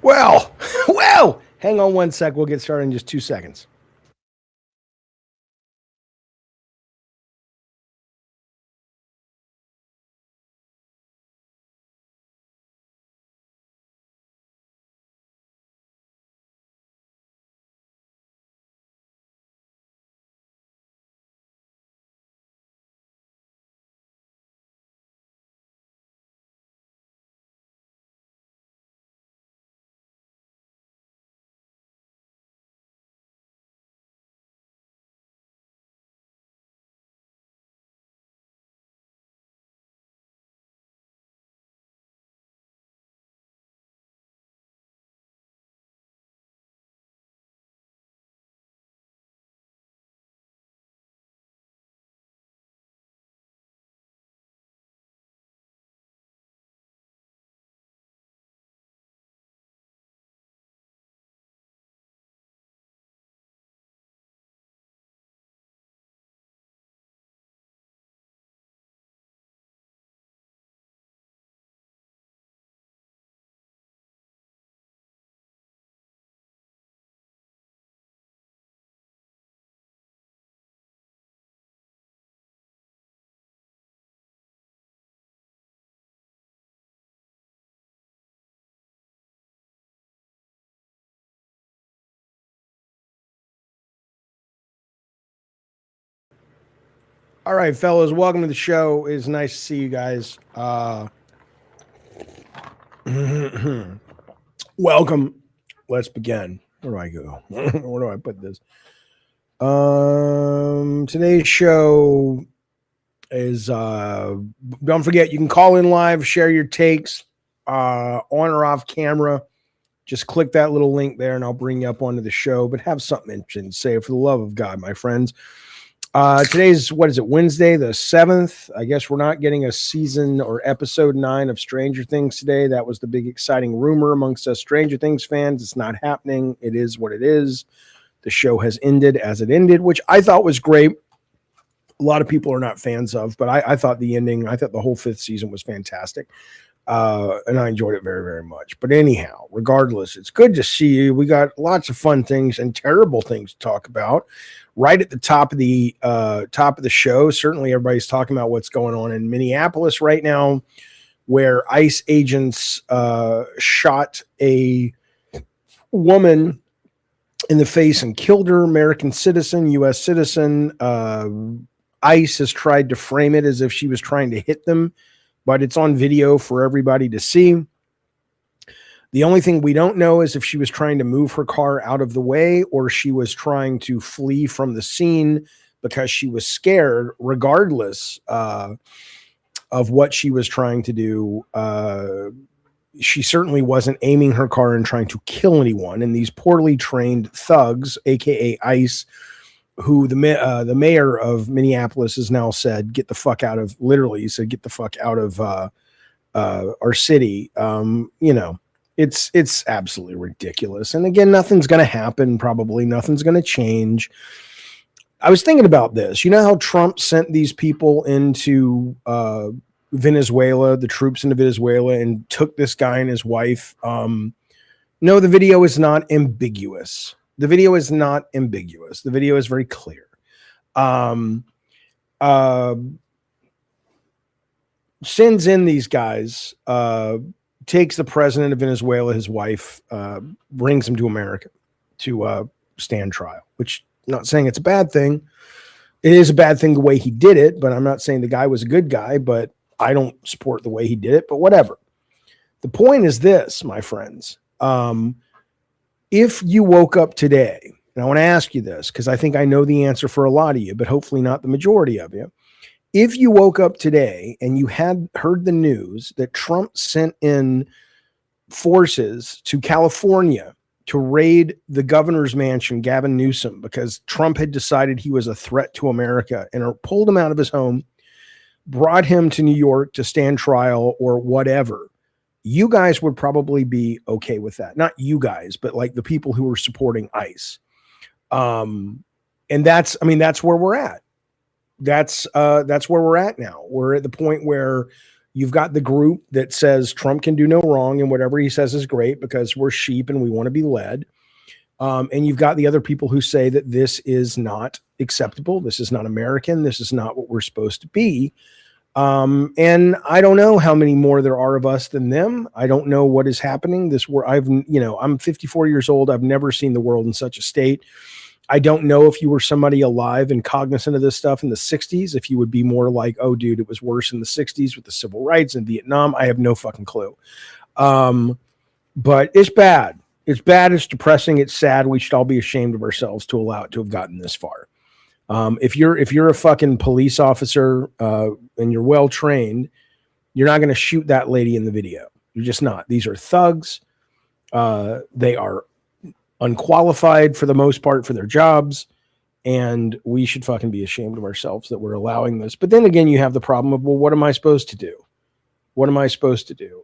Well, well, hang on one sec. We'll get started in just 2 seconds. All right, fellas, welcome to the show. It's nice to see you guys. Welcome. Let's begin. Where do I go? Where do I put this? Today's show is don't forget you can call in live, share your takes on or off camera. Just click that little link there and I'll bring you up onto the show. But have something interesting to say, for the love of God, my friends. Today's, what is it, Wednesday the 7th. I guess we're not getting a season or episode 9 of Stranger Things today. That was the big exciting rumor amongst us Stranger Things fans. It's not happening. It is what it is. The show has ended as it ended, which I thought was great. A lot of people are not fans of, but I thought the ending, I thought the whole 5th season was fantastic. And I enjoyed it very, very much. But anyhow, regardless, it's good to see you. We got lots of fun things and terrible things to talk about. Right at the top of the show, certainly everybody's talking about what's going on in Minneapolis right now, where ICE agents shot a woman in the face and killed her, American citizen, U.S. citizen. ICE has tried to frame it as if she was trying to hit them, but it's on video for everybody to see. The only thing we don't know is if she was trying to move her car out of the way or she was trying to flee from the scene because she was scared. Regardless of what she was trying to do, she certainly wasn't aiming her car and trying to kill anyone. And these poorly trained thugs, aka ICE, who the mayor of Minneapolis has now said, get the fuck out of, literally he said, get the fuck out of our city. It's absolutely ridiculous. And again, nothing's going to happen. Probably nothing's going to change. I was thinking about this. You know how Trump sent these people into Venezuela, the troops into Venezuela, and took this guy and his wife? No, the video is not ambiguous. The video is not ambiguous. The video is very clear. Sends in these guys, takes the president of Venezuela, his wife, brings him to America to stand trial, which I'm not saying it's a bad thing. It is a bad thing the way he did it, but I'm not saying the guy was a good guy, but I don't support the way he did it, but whatever. The point is this, my friends. If you woke up today, and I want to ask you this because I think I know the answer for a lot of you, but hopefully not the majority of you. If you woke up today and you had heard the news that Trump sent in forces to California to raid the governor's mansion, Gavin Newsom, because Trump had decided he was a threat to America and pulled him out of his home, brought him to New York to stand trial or whatever, you guys would probably be okay with that. Not you guys, but like the people who are supporting ICE. And that's where we're at. That's where we're at now. We're at the point where You've got the group that says Trump can do no wrong and whatever he says is great because we're sheep and we want to be led. And you've got the other people who say that this is not acceptable. This is not American. This is not what we're supposed to be. And I don't know how many more there are of us than them. I don't know what is happening. I'm 54 years old. I've never seen the world in such a state. I don't know if you were somebody alive and cognizant of this stuff in the 60s, if you would be more like, oh, dude, it was worse in the 60s with the civil rights and Vietnam. I have no fucking clue. But it's bad. It's bad. It's depressing. It's sad. We should all be ashamed of ourselves to allow it to have gotten this far. If you're a fucking police officer and you're well trained, you're not going to shoot that lady in the video. You're just not. These are thugs. They are unqualified for the most part for their jobs, and we should fucking be ashamed of ourselves that we're allowing this. But then again, you have the problem of, well, what am I supposed to do? What am I supposed to do?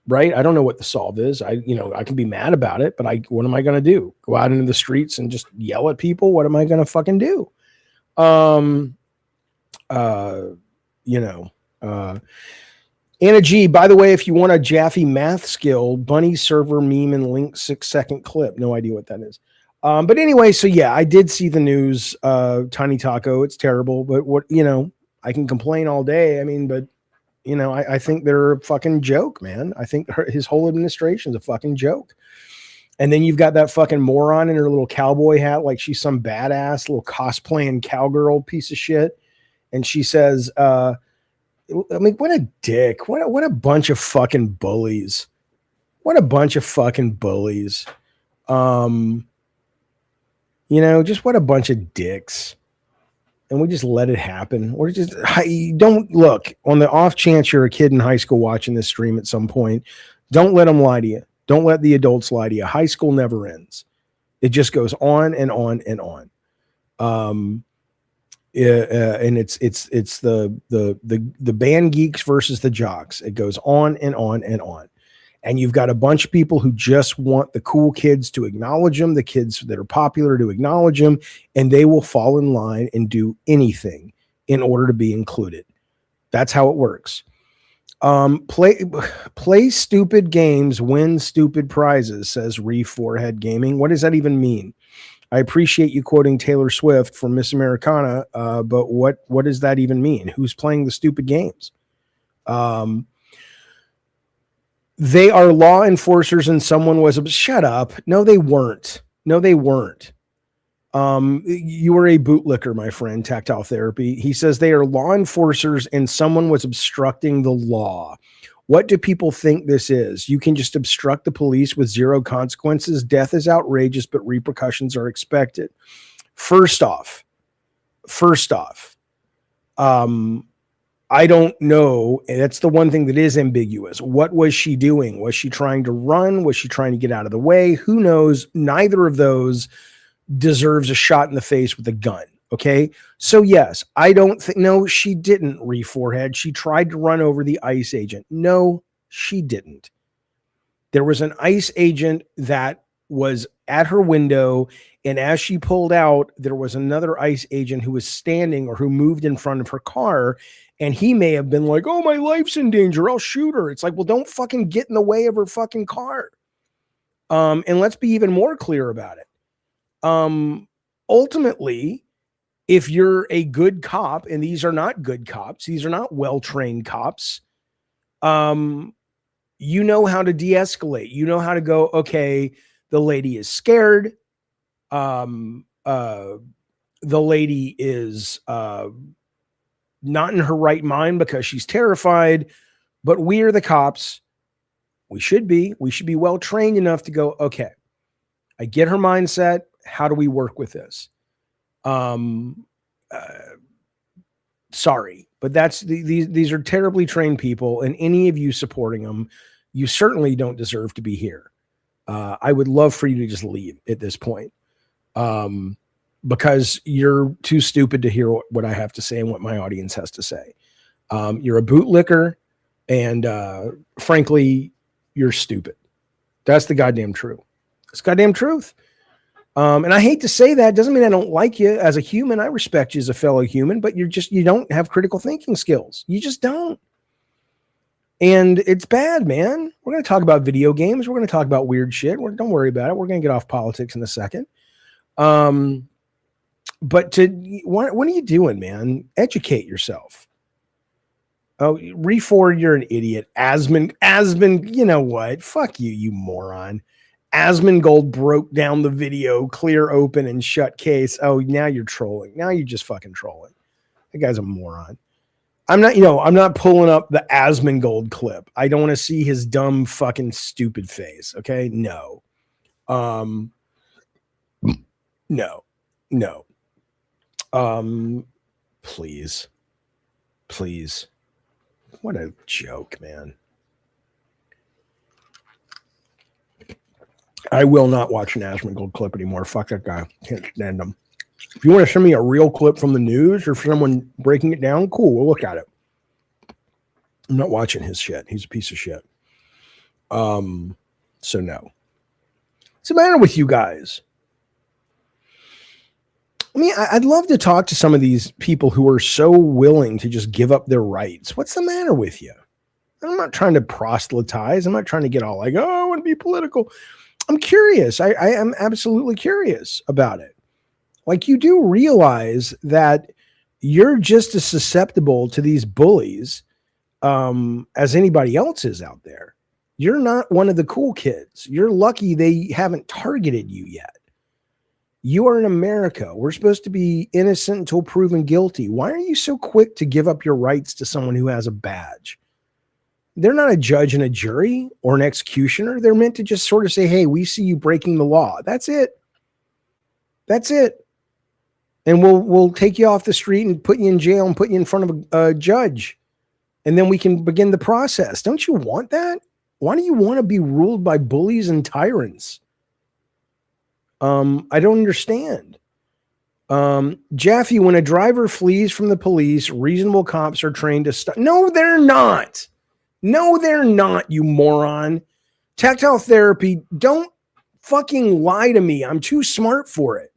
Right? I don't know what the solve is. I can be mad about it, but what am I going to do? Go out into the streets and just yell at people? What am I going to fucking do? Anna G, by the way, if you want a Jaffe math skill, bunny server meme and link 6-second clip. No idea what that is. But anyway, so yeah, I did see the news, Tiny Taco. It's terrible, but I can complain all day. I mean, but I think they're a fucking joke, man. I think his whole administration's a fucking joke. And then you've got that fucking moron in her little cowboy hat, like she's some badass little cosplaying cowgirl piece of shit. And she says, what a dick. What a bunch of fucking bullies. What a bunch of fucking bullies. Just what a bunch of dicks. And we just let it happen. Or just don't look on the off chance you're a kid in high school watching this stream at some point. Don't let them lie to you. Don't let the adults lie to you. High school never ends. It just goes on and on and on. And it's the band geeks versus the jocks. It goes on and on and on. And you've got a bunch of people who just want the cool kids to acknowledge them, the kids that are popular to acknowledge them, and they will fall in line and do anything in order to be included. That's how it works. Play stupid games, win stupid prizes, says Forehead Gaming. What does that even mean? I appreciate you quoting Taylor Swift from Miss Americana, but what does that even mean? Who's playing the stupid games? They are law enforcers and someone was shut up. No, they weren't. You were a bootlicker, my friend, Tactile Therapy. He says they are law enforcers and someone was obstructing the law. What do people think this is? You can just obstruct the police with zero consequences. Death is outrageous, but repercussions are expected. First off, I don't know. And that's the one thing that is ambiguous. What was she doing? Was she trying to run? Was she trying to get out of the way? Who knows? Neither of those deserves a shot in the face with a gun. Okay. So yes, I don't think, no, she didn't, Forehead. She tried to run over the ICE agent. No, she didn't. There was an ICE agent that was at her window. And as she pulled out, there was another ICE agent who was standing or who moved in front of her car. And he may have been like, oh, my life's in danger. I'll shoot her. It's like, well, don't fucking get in the way of her fucking car. And let's be even more clear about it. Ultimately, if you're a good cop, and these are not good cops, these are not well-trained cops, you know how to de-escalate. You know how to go, okay, the lady is scared. The lady is not in her right mind because she's terrified, but we are the cops. We should be well-trained enough to go, okay, I get her mindset. How do we work with this? Sorry, but these are terribly trained people, and any of you supporting them, you certainly don't deserve to be here. I would love for you to just leave at this point. Because you're too stupid to hear what I have to say and what my audience has to say. You're a bootlicker, and frankly, you're stupid. That's the goddamn truth. It's goddamn truth. And I hate to say that. Doesn't mean I don't like you as a human. I respect you as a fellow human, but you don't have critical thinking skills. You just don't. And it's bad, man. We're going to talk about video games. We're going to talk about weird shit. Don't worry about it. We're going to get off politics in a second. But what are you doing, man? Educate yourself. Oh, Refor, you're an idiot. Asmon, you know what? Fuck you, you moron. Asmongold broke down the video, clear open and shut case. Oh, now you're trolling. Now you're just fucking trolling. That guy's a moron. I'm not pulling up the Asmongold clip. I don't want to see his dumb fucking stupid face. Okay. No. No. Please. What a joke, man. I will not watch an Asmongold clip anymore. Fuck that guy. Can't stand him. If you want to send me a real clip from the news or someone breaking it down, cool. We'll look at it. I'm not watching his shit. He's a piece of shit. So no. What's the matter with you guys? I mean, I'd love to talk to some of these people who are so willing to just give up their rights. What's the matter with you? I'm not trying to proselytize. I'm not trying to get all like, oh, I want to be political. I'm curious. I am absolutely curious about it. Like, you do realize that you're just as susceptible to these bullies as anybody else is out there. You're not one of the cool kids. You're lucky they haven't targeted you yet. You are in America. We're supposed to be innocent until proven guilty. Why are you so quick to give up your rights to someone who has a badge? They're not a judge and a jury or an executioner. They're meant to just sort of say, hey, we see you breaking the law. That's it. That's it. And we'll take you off the street and put you in jail and put you in front of a judge. And then we can begin the process. Don't you want that? Why do you want to be ruled by bullies and tyrants? I don't understand. Jaffe, when a driver flees from the police, reasonable cops are trained to stop. No, they're not. No, they're not, you moron. Tactile therapy, don't fucking lie to me. I'm too smart for it.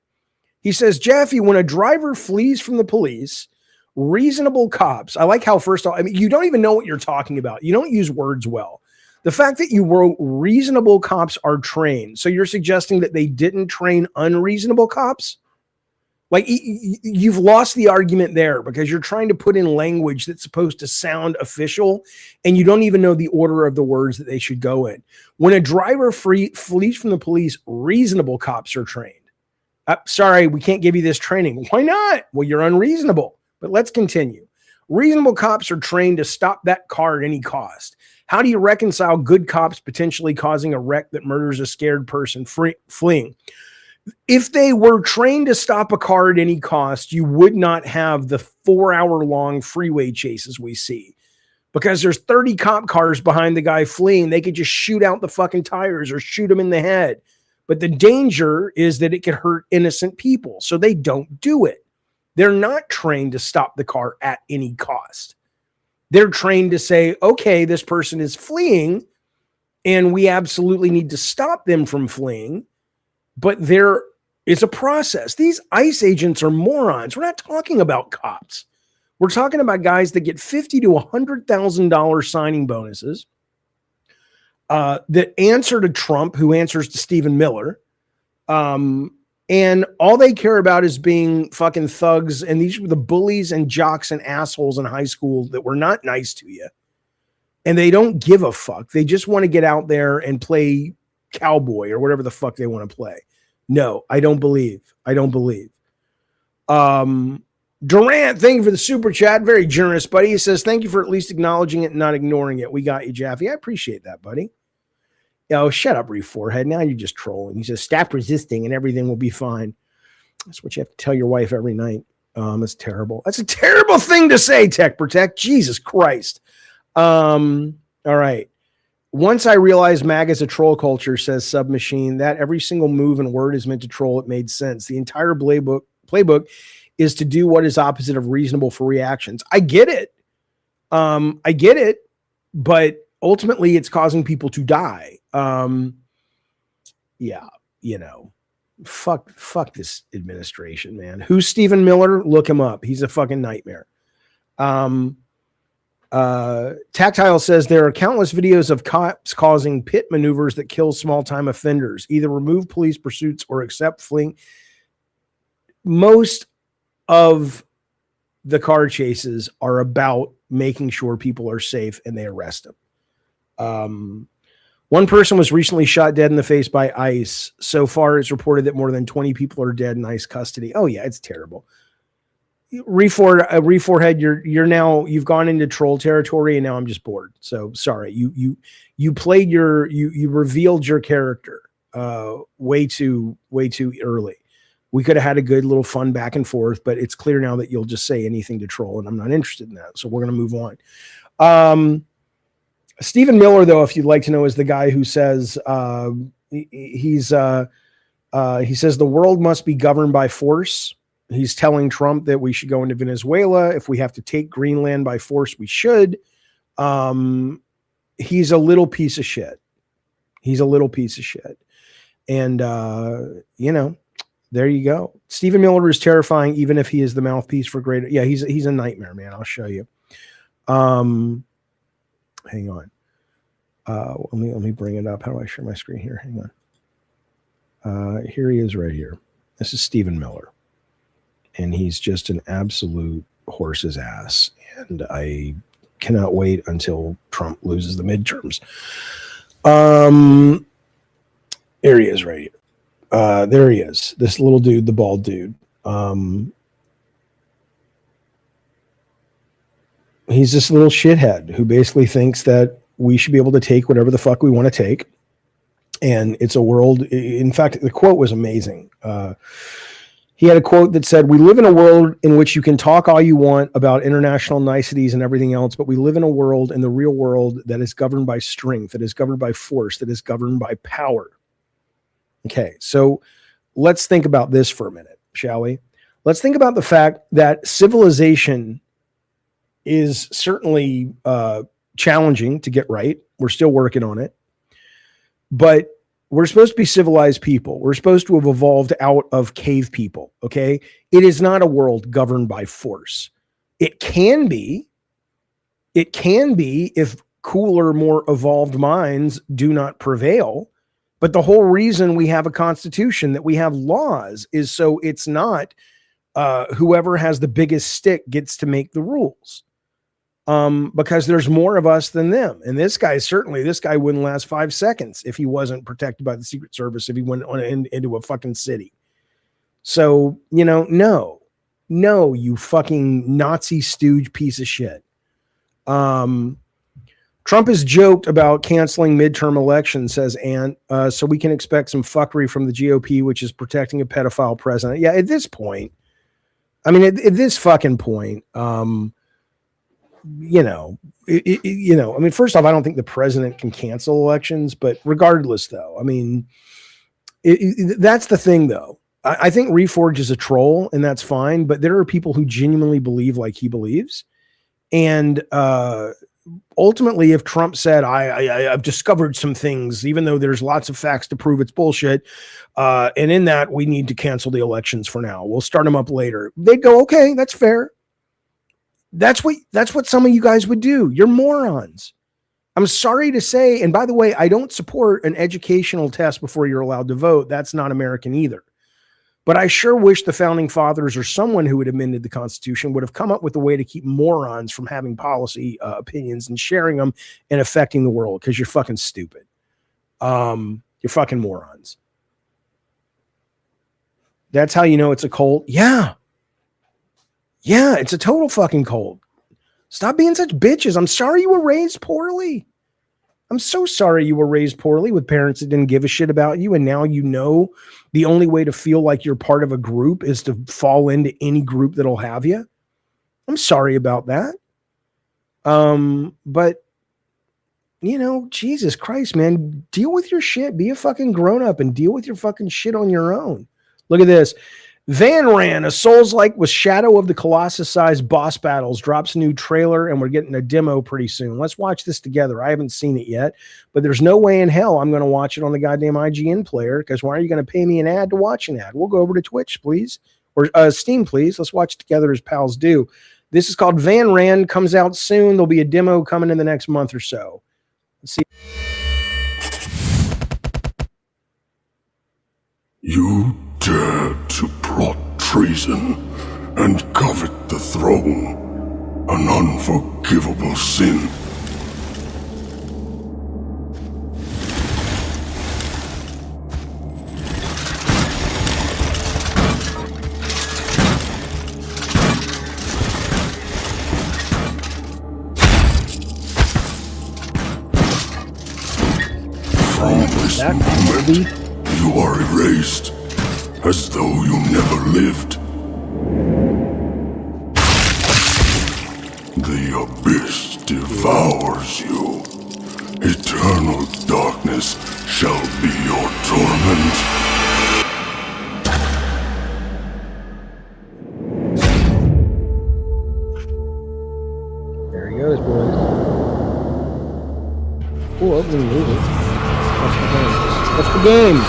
He says, Jaffe, when a driver flees from the police, reasonable cops. I like how first off, I mean, you don't even know what you're talking about. You don't use words well. The fact that you wrote reasonable cops are trained. So you're suggesting that they didn't train unreasonable cops? Like, you've lost the argument there because you're trying to put in language that's supposed to sound official and you don't even know the order of the words that they should go in. When a driver flees from the police, reasonable cops are trained. Sorry, we can't give you this training. Why not? Well, you're unreasonable. But let's continue. Reasonable cops are trained to stop that car at any cost. How do you reconcile good cops potentially causing a wreck that murders a scared person fleeing? If they were trained to stop a car at any cost, you would not have the 4-hour-long freeway chases we see. Because there's 30 cop cars behind the guy fleeing. They could just shoot out the fucking tires or shoot him in the head. But the danger is that it could hurt innocent people. So they don't do it. They're not trained to stop the car at any cost. They're trained to say, okay, this person is fleeing and we absolutely need to stop them from fleeing. But there is a process. These ICE agents are morons. We're not talking about cops. We're talking about guys that get $50,000 to $100,000 signing bonuses that answer to Trump, who answers to Stephen Miller. And all they care about is being fucking thugs. And these were the bullies and jocks and assholes in high school that were not nice to you. And they don't give a fuck. They just want to get out there and play cowboy or whatever the fuck they want to play. No, I don't believe. Durant, thank you for the super chat. Very generous, buddy. He says, thank you for at least acknowledging it and not ignoring it. We got you, Jaffe. I appreciate that, buddy. Oh, shut up, Reef Forehead. Now you're just trolling. He says, stop resisting and everything will be fine. That's what you have to tell your wife every night. It's terrible. That's a terrible thing to say, Tech Protect. Jesus Christ. All right. Once I realized MAGA is a troll culture, says Submachine, that every single move and word is meant to troll, it made sense. The entire playbook is to do what is opposite of reasonable for reactions. I get it. But ultimately it's causing people to die. Yeah, you know, fuck this administration, man. Who's Stephen Miller? Look him up. He's a fucking nightmare. Tactile says there are countless videos of cops causing pit maneuvers that kill small-time offenders, either remove police pursuits or accept fleeing. Most of the car chases are about making sure people are safe and they arrest them. One person was recently shot dead in the face by ICE. So far, it's reported that more than 20 people are dead in ICE custody. Oh yeah, it's terrible. Reforhead, you've gone into troll territory, and now I'm just bored. So sorry, you revealed your character way too early. We could have had a good little fun back and forth, but it's clear now that you'll just say anything to troll, and I'm not interested in that. So we're going to move on. Stephen Miller, though, if you'd like to know, is the guy who says he says the world must be governed by force. He's telling Trump that we should go into Venezuela. If we have to take Greenland by force, we should. He's a little piece of shit. And, there you go. Stephen Miller is terrifying, even if he is the mouthpiece for greater. Yeah, he's a nightmare, man. I'll show you. Hang on. Let me bring it up. How do I share my screen here? Hang on. Here he is right here. This is Stephen Miller. And he's just an absolute horse's ass. And I cannot wait until Trump loses the midterms. There he is right here. There he is. This little dude, the bald dude. He's this little shithead who basically thinks that we should be able to take whatever the fuck we want to take. And it's a world. In fact, the quote was amazing. He had a quote that said, "We live in a world in which you can talk all you want about international niceties and everything else, but we live in a world, in the real world, that is governed by strength, that is governed by force, that is governed by power." Okay, so let's think about this for a minute, shall we? Let's think about the fact that civilization is certainly challenging to get right. We're still working on it. But we're supposed to be civilized people. We're supposed to have evolved out of cave people, okay? It is not a world governed by force. It can be if cooler, more evolved minds do not prevail. But the whole reason we have a constitution, that we have laws, is so it's not whoever has the biggest stick gets to make the rules. Because there's more of us than them. And this guy wouldn't last 5 seconds if he wasn't protected by the Secret Service, if he went into a fucking city. So, no, you fucking Nazi stooge piece of shit. Trump has joked about canceling midterm elections, says Ant, so we can expect some fuckery from the GOP, which is protecting a pedophile president. Yeah, at this point, at this fucking point, first off, I don't think the president can cancel elections, but regardless, though, that's the thing, though. I think Reforge is a troll, and that's fine, but there are people who genuinely believe like he believes. And ultimately, if Trump said, I've discovered some things, even though there's lots of facts to prove it's bullshit, and in that, we need to cancel the elections for now. We'll start them up later. They'd go, okay, that's fair. That's what some of you guys would do. You're morons. I'm sorry to say, and by the way, I don't support an educational test before you're allowed to vote. That's not American either. But I sure wish the founding fathers or someone who had amended the Constitution would have come up with a way to keep morons from having policy opinions and sharing them and affecting the world, because you're fucking stupid. You're fucking morons. That's how you know it's a cult. Yeah, it's a total fucking cult. Stop being such bitches. I'm sorry you were raised poorly. I'm so sorry you were raised poorly with parents that didn't give a shit about you, and now you know the only way to feel like you're part of a group is to fall into any group that'll have you. I'm sorry about that. But Jesus Christ, man, deal with your shit. Be a fucking grown up and deal with your fucking shit on your own. Look at this. Van Ran, a Souls-like with Shadow of the Colossus-sized boss battles, drops a new trailer, and we're getting a demo pretty soon. Let's watch this together. I haven't seen it yet, but there's no way in hell I'm going to watch it on the goddamn IGN player, because why are you going to pay me an ad to watch an ad? We'll go over to Twitch, please, or Steam, please. Let's watch it together as pals do. This is called Van Ran, comes out soon. There'll be a demo coming in the next month or so. Let's see. You dare to plot treason and covet the throne, an unforgivable sin. From this moment, you are erased, as though you never lived. The abyss devours you. Eternal darkness shall be your torment. There he goes, boys. Cool opening movie. What's the game?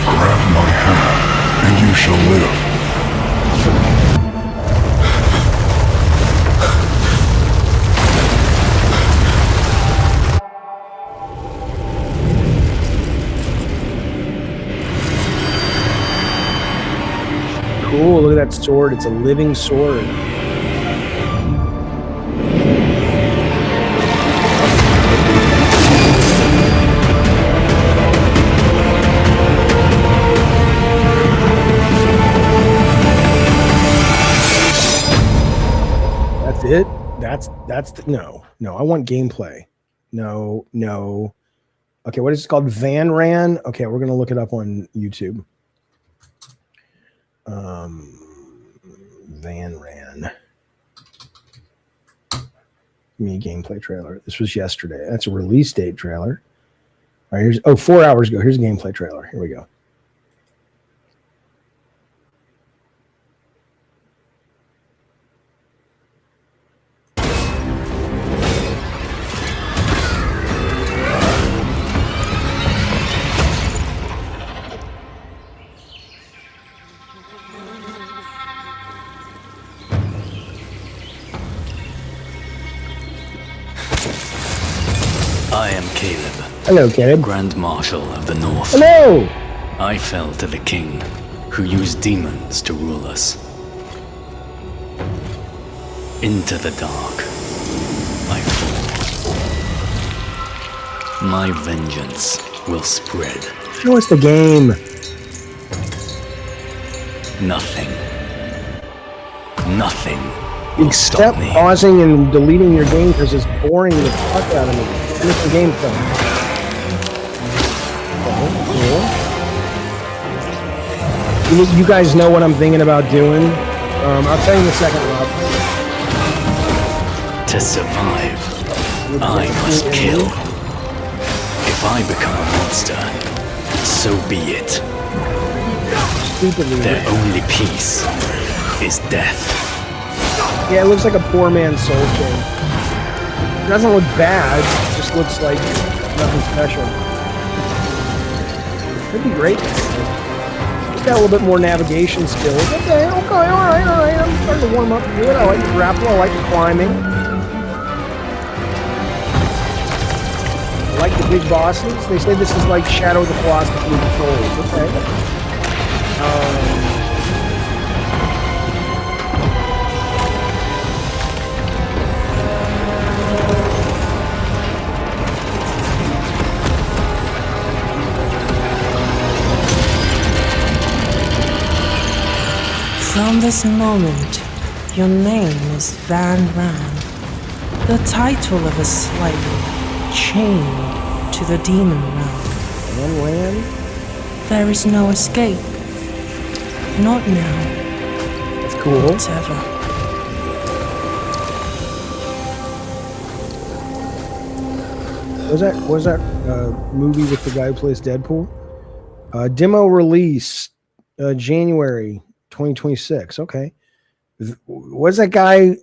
Grab my hand, and you shall live. Cool, look at that sword. It's a living sword. That's it? That's the, no, I want gameplay. No. Okay, what is it called? Van Ran? Okay, we're going to look it up on YouTube. Van Ran. Give me a gameplay trailer. This was yesterday. That's a release date trailer. All right, here's 4 hours ago. Here's a gameplay trailer. Here we go. I am Caleb. Hello, Caleb. Grand Marshal of the North. Hello! I fell to the king, who used demons to rule us. Into the dark, I fall. My vengeance will spread. Show us the game. Nothing will Except stop me. pausing and deleting your game because it's boring the fuck out of me. Finish the game film. Okay, cool. You guys know what I'm thinking about doing. I'll tell you in a second, Rob. To survive, I must kill. If I become a monster, so be it. Stupidly. Their only peace is death. Yeah, it looks like a poor man's Soul King. It doesn't look bad. It just looks like nothing special. Could be great. Just got a little bit more navigation skills. Okay, all right. I'm starting to warm up to it. I like the grapple. I like the climbing. I like the big bosses. They say this is like Shadow of the Colossus with Souls. Okay. From this moment, your name is Van Ran, the title of a slave chained to the demon realm. Van Ran? There is no escape. Not now. That's cool. Not ever. Was that movie with the guy who plays Deadpool? Demo release January 2026. Okay. What's that guy?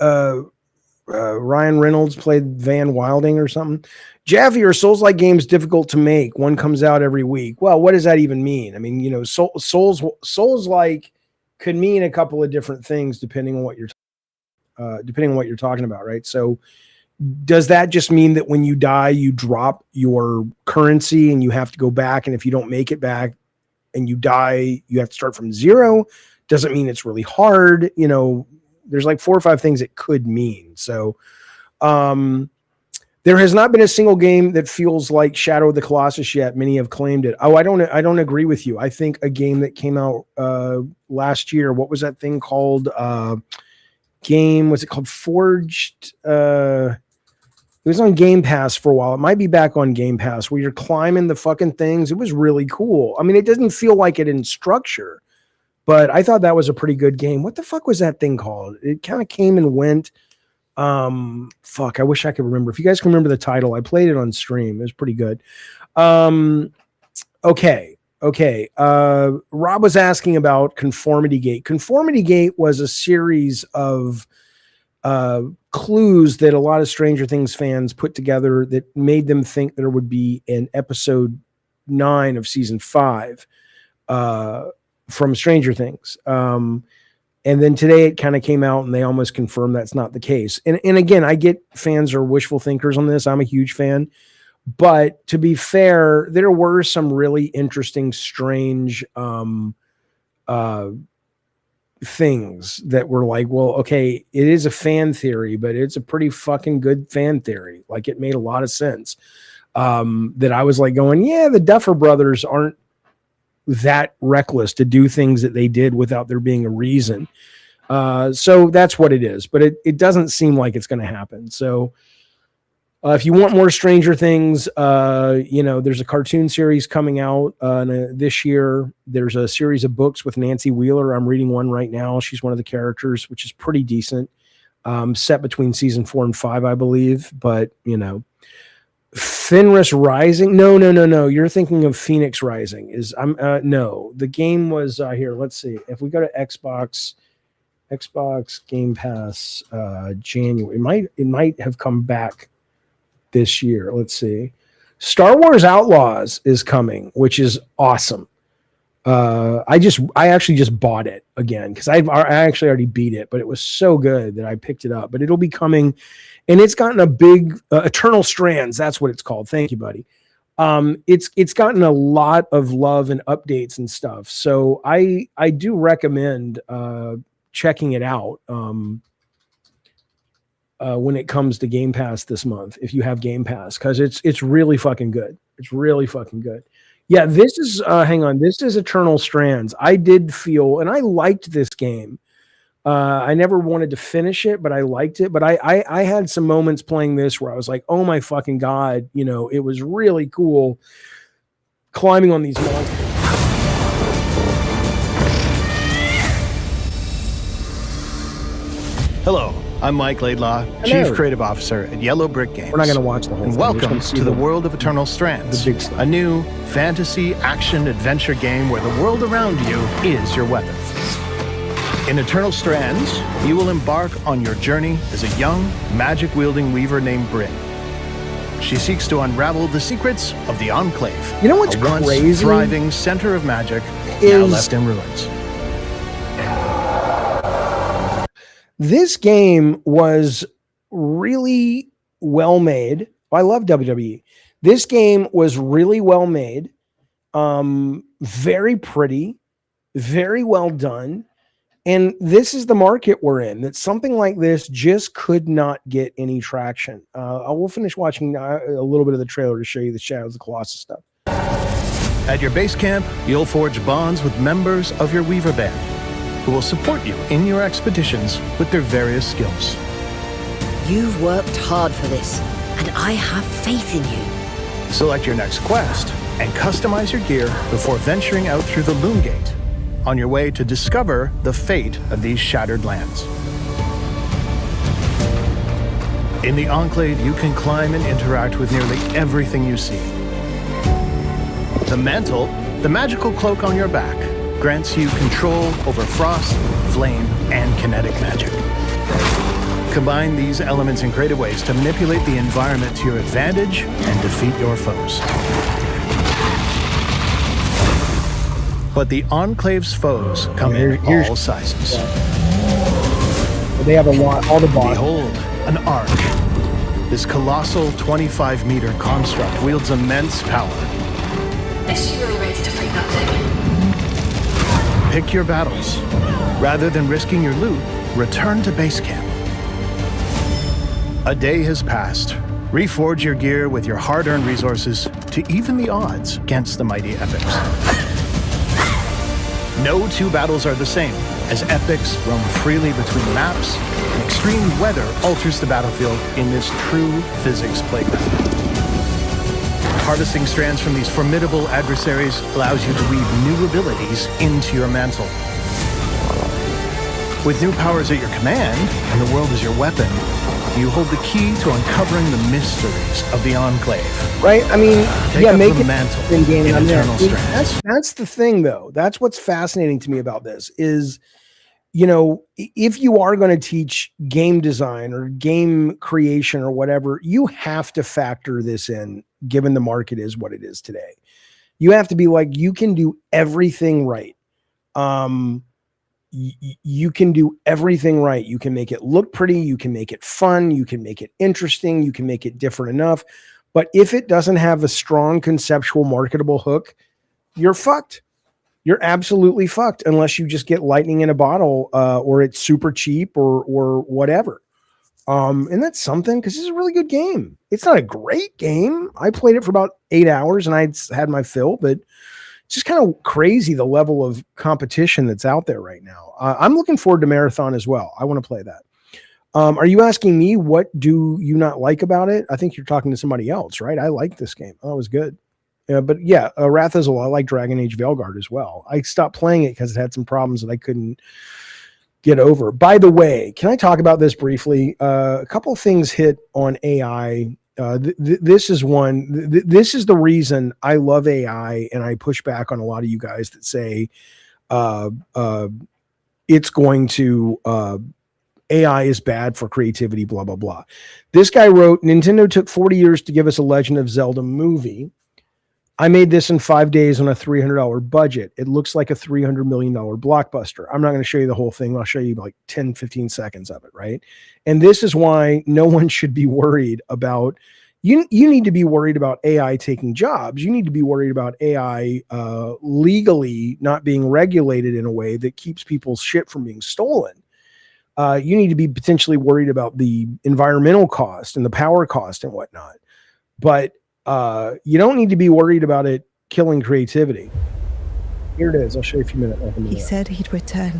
Ryan Reynolds played Van Wilding or something. Jaffe, are Souls-like games difficult to make? One comes out every week. Well, what does that even mean? I mean, you know, Souls-like could mean a couple of different things depending on what you're talking about, right? So does that just mean that when you die, you drop your currency and you have to go back? And if you don't make it back and you die, you have to start from zero? Doesn't mean it's really hard. You know, there's like 4 or 5 things it could mean. So there has not been a single game that feels like Shadow of the Colossus yet. Many have claimed it. Oh, I don't agree with you. I think a game that came out last year, what was that thing called? Was it called Forged? It was on Game Pass for a while. It might be back on Game Pass where you're climbing the fucking things. It was really cool. I mean, it doesn't feel like it in structure, but I thought that was a pretty good game. What the fuck was that thing called? It kind of came and went. Fuck, I wish I could remember. If you guys can remember the title, I played it on stream. It was pretty good. Okay. Rob was asking about Conformity Gate. Conformity Gate was a series of clues that a lot of Stranger Things fans put together that made them think there would be an episode 9 of season 5 from Stranger Things. And then today it kind of came out and they almost confirmed that's not the case. And again, I get fans are wishful thinkers on this. I'm a huge fan. But to be fair, there were some really interesting, strange things that were like, well, okay, it is a fan theory, but it's a pretty fucking good fan theory. Like it made a lot of sense. That I was like going, yeah, the Duffer Brothers aren't that reckless to do things that they did without there being a reason. So that's what it is, but it doesn't seem like it's going to happen. So if you want more Stranger Things, you know, there's a cartoon series coming out this year. There's a series of books with Nancy Wheeler. I'm reading one right now. She's one of the characters, which is pretty decent. Set between season 4 and 5, I believe, but you know, Fenris Rising. No. You're thinking of Phoenix Rising. No, the game was here. Let's see. If we go to Xbox Game Pass, January, it might have come back this year. Let's see. Star Wars Outlaws is coming, which is awesome. I actually just bought it again because I actually already beat it, but it was so good that I picked it up. But it'll be coming, and it's gotten a big Eternal Strands. That's what it's called. Thank you, buddy. It's gotten a lot of love and updates and stuff. So I do recommend checking it out when it comes to Game Pass this month, if you have Game Pass, because it's really fucking good. It's really fucking good. Yeah, this is hang on. This is Eternal Strands. I did feel, and I liked this game. I never wanted to finish it, but I liked it. But I had some moments playing this where I was like, oh my fucking God, you know, it was really cool climbing on these monsters. Hello, I'm Mike Laidlaw, Chief Creative Officer at Yellow Brick Games. We're not going to watch the whole thing. And welcome to the world of Eternal Strands, a new fantasy action adventure game where the world around you is your weapon. In Eternal Strands, you will embark on your journey as a young, magic-wielding weaver named Bryn. She seeks to unravel the secrets of the Enclave. You know what's a once crazy? Thriving center of magic, now left in ruins. This game was really well made. I love WWE. This game was really well made, very pretty, very well done. And this is the market we're in, that something like this just could not get any traction. I will finish watching a little bit of the trailer to show you the Shadows of the Colossus stuff. At your base camp, you'll forge bonds with members of your Weaver Band, who will support you in your expeditions with their various skills. You've worked hard for this, and I have faith in you. Select your next quest and customize your gear before venturing out through the Loom Gate on your way to discover the fate of these shattered lands. In the Enclave, you can climb and interact with nearly everything you see. The Mantle The magical cloak on your back grants you control over frost, flame, and kinetic magic. Combine these elements in creative ways to manipulate the environment to your advantage and defeat your foes. But the Enclave's foes come in all sizes. They have a lot, all the bosses. Behold, an Ark. This colossal 25-meter construct wields immense power. Is she really ready to fight that thing? Pick your battles. Rather than risking your loot, return to base camp. A day has passed. Reforge your gear with your hard-earned resources to even the odds against the mighty epics. No two battles are the same, as epics roam freely between maps, and extreme weather alters the battlefield in this true physics playground. Harvesting strands from these formidable adversaries allows you to weave new abilities into your mantle. With new powers at your command, and the world as your weapon, you hold the key to uncovering the mysteries of the Enclave. Right? I mean, Take make up the it mantle in game. in Eternal Strands. Strands. That's the thing, though. That's what's fascinating to me about this is, you know, if you are going to teach game design or game creation or whatever, you have to factor this in, given the market is what it is today. You have to be like, you can do everything right. You can do everything right. You can make it look pretty. You can make it fun. You can make it interesting. You can make it different enough. But if it doesn't have a strong conceptual marketable hook, you're fucked. You're absolutely fucked unless you just get lightning in a bottle or it's super cheap or whatever. And that's something because it's a really good game. It's not a great game. I played it for about 8 hours and I'd had my fill, but it's just kind of crazy the level of competition that's out there right now. I'm looking forward to Marathon as well. I want to play that. Are you asking me what do you not like about it? I think you're talking to somebody else, right? I like this game. Oh, it was good. But yeah, Wrath Izal, I like Dragon Age Veilguard as well. I stopped playing it because it had some problems that I couldn't get over. By the way, can I talk about this briefly? A couple of things hit on AI. This is one. This is the reason I love AI, and I push back on a lot of you guys that say it's going to AI is bad for creativity. Blah blah blah. This guy wrote, Nintendo took 40 years to give us a Legend of Zelda movie. I made this in 5 days on a $300 budget. It looks like a $300 million blockbuster. I'm not going to show you the whole thing. I'll show you like 10, 15 seconds of it, right? And this is why no one should be worried about, you need to be worried about AI taking jobs. You need to be worried about AI legally not being regulated in a way that keeps people's shit from being stolen. You need to be potentially worried about the environmental cost and the power cost and whatnot. But you don't need to be worried about it killing creativity. Here it is. I'll show you a few minutes. He said he'd return.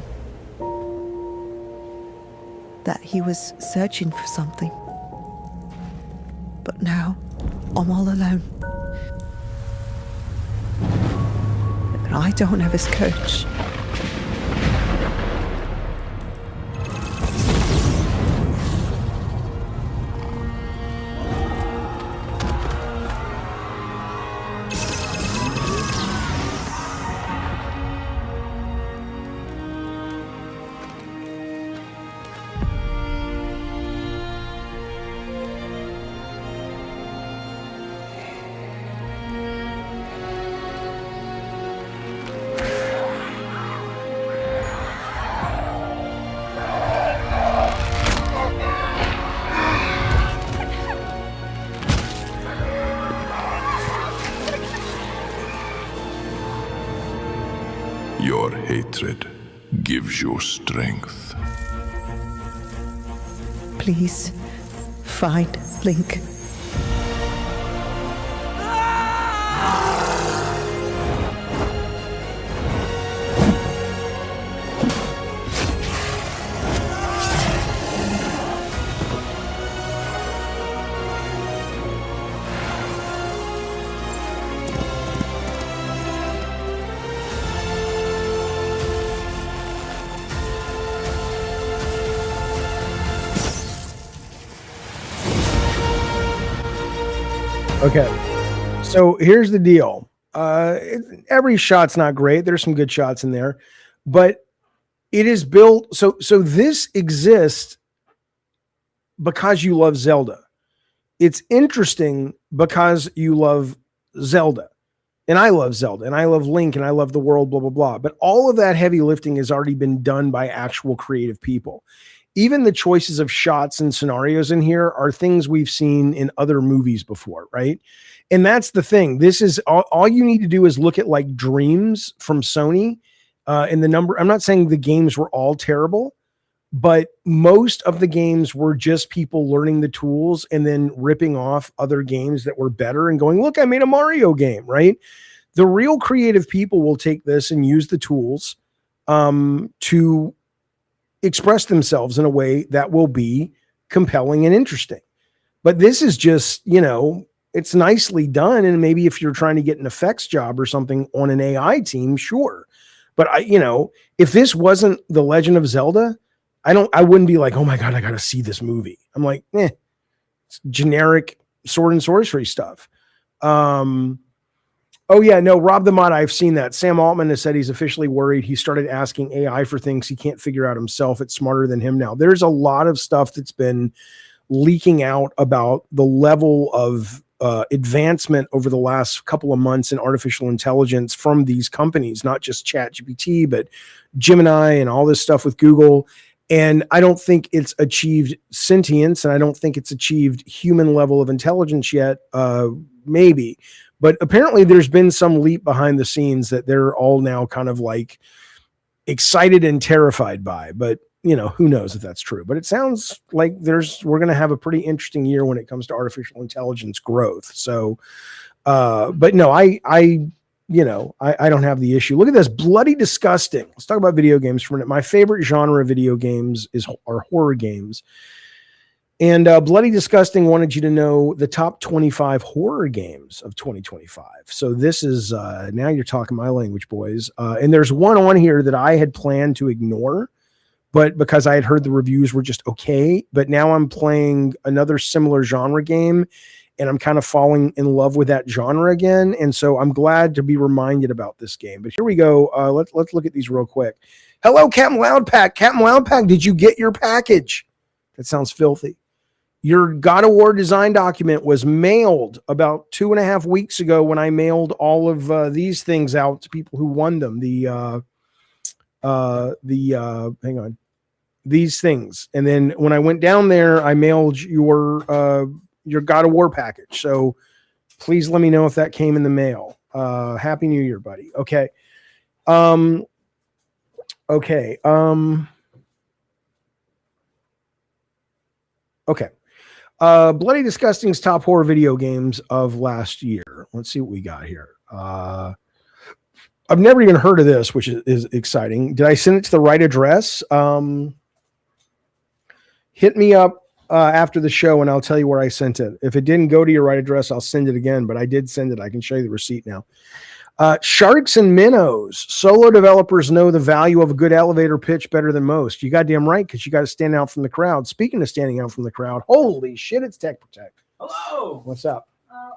That he was searching for something. But now, I'm all alone. And I don't have his courage. Your hatred gives you strength. Please, find Link. Okay, so here's the deal. Every shot's not great. There's some good shots in there, but it is built. So this exists because you love Zelda. It's interesting because you love Zelda, and I love Zelda, and I love Link, and I love the world, blah, blah, blah. But all of that heavy lifting has already been done by actual creative people. Even the choices of shots and scenarios in here are things we've seen in other movies before, right? And that's the thing. This is all you need to do is look at like Dreams from Sony, and the number. I'm not saying the games were all terrible, but most of the games were just people learning the tools and then ripping off other games that were better and going, look, I made a Mario game, right? The real creative people will take this and use the tools to express themselves in a way that will be compelling and interesting. But this is just, it's nicely done. And maybe if you're trying to get an effects job or something on an AI team, sure. But if this wasn't The Legend of Zelda, I wouldn't be like, oh my God, I got to see this movie. I'm like, it's generic sword and sorcery stuff. Oh yeah, no, Rob the Mod, I've seen that. Sam Altman has said he's officially worried. He started asking AI for things he can't figure out himself. It's smarter than him now. There's a lot of stuff that's been leaking out about the level of advancement over the last couple of months in artificial intelligence from these companies, not just ChatGPT, but Gemini and all this stuff with Google. And I don't think it's achieved sentience, and I don't think it's achieved human level of intelligence yet. Maybe, but apparently there's been some leap behind the scenes that they're all now kind of like excited and terrified by. But who knows if that's true? But it sounds like we're going to have a pretty interesting year when it comes to artificial intelligence growth. So, but no, I don't have the issue. Look at this, Bloody Disgusting. Let's talk about video games for a minute. My favorite genre of video games are horror games. And Bloody Disgusting wanted you to know the top 25 horror games of 2025. So this is, now you're talking my language, boys. And there's one on here that I had planned to ignore, but because I had heard the reviews were just okay. But now I'm playing another similar genre game, and I'm kind of falling in love with that genre again. And so I'm glad to be reminded about this game. But here we go. Let's look at these real quick. Hello, Captain Loudpack. Captain Loudpack, did you get your package? That sounds filthy. Your God of War design document was mailed about 2.5 weeks ago when I mailed all of these things out to people who won them. Hang on. These things. And then when I went down there, I mailed your God of War package. So please let me know if that came in the mail. Happy New Year, buddy. Okay. Okay. Bloody Disgusting's top horror video games of last year. Let's see what we got here. I've never even heard of this, which is exciting. Did I send it to the right address? Hit me up after the show and I'll tell you where I sent it. If it didn't go to your right address, I'll send it again, but I did send it. I can show you the receipt now. Sharks and Minnows. Solo developers know the value of a good elevator pitch better than most. You goddamn right, because you got to stand out from the crowd. Speaking of standing out from the crowd, holy shit, it's Tech Protect. Hello. What's up?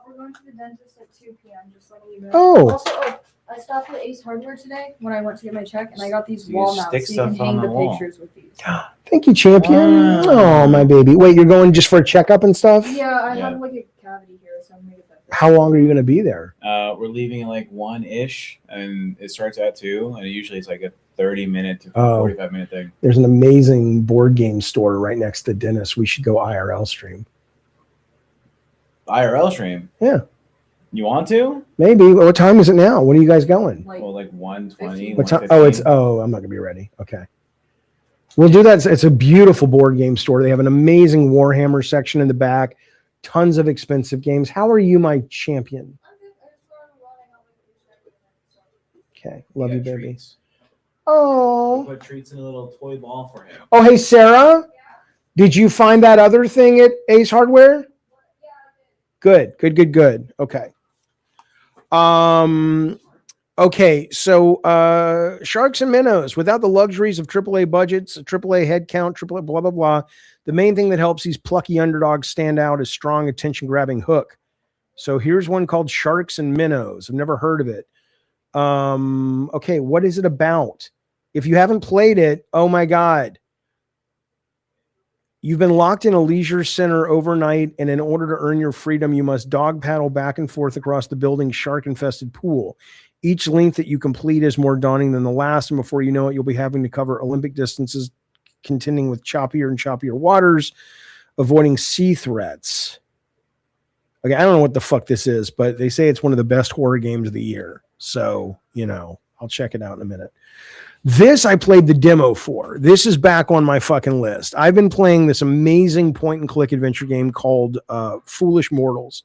We're going to the dentist at 2 p.m. Just letting you know. Oh. Also, I stopped at Ace Hardware today when I went to get my check, and I got these You wall mounts stick so you can stuff hang on the the wall. pictures with these. Thank you, champion. Wow. Oh, my baby. Wait, you're going just for a checkup and stuff? Yeah, I Yeah. have like a cavity here, so I'm gonna get that. How long are you going to be there? We're leaving at like 1-ish, and it starts at 2, and usually it's like a 30-minute to Oh. 45-minute thing. There's an amazing board game store right next to the dentist. We should go IRL stream. IRL stream. Yeah. You want to? Maybe. What time is it now? When are you guys going? Like, Well, like 1:20. What time? 1:15. I'm not gonna be ready. Okay. We'll do that. It's a beautiful board game store. They have an amazing Warhammer section in the back, tons of expensive games. How are you, my champion? Okay. Love you, Yeah, baby. treats. Oh. Put treats in a little toy ball for him. Oh, hey, Sarah. Did you find that other thing at Ace Hardware? Good. Okay. Okay, so Sharks and Minnows, without the luxuries of AAA budgets, AAA headcount, AAA blah, blah, blah, the main thing that helps these plucky underdogs stand out is strong attention-grabbing hook. So here's one called Sharks and Minnows. I've never heard of it. Okay, what is it about? If you haven't played it, oh my God. You've been locked in a leisure center overnight, and in order to earn your freedom, you must dog paddle back and forth across the building's shark-infested pool. Each length that you complete is more daunting than the last, and before you know it, you'll be having to cover Olympic distances, contending with choppier and choppier waters, avoiding sea threats. Okay, I don't know what the fuck this is, but they say it's one of the best horror games of the year. So, I'll check it out in a minute. This I played the demo for. This is back on my fucking list. I've been playing this amazing point-and-click adventure game called Foolish Mortals,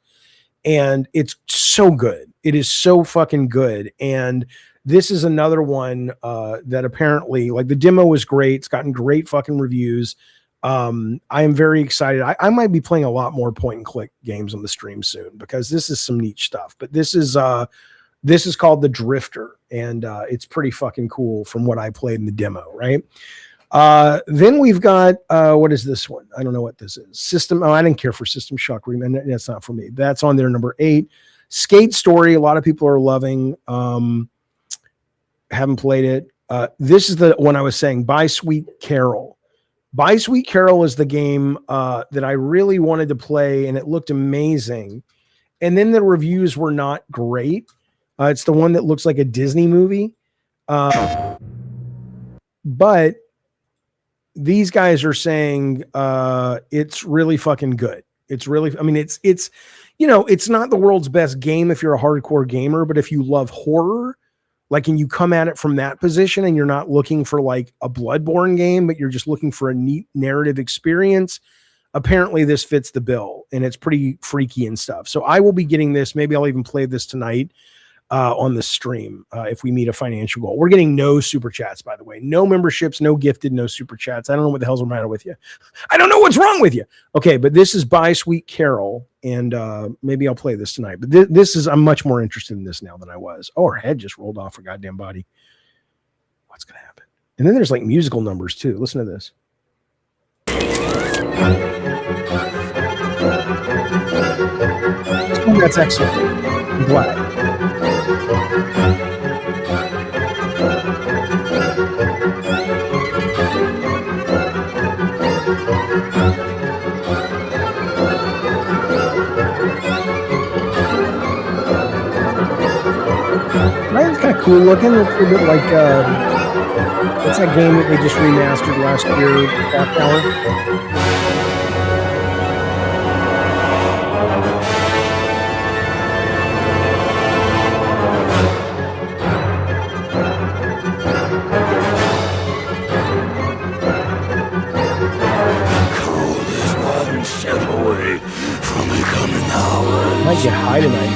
and it's so good. It is so fucking good. And this is another one that apparently, like, the demo was great. It's gotten great fucking reviews. I am very excited. I might be playing a lot more point-and-click games on the stream soon because this is some neat stuff. But this is called The Drifter, and it's pretty fucking cool from what I played in the demo, right? Then we've got, what is this one? I don't know what this is. I didn't care for System Shock Remake. That's not for me. That's on there, number 8. Skate Story, a lot of people are loving. Haven't played it. This is the one I was saying, By Sweet Carol. By Sweet Carol is the game that I really wanted to play, and it looked amazing. And then the reviews were not great. It's the one that looks like a Disney movie. But these guys are saying it's really fucking good. It's really, it's not the world's best game if you're a hardcore gamer, but if you love horror, like, and you come at it from that position and you're not looking for like a Bloodborne game, but you're just looking for a neat narrative experience, apparently this fits the bill, and it's pretty freaky and stuff. So I will be getting this. Maybe I'll even play this tonight on the stream if we meet a financial goal. We're getting no super chats, by the way. No memberships, no gifted, no super chats. I don't know what the hell's the matter with you. I don't know what's wrong with you. Okay, but this is By Sweet Carol, and maybe I'll play this tonight. But I'm much more interested in this now than I was. Oh, her head just rolled off her goddamn body. What's going to happen? And then there's like musical numbers too. Listen to this. Oh, that's excellent. I'm glad. Right, it's kind of cool looking. Looks a bit like what's that game that they just remastered last year? Clock Tower. Might get high tonight.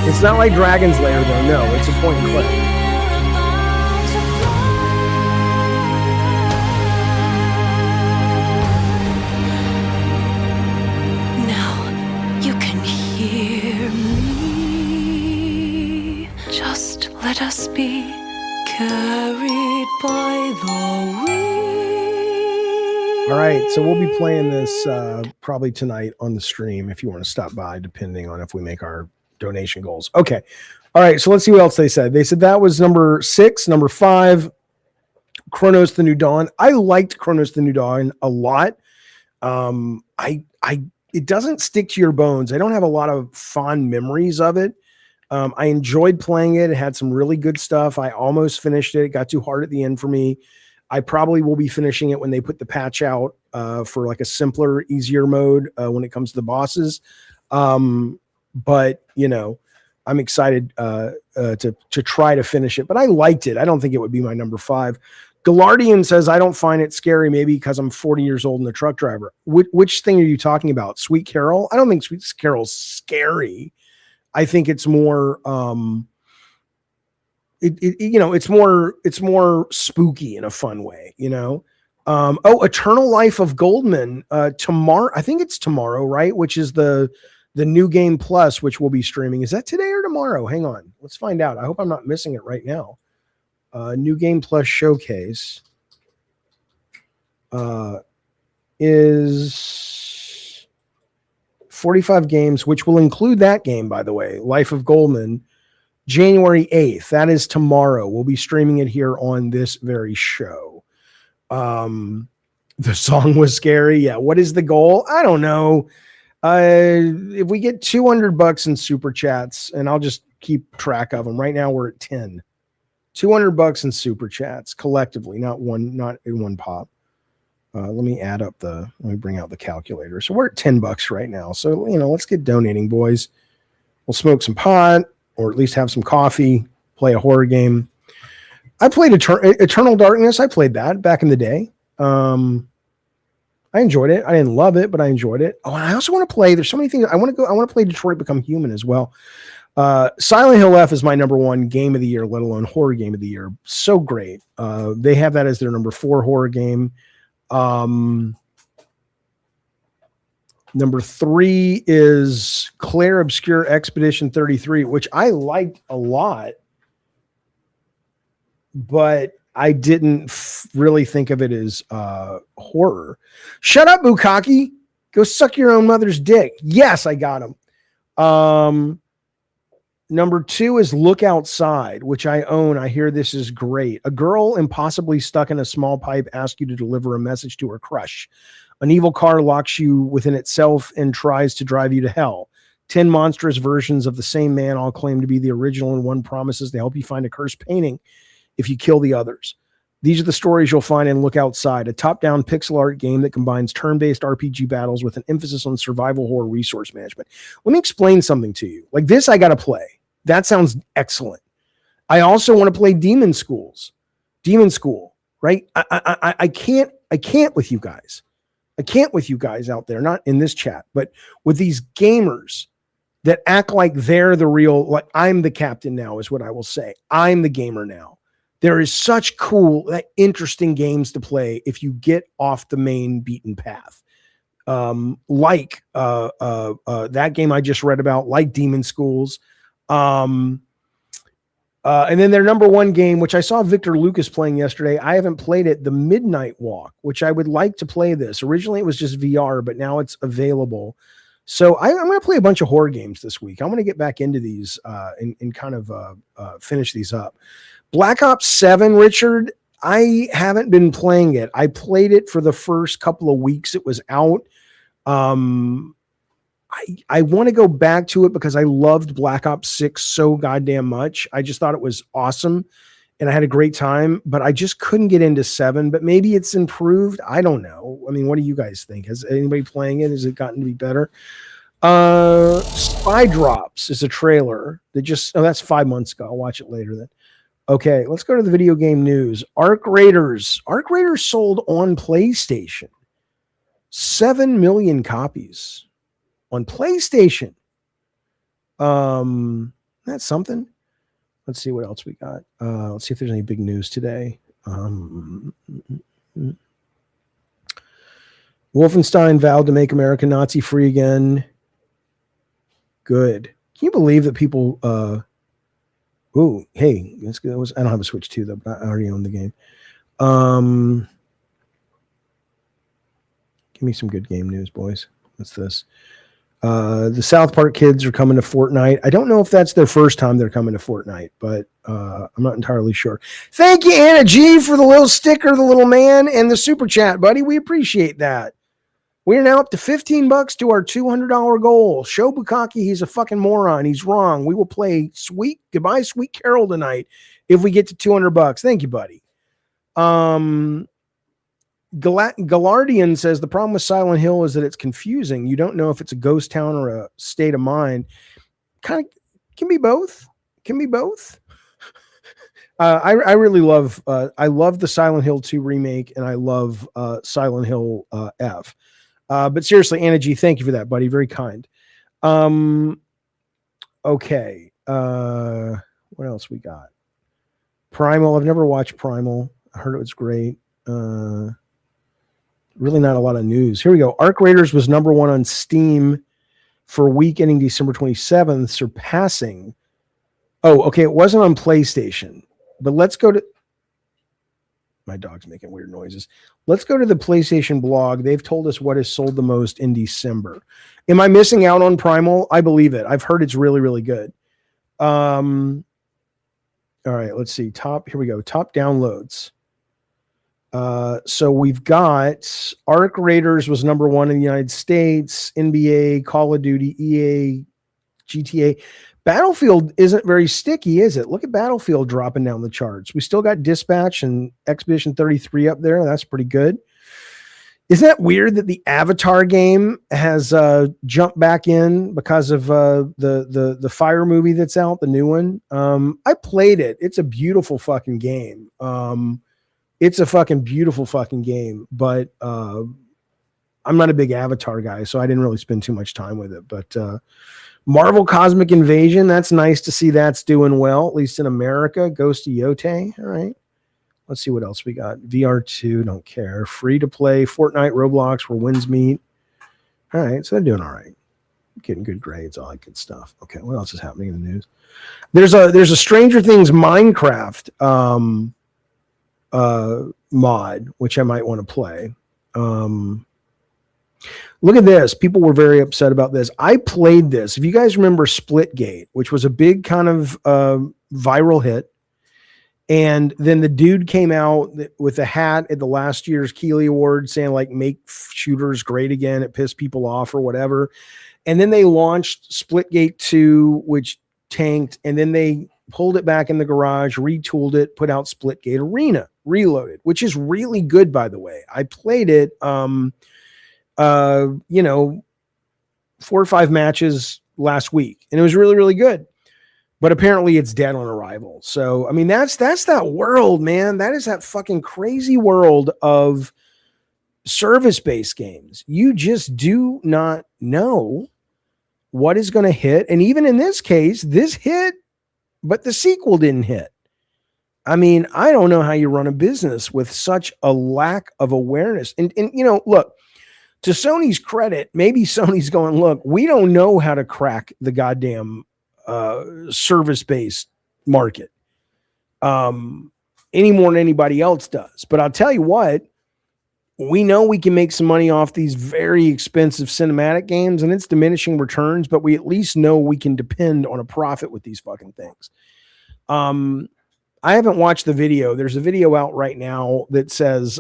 It's not like Dragon's Lair, though. No, it's a point and click. Now you can hear me. Just let us be carried by the wind. All right, so we'll be playing this probably tonight on the stream if you want to stop by, depending on if we make our donation goals. Okay. All right, so let's see what else they said. They said that was number 6. Number 5, Chronos the New Dawn. I liked Chronos the New Dawn a lot. It doesn't stick to your bones. I don't have a lot of fond memories of it. I enjoyed playing it. It had some really good stuff. I almost finished it. It got too hard at the end for me. I probably will be finishing it when they put the patch out for like a simpler, easier mode when it comes to the bosses. But I'm excited to try to finish it. But I liked it. I don't think it would be my number 5. Galardian says, I don't find it scary, maybe because I'm 40 years old and a truck driver. Which thing are you talking about? Sweet Carol? I don't think Sweet Carol's scary. I think it's more it's more spooky in a fun way, Eternal Life of Goldman tomorrow. I think it's tomorrow, right? Which is the New Game Plus, which we'll be streaming. Is that today or tomorrow? Hang on, let's find out. I hope I'm not missing it right now. New Game Plus showcase is 45 games, which will include that game, by the way, Life of Goldman, January 8th. That is tomorrow. We'll be streaming it here on this very show. The song was scary. Yeah. What is the goal? I don't know. If we get $200 in super chats, and I'll just keep track of them. Right now we're at 10. $200 in super chats collectively, not in one pop. Let me bring out the calculator. So we're at $10 right now. So, let's get donating, boys. We'll smoke some pot, or at least have some coffee, play a horror game. I played Eternal Darkness. I played that back in the day. I enjoyed it. I didn't love it, but I enjoyed it. Oh, and I also want to play. There's so many things. I want to play Detroit Become Human as well. Silent Hill F is my number 1 game of the year, let alone horror game of the year. So great. They have that as their number 4 horror game. Number 3 is Claire Obscure Expedition 33, which I liked a lot, but I didn't really think of it as horror. Shut up, Bukaki. Go suck your own mother's dick. Yes, I got him. Number 2 is Look Outside, which I own. I hear this is great. A girl impossibly stuck in a small pipe asks you to deliver a message to her crush. An evil car locks you within itself and tries to drive you to hell. 10 monstrous versions of the same man all claim to be the original, and one promises to help you find a cursed painting if you kill the others. These are the stories you'll find in Look Outside, a top-down pixel art game that combines turn-based RPG battles with an emphasis on survival horror resource management. Let me explain something to you. Like this, I got to play. That sounds excellent. I also want to play Demon School, right? I can't with you guys. I can't with you guys out there, not in this chat, but with these gamers that act like they're the real, like I'm the captain now is what I will say. I'm the gamer now. There is such cool, interesting games to play if you get off the main beaten path. Like that game I just read about, like Demon Schools. And then their number 1 game, which I saw Victor Lucas playing yesterday. I haven't played it, The Midnight Walk, which I would like to play this. Originally it was just VR, but now it's available. So I'm going to play a bunch of horror games this week. I'm going to get back into these and kind of finish these up. Black Ops 7, Richard, I haven't been playing it. I played it for the first couple of weeks it was out. I want to go back to it because I loved Black Ops 6 so goddamn much. I just thought it was awesome and I had a great time, but I just couldn't get into 7, but maybe it's improved. I don't know. I mean, what do you guys think? Has anybody playing it? Has it gotten to be better? Spy Drops is a trailer that that's 5 months ago. I'll watch it later then. Okay, let's go to the video game news. Arc Raiders. Arc Raiders sold on PlayStation. 7 million copies on PlayStation. That's something. Let's see what else we got. Let's see if there's any big news today. Wolfenstein vowed to make America Nazi free again. Good. Can you believe that people ooh, hey, let's go. I don't have a Switch 2 though, but I already own the game. Give me some good game news, boys. What's this? The South Park kids are coming to Fortnite. I don't know if that's their first time they're coming to Fortnite, but I'm not entirely sure. Thank you, Anna G, for the little sticker, the little man, and the super chat, buddy. We appreciate that. We are now up to $15 to our $200 goal. Show Bukaki he's a fucking moron. He's wrong. We will play Goodbye Sweet Carol tonight if we get to $200. Thank you, buddy. Galardian says the problem with Silent Hill is that it's confusing. You don't know if it's a ghost town or a state of mind. Kind of can be both. Can be both. I really love. I love the Silent Hill 2 remake, and I love Silent Hill F. But seriously, Anna G, thank you for that, buddy. Very kind. Okay. What else we got? Primal. I've never watched Primal. I heard it was great. Really not a lot of news. Here we go. Arc Raiders was number 1 on Steam for week ending December 27th, surpassing. Oh, okay. It wasn't on PlayStation, but let's go to. My dog's making weird noises. Let's go to the PlayStation blog. They've told us what has sold the most in December. Am I missing out on Primal? I believe it. I've heard it's really, really good. All right, let's see. Here we go. Top downloads. So we've got Arc Raiders was number 1 in the United States, NBA, Call of Duty, EA, GTA. Battlefield isn't very sticky, is it? Look at Battlefield dropping down the charts. We still got Dispatch and Expedition 33 up there. That's pretty good. Isn't that weird that the Avatar game has jumped back in because of the Fire movie that's out, the new one? I played it. It's a beautiful fucking game. It's a fucking beautiful fucking game, but I'm not a big Avatar guy, so I didn't really spend too much time with it. But Marvel Cosmic Invasion, that's nice to see that's doing well, at least in America. Ghost of Yote, all right. Let's see what else we got. VR2, don't care. Free to play, Fortnite, Roblox, where wins meet. All right, so they're doing all right. Getting good grades, all that good stuff. Okay, what else is happening in the news? There's a Stranger Things Minecraft mod, which I might want to play. Look at this. People were very upset about this. I played this. If you guys remember Splitgate, which was a big kind of viral hit. And then the dude came out with a hat at the last year's Keeley Award saying like, make shooters great again. It pissed people off or whatever. And then they launched Splitgate 2, which tanked. And then they pulled it back in the garage, retooled it, put out Splitgate Arena Reloaded, which is really good, by the way. I played it, 4 or 5 matches last week, and it was really, really good. But apparently it's dead on arrival. So, I mean, that's that world, man. That is that fucking crazy world of service-based games. You just do not know what is going to hit. And even in this case, this hit, but the sequel didn't hit. I mean, I don't know how you run a business with such a lack of awareness. And look, to Sony's credit, maybe Sony's going, look, we don't know how to crack the goddamn service-based market any more than anybody else does. But I'll tell you what, we know we can make some money off these very expensive cinematic games, and it's diminishing returns, but we at least know we can depend on a profit with these fucking things. I haven't watched the video. There's a video out right now that says,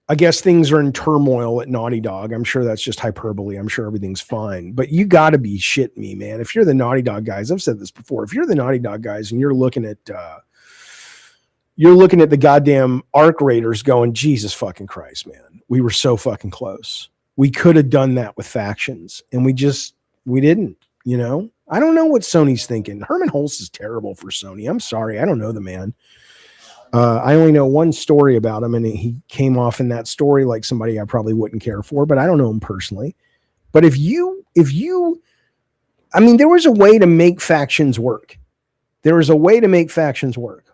I guess things are in turmoil at Naughty Dog. I'm sure that's just hyperbole. I'm sure everything's fine, but you got to be shitting me, man. If you're the Naughty Dog guys, I've said this before. If you're the Naughty Dog guys and you're looking at the goddamn Arc Raiders going, Jesus fucking Christ, man. We were so fucking close. We could have done that with Factions, and we didn't, I don't know what Sony's thinking. Herman Hulst is terrible for Sony. I'm sorry. I don't know the man. I only know one story about him, and he came off in that story like somebody I probably wouldn't care for, but I don't know him personally. But there was a way to make Factions work. There was a way to make Factions work.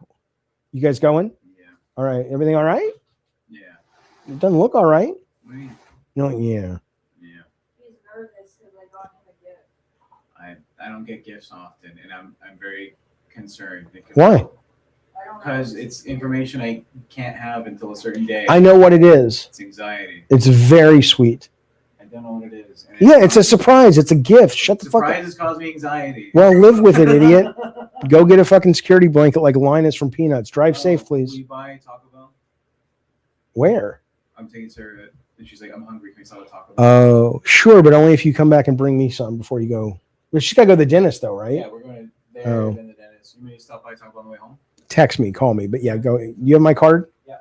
You guys going? Yeah. All right. Everything all right? Yeah. It doesn't look all right. Yeah. No, Yeah. yeah. He's nervous because I got him a gift. I don't get gifts often, and I'm very concerned. Why? Because it's information I can't have until a certain day. I know what it is. It's anxiety. It's very sweet. I don't know what it is. And Yeah, it's a surprise. It's a gift. Shut the fuck up. Surprises cause me anxiety. Well, live with it, idiot. Go get a fucking security blanket like Linus from Peanuts. Drive safe, please. Will you buy Taco Bell? Where? I'm taking Sarah, and she's like, I'm hungry. Can we stop at Taco Bell? Oh, sure, but only if you come back and bring me some before you go. Well, she's got to go to the dentist, though, right? Yeah, we're going there Oh. and then the dentist. You may stop by Taco Bell on the way home? Text me, call me. But yeah, go. You have my card? Yeah.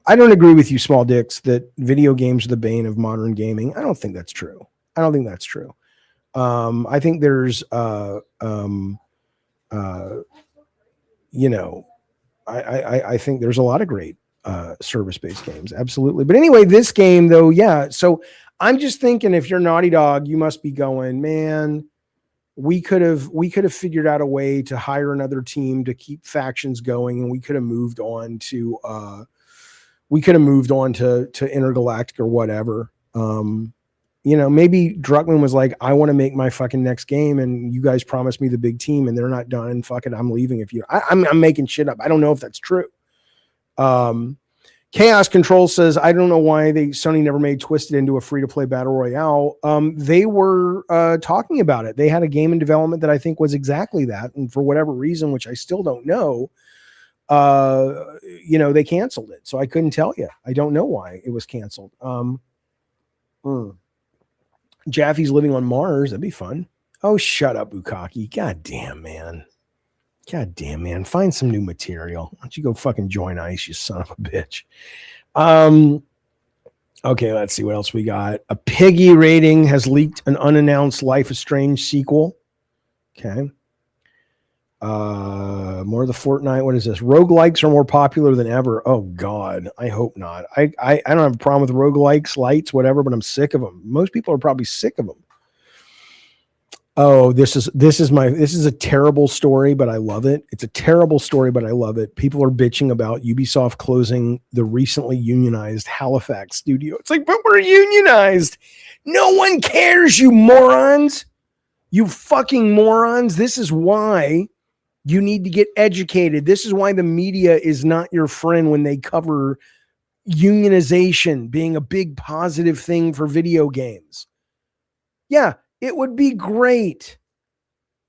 I don't agree with you, Small Dicks, that video games are the bane of modern gaming. I don't think that's true. I think there's, I think there's a lot of great service-based games. Absolutely. But anyway, this game though, yeah. So I'm just thinking if you're Naughty Dog, you must be going, man, we could have figured out a way to hire another team to keep Factions going. And we could have moved on to, Intergalactic or whatever. You know, maybe Druckmann was like, I want to make my fucking next game, and you guys promised me the big team, and they're not done. Fuck it, I'm leaving. If you, I'm making shit up. I don't know if that's true. Chaos Control says, I don't know why Sony never made Twisted into a free-to-play battle royale. They were talking about it. They had a game in development that I think was exactly that, and for whatever reason, which I still don't know, you know, they canceled it. So I couldn't tell you. I don't know why it was canceled. Jaffe's living on Mars. That'd be fun. Oh, shut up, Bukaki. God damn, man. Find some new material. Why don't you go fucking join ICE, you son of a bitch? Okay, let's see what else we got. A Piggy Rating has leaked an unannounced Life is Strange sequel. Okay. More of the Fortnite. What is this? Roguelikes are more popular than ever. Oh God, I hope not. I don't have a problem with roguelikes, lights, whatever, but I'm sick of them. Most people are probably sick of them. Oh, this is a terrible story, but I love it. It's a terrible story, but I love it. People are bitching about Ubisoft closing the recently unionized Halifax studio. It's like, but we're unionized. No one cares, you morons. You fucking morons. This is why you need to get educated. This is why the media is not your friend when they cover unionization being a big positive thing for video games. Yeah, it would be great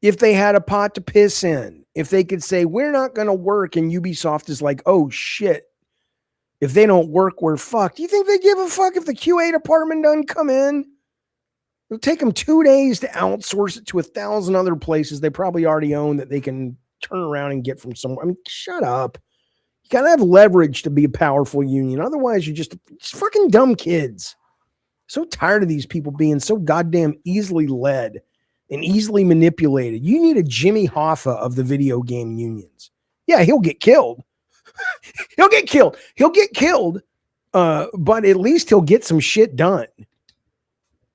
if they had a pot to piss in. If they could say, we're not going to work, and Ubisoft is like, oh shit, if they don't work, we're fucked. Do you think they give a fuck if the QA department doesn't come in? It'll take them 2 days to outsource it to 1,000 other places they probably already own that they can turn around and get from somewhere. I mean, shut up. You got to have leverage to be a powerful union. Otherwise, you're just fucking dumb kids. So tired of these people being so goddamn easily led and easily manipulated. You need a Jimmy Hoffa of the video game unions. Yeah, he'll get killed. He'll get killed. But at least he'll get some shit done.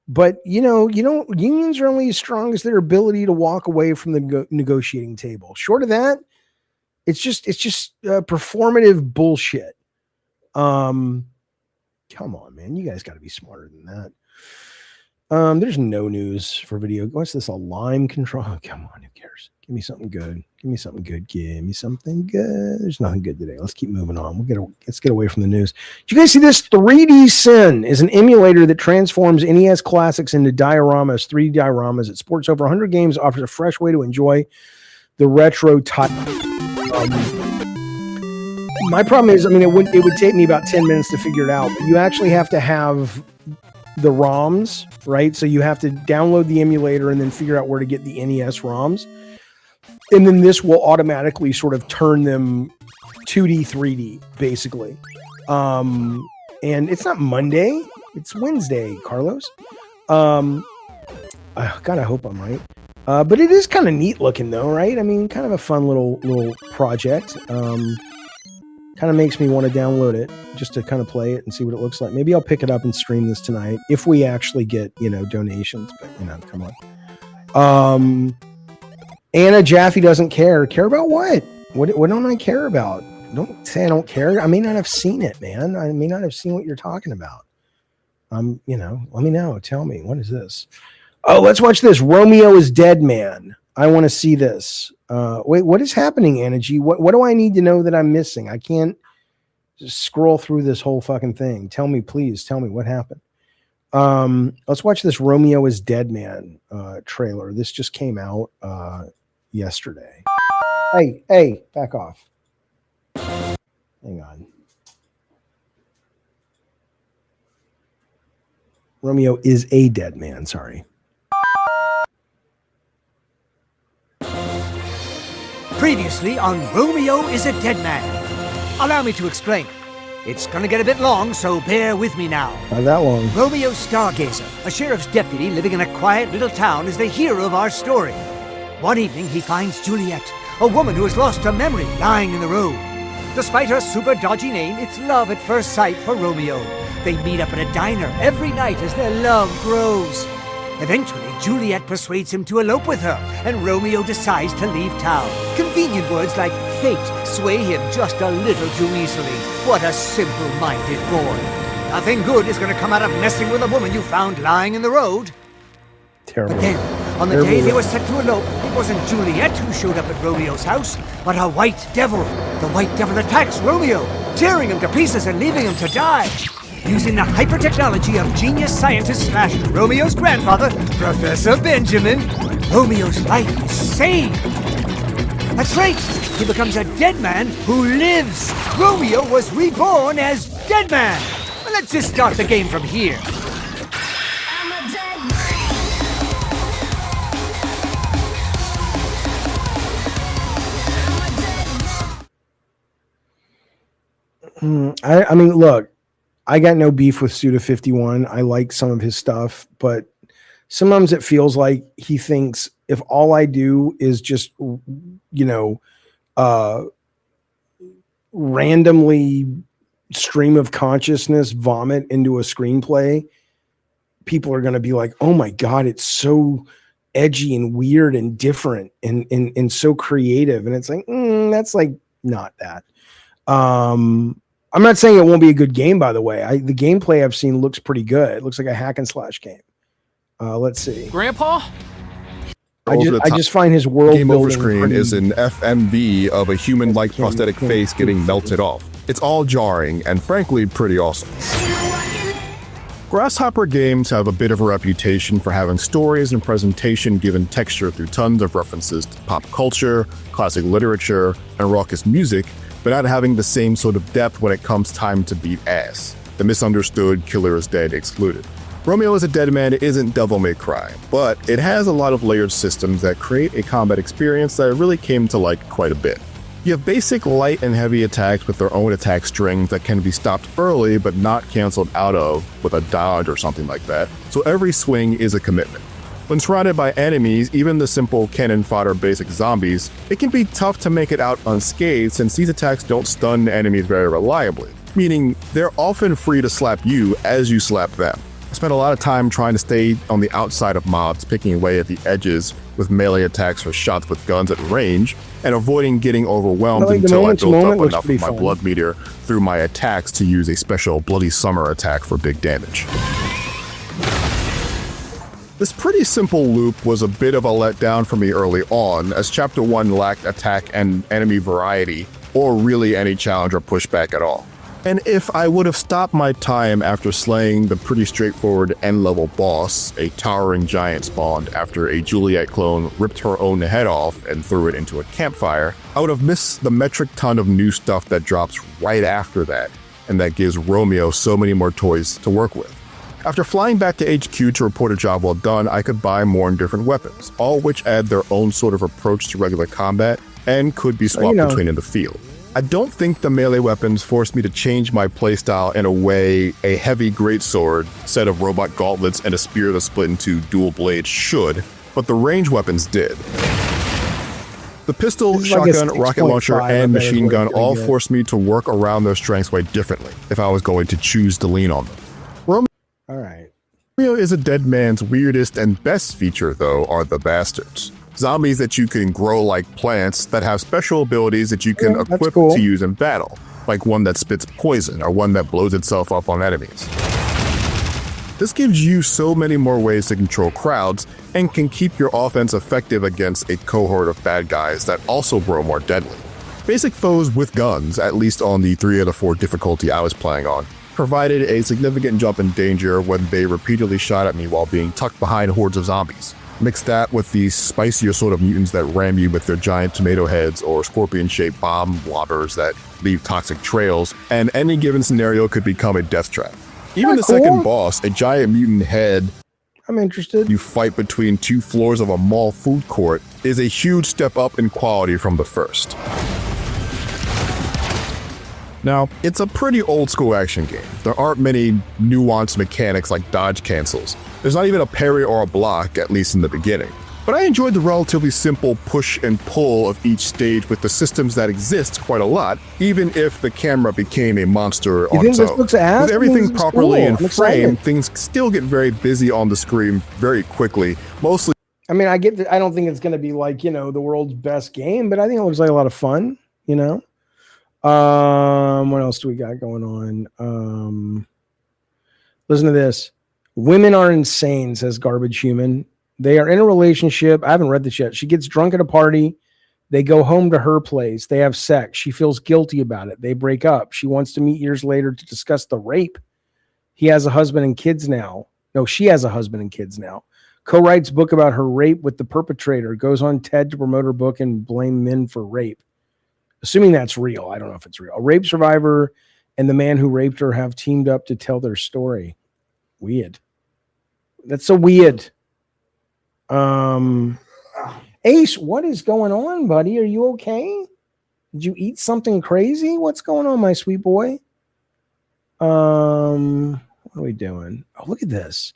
But, unions are only as strong as their ability to walk away from the negotiating table. Short of that, it's just performative bullshit. Come on, man. You guys got to be smarter than that. There's no news for video. What's this? A Lime control? Oh, come on. Who cares? Give me something good. Give me something good. There's nothing good today. Let's keep moving on. Let's get away from the news. Did you guys see this? 3D Sin is an emulator that transforms NES classics into dioramas, 3D dioramas. It sports over 100 games, offers a fresh way to enjoy the retro type. My problem is, it would take me about 10 minutes to figure it out, but you actually have to have the ROMs, right? So you have to download the emulator and then figure out where to get the NES ROMs. And then this will automatically sort of turn them 2D, 3D, basically. And it's not Monday, it's Wednesday, Carlos. God, I hope I'm right. But it is kind of neat looking though, right? Kind of a fun little project. Kind of makes me want to download it just to kind of play it and see what it looks like. Maybe I'll pick it up and stream this tonight if we actually get, donations, but come on. Anna Jaffe doesn't care. Care about what? What don't I care about? Don't say I don't care. I may not have seen it, man. I may not have seen what you're talking about. Let me know. Tell me. What is this? Oh, let's watch this. Romeo is Dead Man. I want to see this. Wait, what is happening, Anna G? What do I need to know that I'm missing? I can't just scroll through this whole fucking thing. Tell me, please. Tell me what happened. Let's watch this Romeo is Dead Man trailer. This just came out yesterday. Hey, back off. Hang on. Romeo is a dead man, sorry. Previously on Romeo is a Dead Man. Allow me to explain. It's gonna get a bit long, so bear with me now. Not that long. Romeo Stargazer, a sheriff's deputy living in a quiet little town, is the hero of our story. One evening, he finds Juliet, a woman who has lost her memory, lying in the road. Despite her super dodgy name, it's love at first sight for Romeo. They meet up at a diner every night as their love grows. Eventually, Juliet persuades him to elope with her, and Romeo decides to leave town. Convenient words like fate sway him just a little too easily. What a simple-minded boy. Nothing good is going to come out of messing with a woman you found lying in the road. Terrible. But then, on the day they were set to elope, it wasn't Juliet who showed up at Romeo's house, but a white devil. The white devil attacks Romeo, tearing him to pieces and leaving him to die. Using the hyper-technology of genius scientist slash Romeo's grandfather, Professor Benjamin, Romeo's life is saved. That's right, he becomes a dead man who lives. Romeo was reborn as Dead Man. Well, let's just start the game from here. I mean, look, I got no beef with Suda51. I like some of his stuff, but sometimes it feels like he thinks if all I do is just, randomly stream of consciousness vomit into a screenplay, people are going to be like, oh my God, it's so edgy and weird and different and so creative. And it's like, that's like not that. I'm not saying it won't be a good game, by the way. The gameplay I've seen looks pretty good. It looks like a hack and slash game. Let's see. Grandpa? I just find his world game over building screen pretty- is an FMV of a human-like prosthetic face getting melted off. It's all jarring and frankly pretty awesome. Grasshopper games have a bit of a reputation for having stories and presentation given texture through tons of references to pop culture, classic literature, and raucous music, but not having the same sort of depth when it comes time to beat ass. The misunderstood killer is dead excluded. Romeo is a Dead Man isn't Devil May Cry, but it has a lot of layered systems that create a combat experience that I really came to like quite a bit. You have basic light and heavy attacks with their own attack strings that can be stopped early but not canceled out of with a dodge or something like that, so every swing is a commitment. When surrounded by enemies, even the simple cannon fodder basic zombies, it can be tough to make it out unscathed since these attacks don't stun enemies very reliably, meaning they're often free to slap you as you slap them. I spent a lot of time trying to stay on the outside of mobs, picking away at the edges with melee attacks or shots with guns at range, and avoiding getting overwhelmed until I built up enough of my blood meter through my attacks to use a special Bloody Summer attack for big damage. This pretty simple loop was a bit of a letdown for me early on, as Chapter 1 lacked attack and enemy variety, or really any challenge or pushback at all. And if I would have stopped my time after slaying the pretty straightforward end-level boss, a towering giant spawned after a Juliet clone ripped her own head off and threw it into a campfire, I would have missed the metric ton of new stuff that drops right after that, and that gives Romeo so many more toys to work with. After flying back to HQ to report a job well done, I could buy more and different weapons, all which add their own sort of approach to regular combat and could be swapped between in the field. I don't think the melee weapons forced me to change my playstyle in a way a heavy greatsword, set of robot gauntlets, and a spear that split into dual blades should, but the range weapons did. The pistol, shotgun, rocket launcher, and machine gun all forced me to work around their strengths quite differently if I was going to choose to lean on them. Romeo is a Dead Man's weirdest and best feature, though, are the bastards. Zombies that you can grow like plants that have special abilities that you can equip to use in battle, like one that spits poison or one that blows itself up on enemies. This gives you so many more ways to control crowds and can keep your offense effective against a cohort of bad guys that also grow more deadly. Basic foes with guns, at least on the 3 out of 4 difficulty I was playing on, provided a significant jump in danger when they repeatedly shot at me while being tucked behind hordes of zombies. Mix that with the spicier sort of mutants that ram you with their giant tomato heads or scorpion-shaped bomb blobbers that leave toxic trails, and any given scenario could become a death trap. Even the second boss, a giant mutant head I'm interested. You fight between 2 floors of a mall food court is a huge step up in quality from the first. Now, it's a pretty old school action game. There aren't many nuanced mechanics like dodge cancels. There's not even a parry or a block, at least in the beginning. But I enjoyed the relatively simple push and pull of each stage with the systems that exist quite a lot, even if the camera became a monster on its own. With everything properly in frame, things still get very busy on the screen very quickly, mostly. I mean, I don't think it's going to be like, the world's best game, but I think it looks like a lot of fun, What else do we got going on? Listen to this. Women are insane, says Garbage Human. They are in a relationship. I haven't read this yet. She gets drunk at a party. They go home to her place. They have sex. She feels guilty about it. They break up. She wants to meet years later to discuss the rape. He has a husband and kids now. No, she has a husband and kids now. Co-writes book about her rape with the perpetrator. Goes on TED to promote her book and blame men for rape. Assuming that's real. I don't know if it's real. A rape survivor and the man who raped her have teamed up to tell their story. Weird. That's so weird. Ace, what is going on, buddy? Are you okay? Did you eat something crazy? What's going on, my sweet boy? What are we doing? Oh, look at this.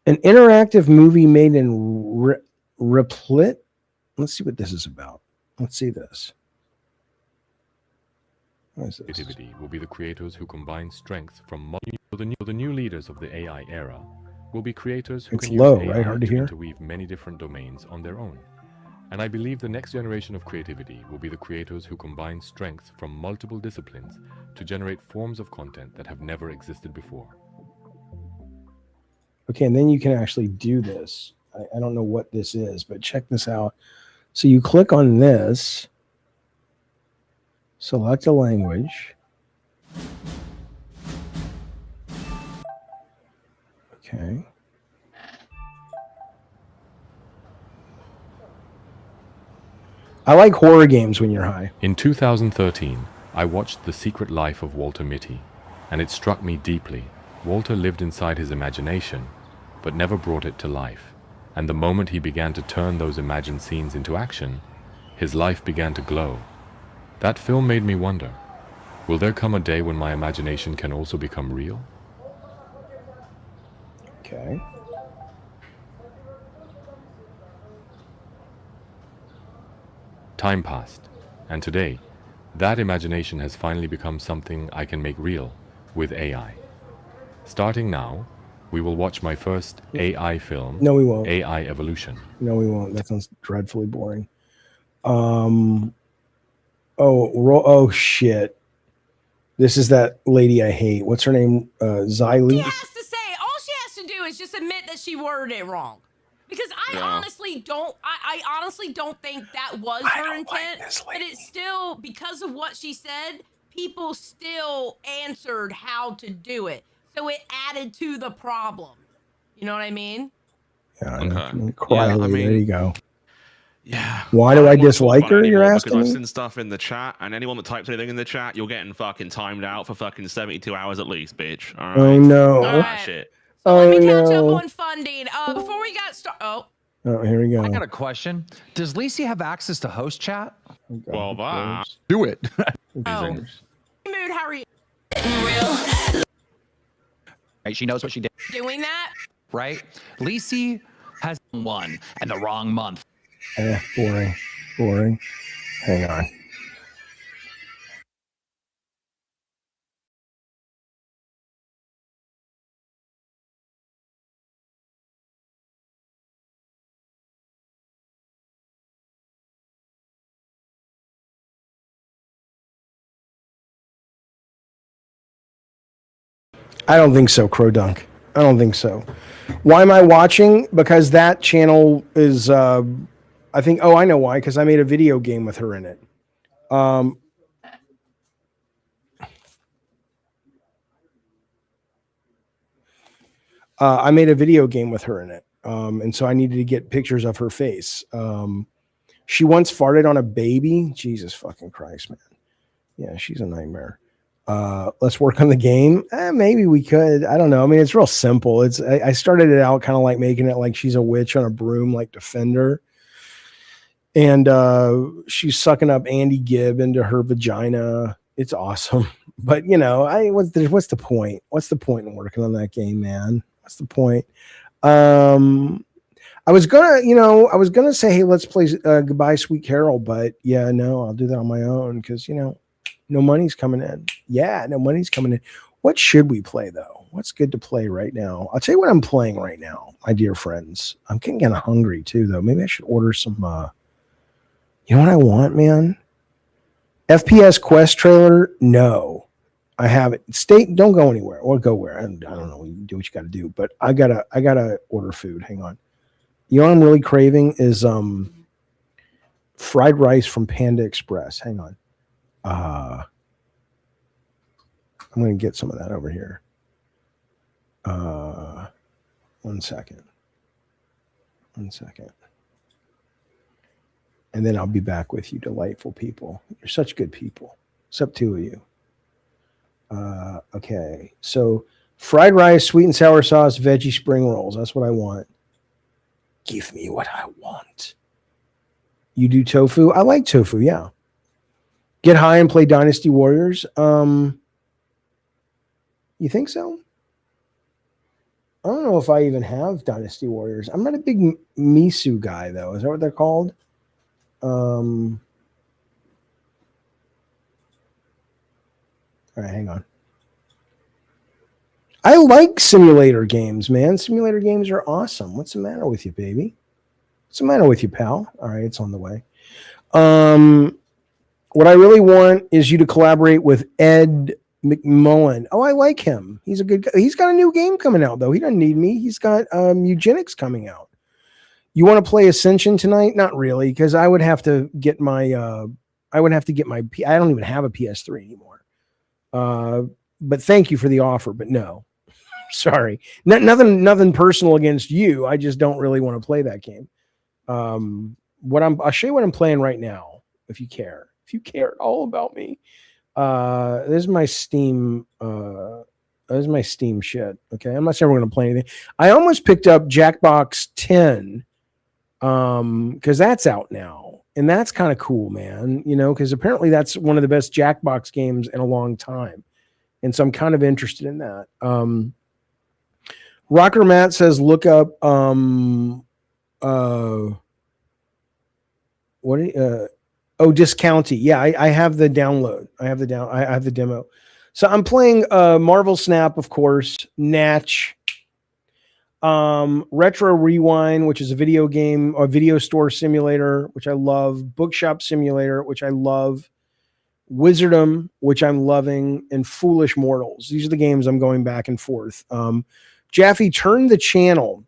An interactive movie made in Replit. Let's see what this is about. Let's see this. Creativity will be the creators who combine strength from the new leaders of the AI era will be creators who can use AI Hard to hear. interweave many different domains on their own. And I believe the next generation of creativity will be the creators who combine strength from multiple disciplines to generate forms of content that have never existed before. Okay, and then you can actually do this. I don't know what this is, but check this out. So you click on this, select a language. Okay. I like horror games when you're high. In 2013, I watched The Secret Life of Walter Mitty, and it struck me deeply. Walter lived inside his imagination, but never brought it to life. And the moment he began to turn those imagined scenes into action, his life began to glow. That film made me wonder, will there come a day when my imagination can also become real? Okay. Time passed, and today, that imagination has finally become something I can make real with AI. Starting now, we will watch my first AI film. No, we won't. AI Evolution. No, we won't. That sounds dreadfully boring. Shit. This is that lady I hate. What's her name? Xylee? She has to say, all she has to do is just admit that she worded it wrong. Because I honestly don't think that was her intent. But it's still, because of what she said, people still answered how to do it. So it added to the problem. You know what I mean? Yeah, Okay. There you go. Yeah. Why do I dislike her? You're asking Because I've me? seen stuff in the chat, and anyone that types anything in the chat, you're getting fucking timed out for fucking 72 hours at least, bitch. All right. Oh no. Shit. Oh Let me catch up no. on funding. Before we got started. Oh, here we go. I got a question. Does Lacey have access to host chat? Well, bye. Do it. Oh. Mood, how are you Right, she knows what she did. doing that? Right? Lacey has one and the wrong month. Boring. Hang on. I don't think so, Crow Dunk. I don't think so. Why am I watching? Because that channel is, I think, I know why, because I made a video game with her in it. I made a video game with her in it. And so I needed to get pictures of her face. She once farted on a baby. Jesus fucking Christ, man. Yeah, she's a nightmare. Let's work on the game. Maybe we could. I don't know. I mean, it's real simple. I started it out kind of like making it like she's a witch on a broom, like Defender. And she's sucking up Andy Gibb into her vagina. It's awesome. But what's the point? What's the point in working on that game, man? What's the point? I was gonna say, hey, let's play Goodbye Sweet Carol, but yeah, no, I'll do that on my own because no money's coming in. Yeah, no money's coming in. What should we play though? What's good to play right now? I'll tell you what I'm playing right now, my dear friends. I'm getting kind of hungry too, though. Maybe I should order some. You know what I want, man? FPS Quest trailer? No. I have it. Stay. Don't go anywhere or go where. I don't know. You do what you got to do. But I gotta order food. Hang on. You know what I'm really craving is fried rice from Panda Express. Hang on. I'm gonna get some of that over here. 1 second. 1 second. And then I'll be back with you, delightful people. You're such good people. Except two of you. Okay. So fried rice, sweet and sour sauce, veggie spring rolls. That's what I want. Give me what I want. You do tofu? I like tofu, yeah. Get high and play Dynasty Warriors. You think so? I don't know if I even have Dynasty Warriors. I'm not a big Misu guy, though. Is that what they're called? All right, hang on. I like simulator games, man. Simulator games are awesome. What's the matter with you, baby? What's the matter with you, pal? All right, it's on the way. What I really want is you to collaborate with Ed McMullen. Oh, I like him. He's a good guy. He's got a new game coming out, though. He doesn't need me. He's got Eugenics coming out. You want to play Ascension tonight? Not really, because I would have to get my I don't even have a PS3 anymore. But thank you for the offer, but no. Sorry. Nothing personal against you. I just don't really want to play that game. I'll show you what I'm playing right now, if you care. If you care at all about me. This is my Steam shit. Okay. I'm not saying we're gonna play anything. I almost picked up Jackbox 10. Because that's out now, and that's kind of cool, man. You know, because apparently that's one of the best Jackbox games in a long time, and so I'm kind of interested in that. Rocker Matt says, look up Discounty. Yeah, I have the download. I have the demo. So I'm playing Marvel Snap, of course, Natch. Retro Rewind, which is a video game or video store simulator, which I love. Bookshop Simulator, which I love. Wizardom, which I'm loving, and Foolish Mortals. These are the games I'm going back and forth. Jaffe, turn the channel.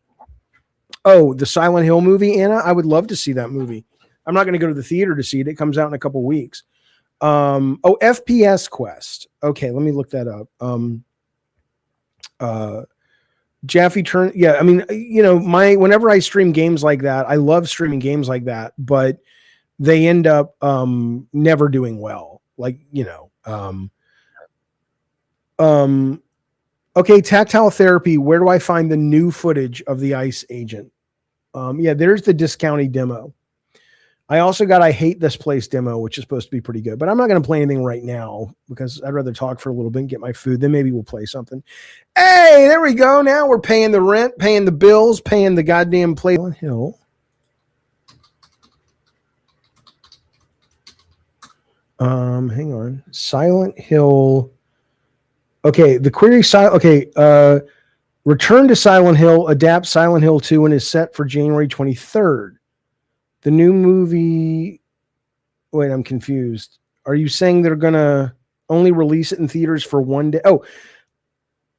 Oh, the Silent Hill movie, Anna? I would love to see that movie. I'm not going to go to the theater to see it. It comes out in a couple weeks. FPS Quest. Okay, let me look that up. Jaffe turn. Yeah, I mean, you know, whenever I stream games like that, I love streaming games like that, but they end up never doing well. Like, you know, okay, Tactile Therapy. Where do I find the new footage of the ICE agent? Yeah, there's the Discounty demo. I also got I Hate This Place demo, which is supposed to be pretty good, but I'm not going to play anything right now because I'd rather talk for a little bit and get my food. Then maybe we'll play something. Hey, there we go. Now we're paying the rent, paying the bills, paying the goddamn play on Hill. Hang on. Silent Hill. Okay, the query Return to Silent Hill, adapt Silent Hill 2 and is set for January 23rd. The new movie. Wait, I'm confused. Are you saying they're going to only release it in theaters for 1 day? Oh,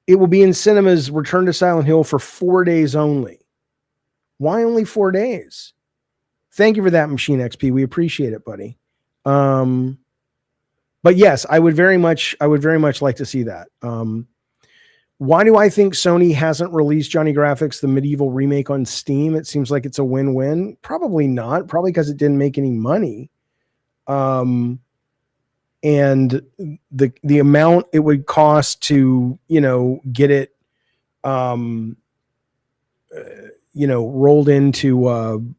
it will be in cinemas, Return to Silent Hill, for 4 days only. Why only 4 days? Thank you for that, Machine XP. We appreciate it, buddy. But yes, I would very much like to see that. Why do I think Sony hasn't released Johnny Graphics, the medieval remake, on Steam? It seems like it's a win-win. Probably not. Probably because it didn't make any money. And the amount it would cost to, you know, get it, you know, rolled into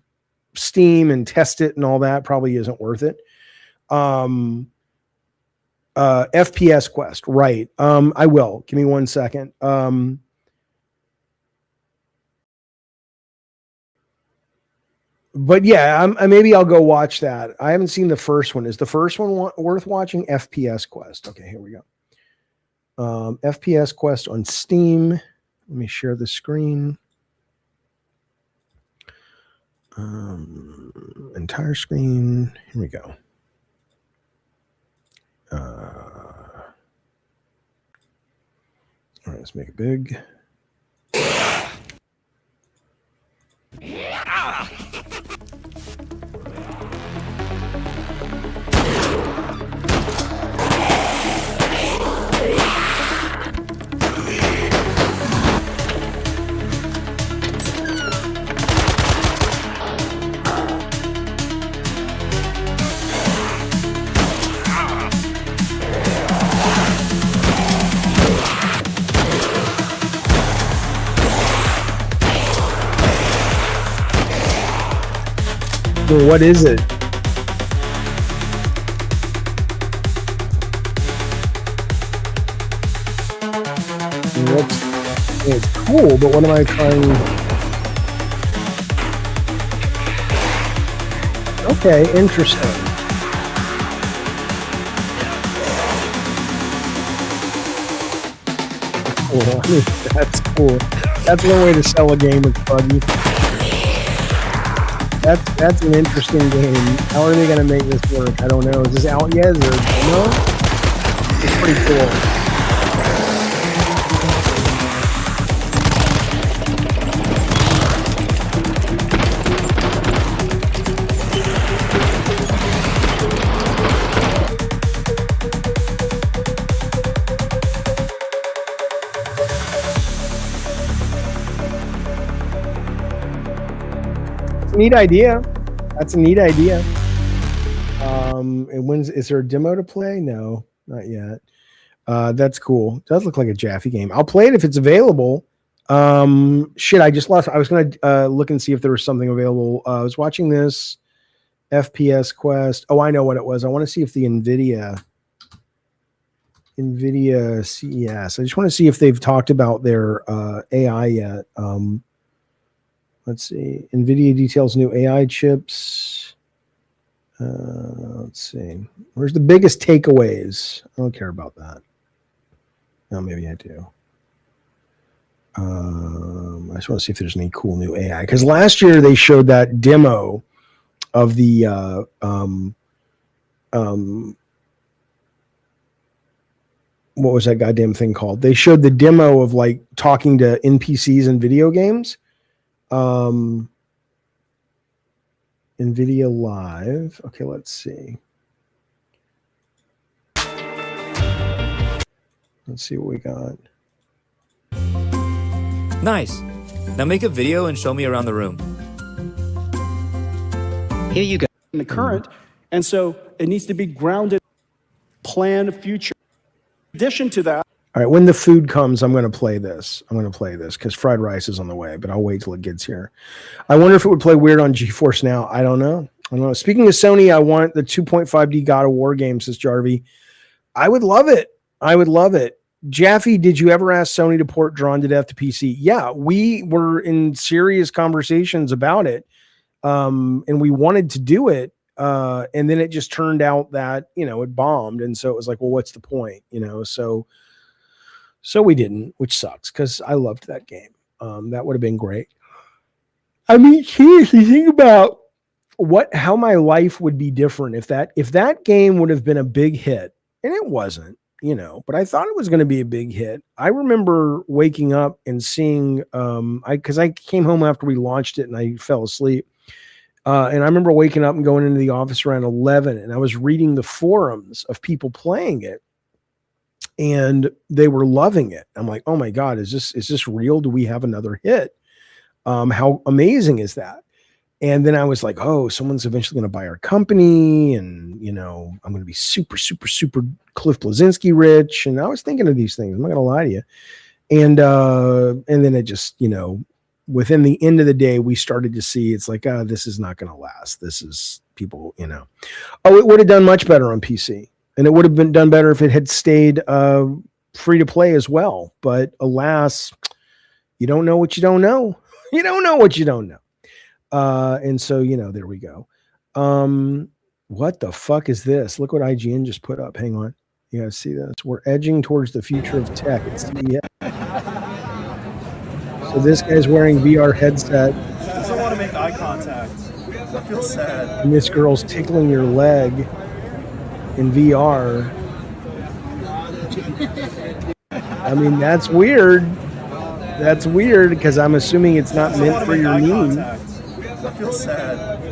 Steam and test it and all that probably isn't worth it. FPS Quest, right? I will. Give me 1 second. But yeah, maybe I'll go watch that. I haven't seen the first one. Is the first one worth watching? FPS Quest. Okay, here we go. FPS Quest on Steam. Let me share the screen. Entire screen. Here we go. Let's make it big. Well, what is it? It's cool, but what am I trying? Okay, interesting. Cool. I mean, that's cool. That's one way to sell a game with Buggy. That's an interesting game. How are they going to make this work? I don't know. Is this out yet? Is there a demo? It's pretty cool. Neat idea. That's a neat idea. And when's is there a demo to play? No, not yet. That's cool. Does look like a Jaffe game. I'll play it if it's available. Shit, I just lost. I was gonna look and see if there was something available. I was watching this FPS Quest. Oh, I know what it was. I want to see if the NVIDIA CES. I just want to see if they've talked about their AI yet. Let's see. NVIDIA details new AI chips. Let's see. Where's the biggest takeaways? I don't care about that. No, maybe I do. I just want to see if there's any cool new AI. Because last year they showed that demo of the what was that goddamn thing called? They showed the demo of like talking to NPCs in video games. NVIDIA Live. Okay, let's see. Let's see what we got. Nice. Now make a video and show me around the room. Here you go. In the current, and so it needs to be grounded, plan future. In addition to that. All right, when the food comes, I'm going to play this. I'm going to play this because fried rice is on the way, but I'll wait till it gets here. I wonder if it would play weird on GeForce Now. I don't know. I don't know. Speaking of Sony, I want the 2.5D God of War game, says Jarvie. I would love it. I would love it. Jaffe, did you ever ask Sony to port Drawn to Death to PC? Yeah, we were in serious conversations about it, and we wanted to do it. And then it just turned out that, it bombed. And so it was like, well, what's the point? So we didn't, which sucks because I loved that game. That would have been great. I mean, seriously, think about how my life would be different if that game would have been a big hit, and it wasn't, but I thought it was going to be a big hit. I remember waking up and seeing, because I came home after we launched it and I fell asleep. And I remember waking up and going into the office around 11, and I was reading the forums of people playing it. And they were loving it. I'm like, oh my God, is this real? Do we have another hit? How amazing is that? And then I was like, oh, someone's eventually going to buy our company. And, I'm going to be super, super, super Cliff Bleszinski rich. And I was thinking of these things. I'm not going to lie to you. And then it just, within the end of the day, we started to see it's like, this is not going to last. This is people, Oh, it would have done much better on PC. And it would have been done better if it had stayed free to play as well. But alas, you don't know what you don't know. You don't know what you don't know. And so, there we go. What the fuck is this? Look what IGN just put up. Hang on. You guys see this? We're edging towards the future of tech. It's so this guy's wearing VR headset. I just don't want to make eye contact. I feel sad. And this girl's tickling your leg in VR. I mean, that's weird. That's weird because I'm assuming it's not meant for your knee. I feel sad.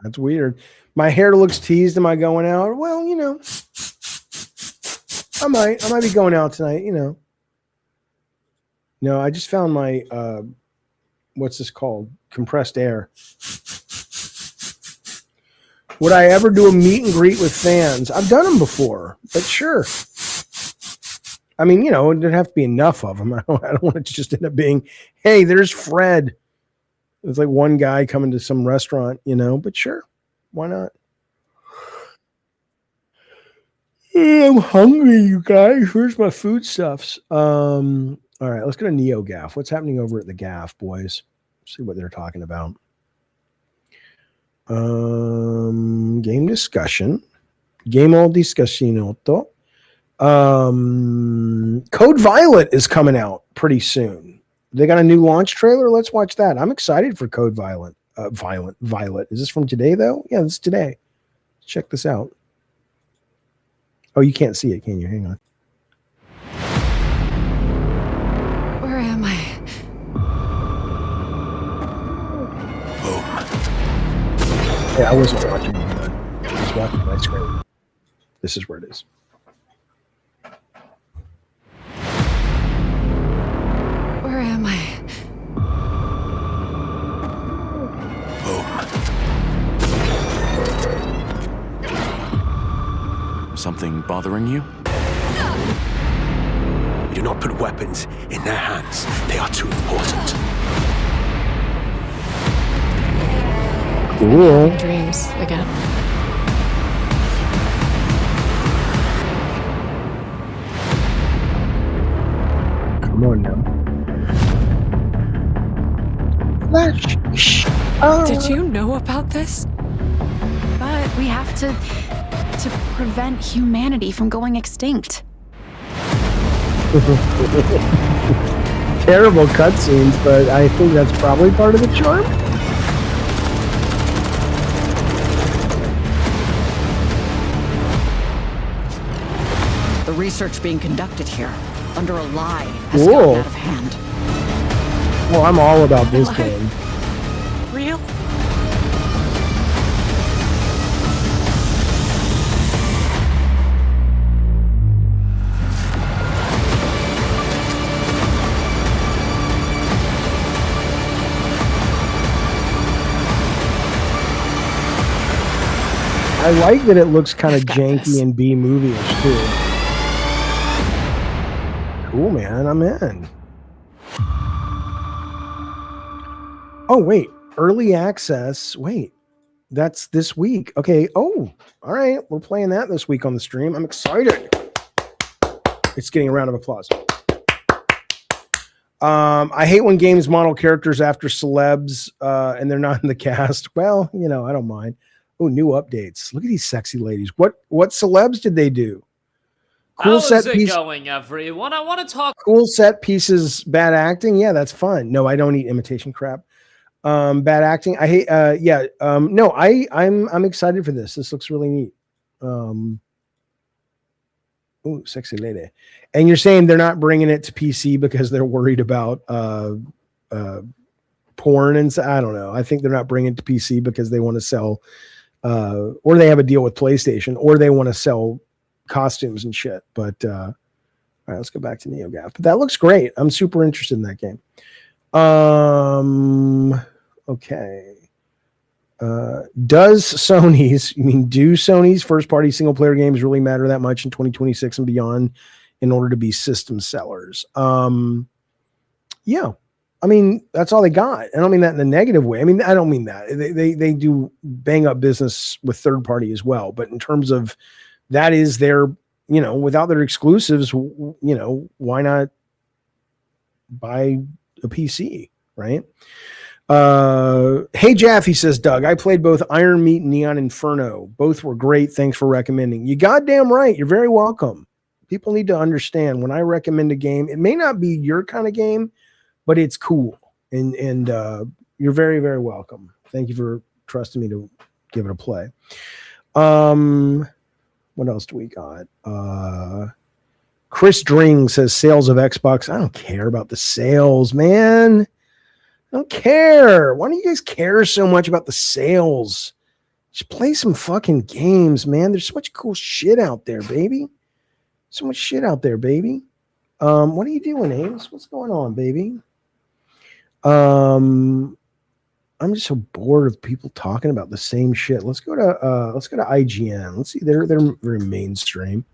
That's weird. My hair looks teased. Am I going out? Well, you know, I might be going out tonight, you know. No, I just found my what's this called? Compressed air. Would I ever do a meet and greet with fans? I've done them before, but sure. I mean, you know, it doesn't have to be enough of them. I don't want it to just end up being, hey, there's Fred. It's like one guy coming to some restaurant, you know, but sure. Why not? I'm hungry, you guys. Where's my foodstuffs? All right, let's go to NeoGAF. What's happening over at the GAF, boys? See what they're talking about. Game discussion. Game all discussionotto. Code Violet is coming out pretty soon. They got a new launch trailer. Let's watch that. I'm excited for Code Violet. Violet. Is this from today, though? Yeah, this is today. Check this out. Oh, you can't see it, can you? Hang on. Where am I? Yeah, I wasn't watching. I was watching my screen. This is where it is. Where am I? Something bothering you? Do not put weapons in their hands. They are too important. Cool. Dreams again. Come on now. Flash. Did you know about this? But we have to prevent humanity from going extinct. Terrible cutscenes, but I think that's probably part of the charm. The research being conducted here, under a lie, has gotten out of hand. Well, I'm all about this game. Real? I like that it looks kind of janky and B-movie-ish too. Cool, man. I'm in. Oh, wait. Early access. Wait. That's this week. Okay. Oh, all right. We're playing that this week on the stream. I'm excited. It's getting a round of applause. I hate when games model characters after celebs and they're not in the cast. Well, you know, I don't mind. Oh, new updates. Look at these sexy ladies. What celebs did they do? Cool How's set it piece. going, everyone? I want to talk. Cool set pieces, bad acting. Yeah, that's fun. No, I don't eat imitation crap. Bad acting. I hate. No, I'm excited for this. This looks really neat. Oh, sexy lady. And you're saying they're not bringing it to PC because they're worried about porn and I don't know. I think they're not bringing it to PC because they want to sell, or they have a deal with PlayStation, or they want to sell costumes and shit. But all right, let's go back to NeoGAF. But that looks great. I'm super interested in that game. Okay. Do Sony's first party single player games really matter that much in 2026 and beyond in order to be system sellers? Yeah. I mean, that's all they got. I don't mean that in a negative way. I mean, I don't mean that. They do bang up business with third party as well. But in terms of that is their, you know, without their exclusives, you know, why not buy a PC, right? Hey, Jaffe says, Doug, I played both Iron Meat and Neon Inferno. Both were great. Thanks for recommending. You goddamn right. You're very welcome. People need to understand when I recommend a game, it may not be your kind of game, but it's cool. And you're very, very welcome. Thank you for trusting me to give it a play. What What else do we got? Chris Dring says sales of Xbox. I don't care about the sales, man. I don't care. Why do you guys care so much about the sales? Just play some fucking games, man. There's so much cool shit out there, baby. So much shit out there, baby. What are you doing, Ames? What's going on, baby? I'm just so bored of people talking about the same shit. Let's go to IGN. Let's see. They're very mainstream.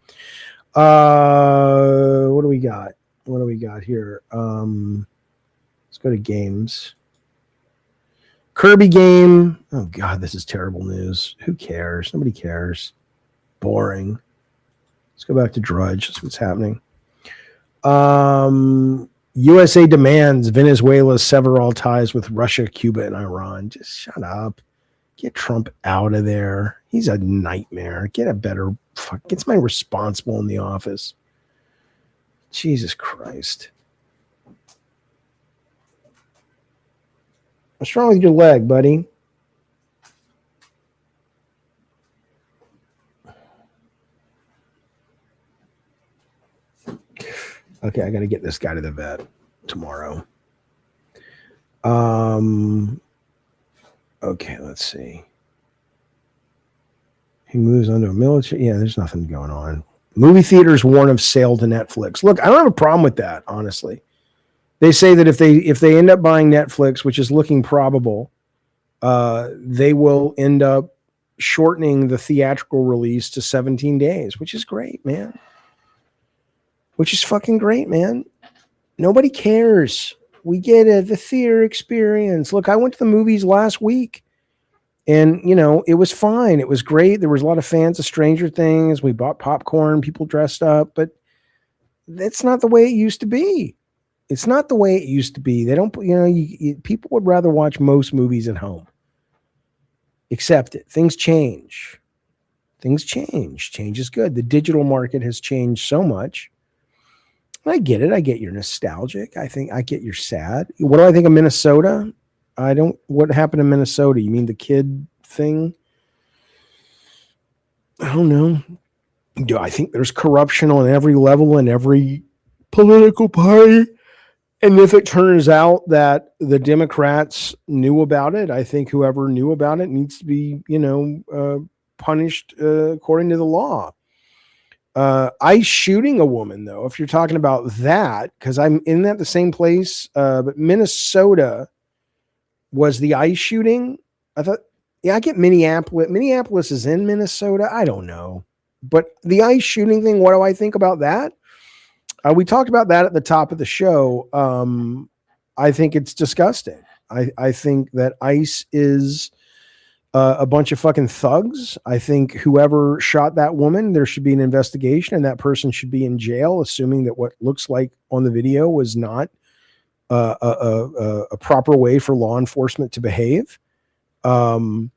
What do we got? What do we got here? Let's go to games. Kirby game. Oh God, this is terrible news. Who cares? Nobody cares. Boring. Let's go back to Drudge. That's what's happening. USA demands Venezuela sever all ties with Russia, Cuba, and Iran. Just shut up. Get Trump out of there. He's a nightmare. Get a better get somebody responsible in the office. Jesus Christ. What's wrong with your leg, buddy? Okay, I got to get this guy to the vet tomorrow. Okay, let's see. He moves on to a military. Yeah, there's nothing going on. Movie theaters warn of sale to Netflix. Look, I don't have a problem with that, honestly. They say that if they end up buying Netflix, which is looking probable, they will end up shortening the theatrical release to 17 days, which is great, man. Which is fucking great, man. Nobody cares. We get it. The theater experience. Look, I went to the movies last week and, you know, it was fine. It was great. There was a lot of fans of Stranger Things. We bought popcorn. People dressed up, but that's not the way it used to be. It's not the way it used to be. They don't, you know, people would rather watch most movies at home. Accept it. Things change. Things change. Change is good. The digital market has changed so much. I get it. I get you're nostalgic. I get you're sad. What do I think of Minnesota? What happened in Minnesota? You mean the kid thing? I don't know. Do I think there's corruption on every level in every political party? And if it turns out that the Democrats knew about it, I think whoever knew about it needs to be, you know, punished according to the law. ICE shooting a woman, though, if you're talking about that, because I'm in that the same place, but Minnesota was the ICE shooting. I thought, yeah, I get Minneapolis. Minneapolis is in Minnesota. I don't know. But the ICE shooting thing, what do I think about that? We talked about that at the top of the show. I think it's disgusting. I think that ICE is a bunch of fucking thugs. I think whoever shot that woman, there should be an investigation and that person should be in jail, assuming that what looks like on the video was not a proper way for law enforcement to behave. You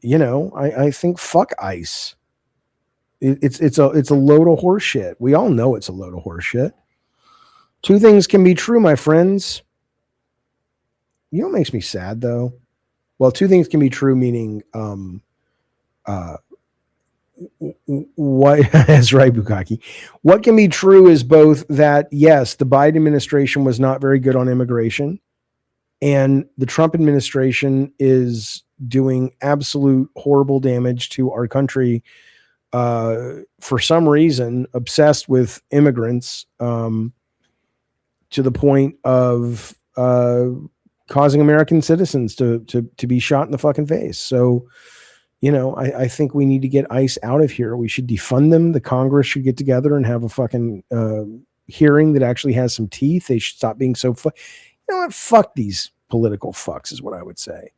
know, I think fuck ICE. It's a load of horse shit. We all know it's a load of horse shit. Two things can be true, my friends. You know what makes me sad, though? Well, two things can be true, meaning what that's right, Bukaki. What can be true is both that, yes, the Biden administration was not very good on immigration, and the Trump administration is doing absolute horrible damage to our country. For some reason, obsessed with immigrants to the point of causing American citizens to be shot in the fucking face. So, you know, I think we need to get ICE out of here. We should defund them. The Congress should get together and have a fucking hearing that actually has some teeth. They should stop being so you know what? Fuck these political fucks is what I would say.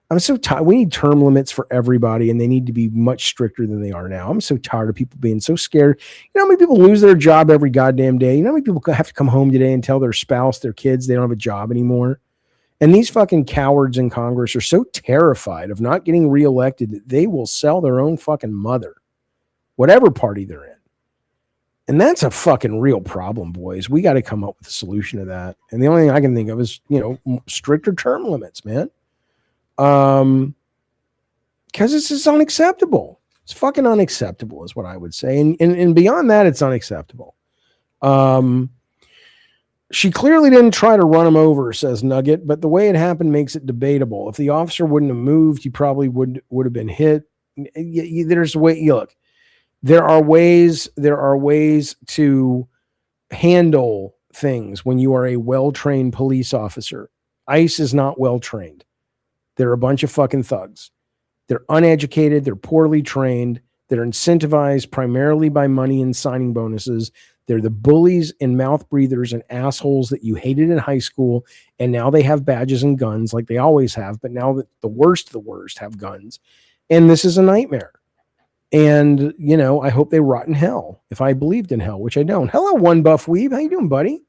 I'm so tired. We need term limits for everybody, and they need to be much stricter than they are now. I'm so tired of people being so scared. You know how many people lose their job every goddamn day? You know how many people have to come home today and tell their spouse, their kids, they don't have a job anymore? And these fucking cowards in Congress are so terrified of not getting reelected that they will sell their own fucking mother, whatever party they're in. And that's a fucking real problem, boys. We got to come up with a solution to that. And the only thing I can think of is, you know, stricter term limits, man. Because this is unacceptable. It's fucking unacceptable is what I would say. And beyond that, it's unacceptable. She clearly didn't try to run him over, says Nugget, but the way it happened makes it debatable. If the officer wouldn't have moved, he probably would have been hit. There's a way. Look, there are ways to handle things when you are a well-trained police officer. ICE is not well-trained. They're a bunch of fucking thugs. They're uneducated. They're poorly trained. They're incentivized primarily by money and signing bonuses. They're the bullies and mouth breathers and assholes that you hated in high school. And now they have badges and guns like they always have. But now that the worst of the worst have guns. And this is a nightmare. And, you know, I hope they rot in hell if I believed in hell, which I don't. Hello, One Buff Weeb. How you doing, buddy?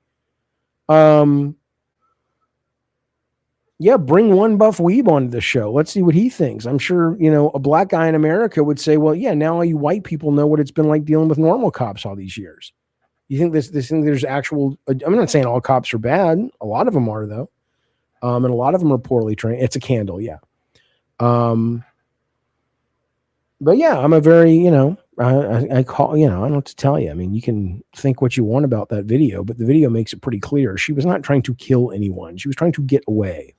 Yeah, bring One Buff Weeb onto the show. Let's see what he thinks. I'm sure, you know, a black guy in America would say, well, yeah, now all you white people know what it's been like dealing with normal cops all these years. You think this thing there's actual, I'm not saying all cops are bad. A lot of them are, though. And a lot of them are poorly trained. It's a candle, yeah. But yeah, I'm a very, you know, I call, you know, I don't know what to tell you. I mean, you can think what you want about that video, but the video makes it pretty clear. She was not trying to kill anyone. She was trying to get away.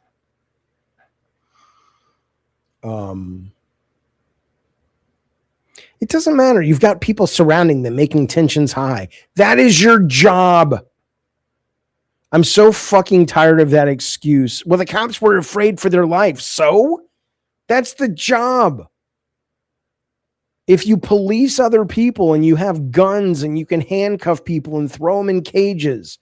It doesn't matter. You've got people surrounding them, making tensions high. That is your job. I'm so fucking tired of that excuse. Well, the cops were afraid for their life. So that's the job. If you police other people and you have guns and you can handcuff people and throw them in cages,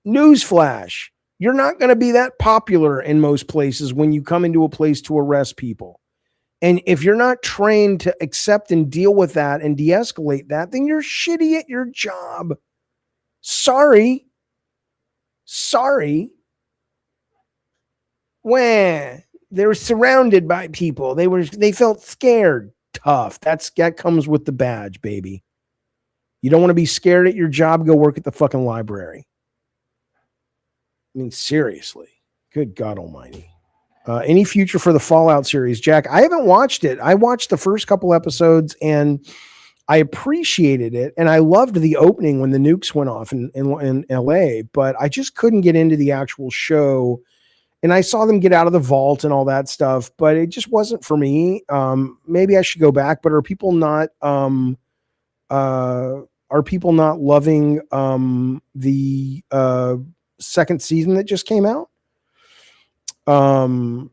newsflash, you're not going to be that popular in most places when you come into a place to arrest people. And if you're not trained to accept and deal with that and de-escalate that, then you're shitty at your job. Sorry. When they were surrounded by people, they felt scared. Tough. That comes with the badge, baby. You don't want to be scared at your job, go work at the fucking library. I mean, seriously. Good God almighty. Any future for the Fallout series, Jack? I haven't watched it. I watched the first couple episodes and I appreciated it. And I loved the opening when the nukes went off in LA, but I just couldn't get into the actual show. And I saw them get out of the vault and all that stuff, but it just wasn't for me. Maybe I should go back, but are people not loving the second season that just came out? I'm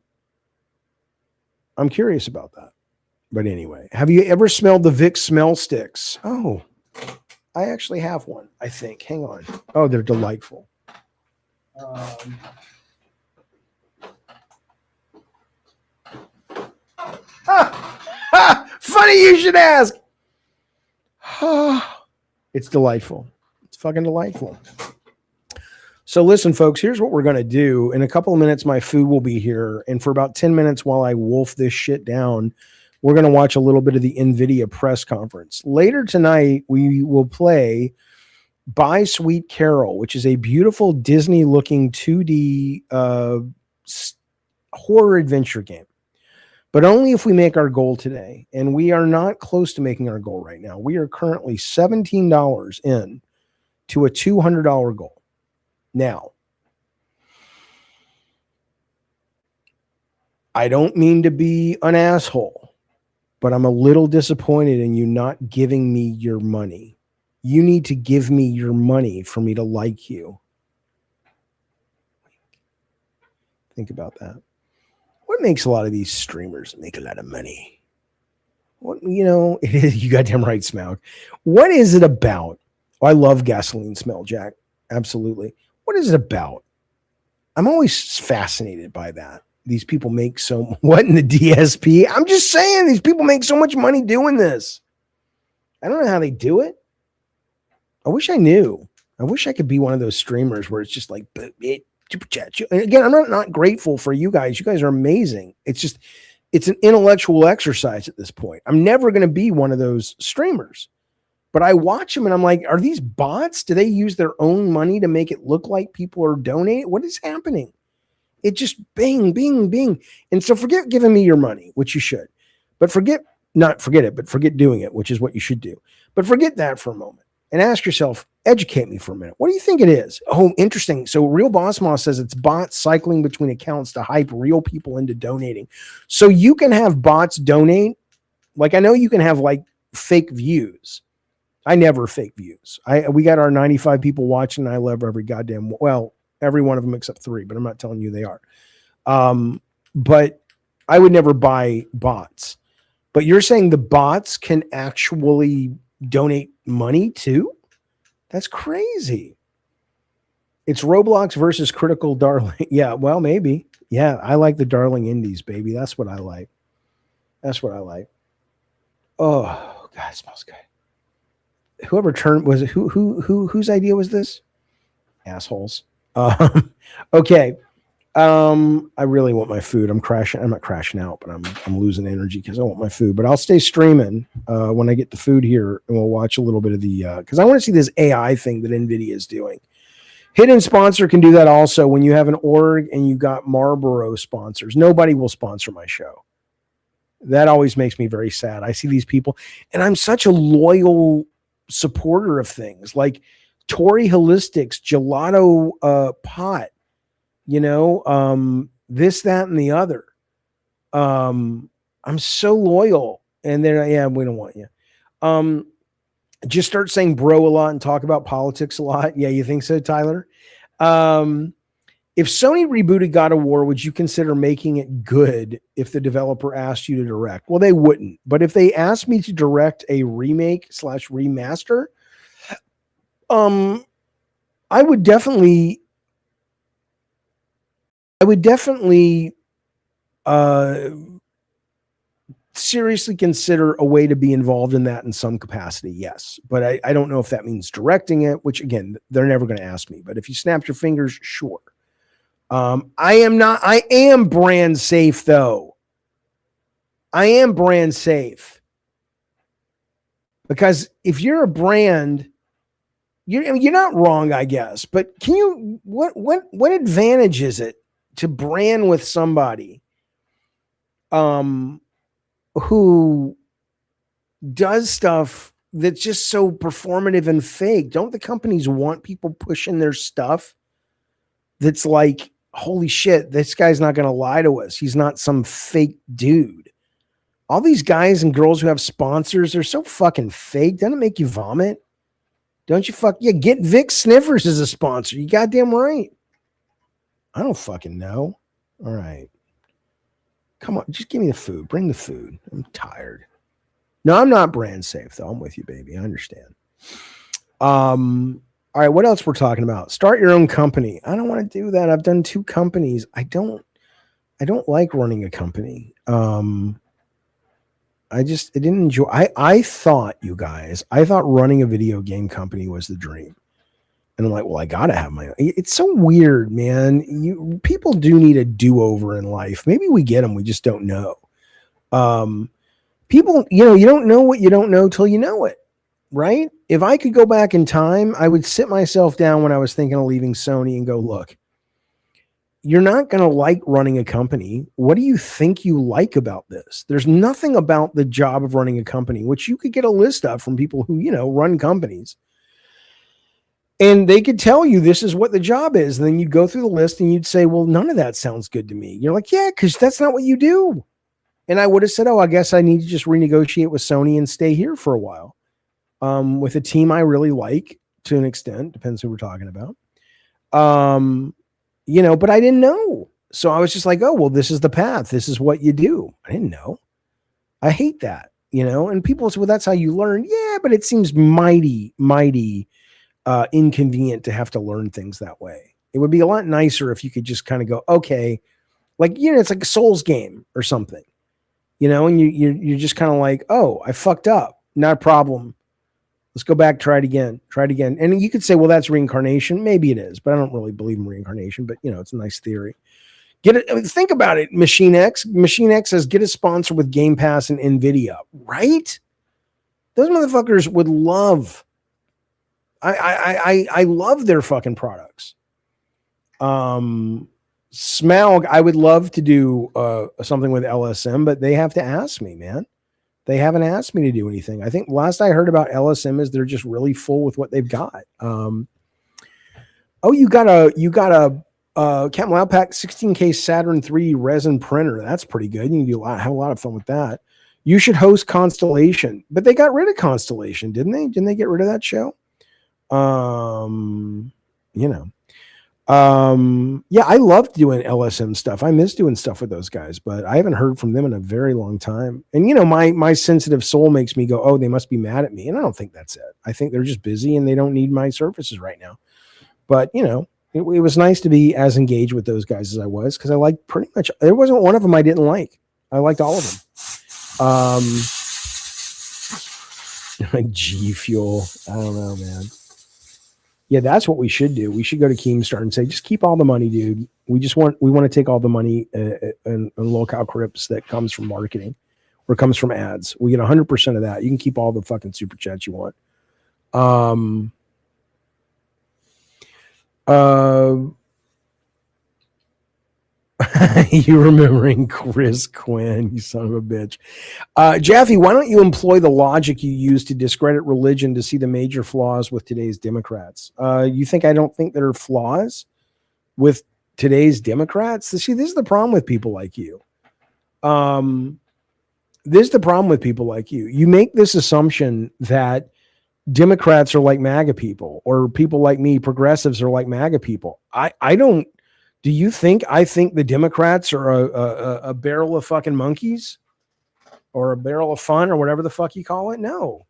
curious about that. But anyway, have you ever smelled the Vicks smell sticks? Oh, I actually have one, I think. Hang on. Oh, they're delightful. Funny you should ask. It's delightful. It's fucking delightful. So listen, folks, here's what we're going to do. In a couple of minutes, my food will be here. And for about 10 minutes while I wolf this shit down, we're going to watch a little bit of the NVIDIA press conference. Later tonight, we will play Buy Sweet Carol, which is a beautiful Disney-looking 2D horror adventure game. But only if we make our goal today. And we are not close to making our goal right now. We are currently $17 in to a $200 goal. Now, I don't mean to be an asshole, but I'm a little disappointed in you not giving me your money. You need to give me your money for me to like you. Think about that. What makes a lot of these streamers make a lot of money? What, you know, it is, you goddamn right, Smaug. What is it about? Oh, I love gasoline smell, Jack. Absolutely. What is it about? I'm always fascinated by that. These people make so what in the DSP? I'm just saying these people make so much money doing this. I don't know how they do it. I wish I knew. I wish I could be one of those streamers where it's just like, again, I'm not grateful for you guys. You guys are amazing. It's just, it's an intellectual exercise at this point. I'm never going to be one of those streamers. But I watch them and I'm like, are these bots? Do they use their own money to make it look like people are donating? What is happening? It just bing, bing, bing. And so forget giving me your money, which you should. But forget not forget it, but forget doing it, which is what you should do. But forget that for a moment and ask yourself, educate me for a minute. What do you think it is? Oh, interesting. So Real Boss Moss says it's bots cycling between accounts to hype real people into donating. So you can have bots donate. Like, I know you can have like fake views. I never fake views. We got our 95 people watching. And I love every goddamn, well, every one of them except 3, but I'm not telling you they are. But I would never buy bots. But you're saying the bots can actually donate money too? That's crazy. It's Roblox versus Critical Darling. Yeah, well, maybe. Yeah, I like the Darling Indies, baby. That's what I like. That's what I like. Oh, God, it smells good. Whoever turned was it whose idea was this? Assholes. Okay. I really want my food. I'm not crashing out, but I'm losing energy because I want my food. But I'll stay streaming when I get the food here, and we'll watch a little bit of the because I want to see this AI thing that NVIDIA is doing. Hidden sponsor can do that also. When you have an org and you got Marlboro sponsors, nobody will sponsor my show. That always makes me very sad. I see these people, and I'm such a loyal supporter of things like Tory Holistics, Gelato Pot, you know, this, that, and the other. I'm so loyal, and then yeah, we don't want you. Just start saying bro a lot and talk about politics a lot. Yeah, you think so, Tyler? If Sony rebooted God of War, would you consider making it good if the developer asked you to direct? Well, they wouldn't. But if they asked me to direct a remake/remaster, I would definitely seriously consider a way to be involved in that in some capacity. Yes. But I don't know if that means directing it, which again, they're never going to ask me. But if you snapped your fingers, sure. I am brand safe though. I am brand safe because if you're a brand, you're not wrong, I guess, but can you, what advantage is it to brand with somebody, who does stuff that's just so performative and fake? Don't the companies want people pushing their stuff that's like, holy shit, this guy's not going to lie to us. He's not some fake dude. All these guys and girls who have sponsors are so fucking fake. Doesn't it make you vomit? Don't you get Vic Sniffers as a sponsor. You goddamn right. I don't fucking know. All right. Come on, just give me the food. Bring the food. I'm tired. No, I'm not brand safe though. I'm with you, baby. I understand. All right, what else we're talking about? Start your own company. I don't want to do that. I've done 2 companies. I don't like running a company. I didn't enjoy. I thought, you guys, running a video game company was the dream. And I'm like, well, I gotta have my own. It's so weird, man. People do need a do-over in life. Maybe we get them, we just don't know. People, you don't know what you don't know till you know it. Right? If I could go back in time, I would sit myself down when I was thinking of leaving Sony and go, look, you're not going to like running a company. What do you think you like about this? There's nothing about the job of running a company, which you could get a list of from people who, run companies. And they could tell you this is what the job is. And then you'd go through the list and you'd say, well, none of that sounds good to me. You're like, yeah, because that's not what you do. And I would have said, oh, I guess I need to just renegotiate with Sony and stay here for a while. With a team I really like to an extent, depends who we're talking about. But I didn't know. So I was just like, oh, well, this is the path. This is what you do. I didn't know. I hate that, and people say, well, that's how you learn. Yeah, but it seems mighty inconvenient to have to learn things that way. It would be a lot nicer if you could just kind of go, okay, like, it's like a Souls game or something, and you're just kind of like, oh, I fucked up. Not a problem. Let's go back, try it again. And you could say, well, that's reincarnation. Maybe it is, but I don't really believe in reincarnation, but it's a nice theory. Think about it. Machine X says, get a sponsor with Game Pass and NVIDIA, right? Those motherfuckers would love. I love their fucking products. Smaug, I would love to do something with LSM, but they have to ask me, man. They haven't asked me to do anything. I think last I heard about LSM is they're just really full with what they've got. Oh, you got a Captain Loudpack 16K Saturn 3 resin printer. That's pretty good. You can have a lot of fun with that. You should host Constellation, but they got rid of Constellation, didn't they? Didn't they get rid of that show? Yeah, I loved doing LSM stuff. I miss doing stuff with those guys, but I haven't heard from them in a very long time. And my sensitive soul makes me go, oh, they must be mad at me. And I don't think that's it. I think they're just busy and they don't need my services right now. But it was nice to be as engaged with those guys as I was, because I liked pretty much, there wasn't one of them I didn't like. I liked all of them. G Fuel. I don't know, man. Yeah, that's what we should do. We should go to Keemstar and say, just keep all the money, dude. We want to take all the money and locale crypts that comes from marketing or comes from ads. We get 100% of that. You can keep all the fucking super chats you want. You remembering Chris Quinn, you son of a bitch. Jaffe, why don't you employ the logic you use to discredit religion to see the major flaws with today's Democrats? You think I don't think there are flaws with today's Democrats? See, this is the problem with people like you. This is the problem with people like you. You make this assumption that Democrats are like MAGA people, or people like me, progressives, are like MAGA people. I don't. Do you think I think the Democrats are a barrel of fucking monkeys or a barrel of fun or whatever the fuck you call it? No,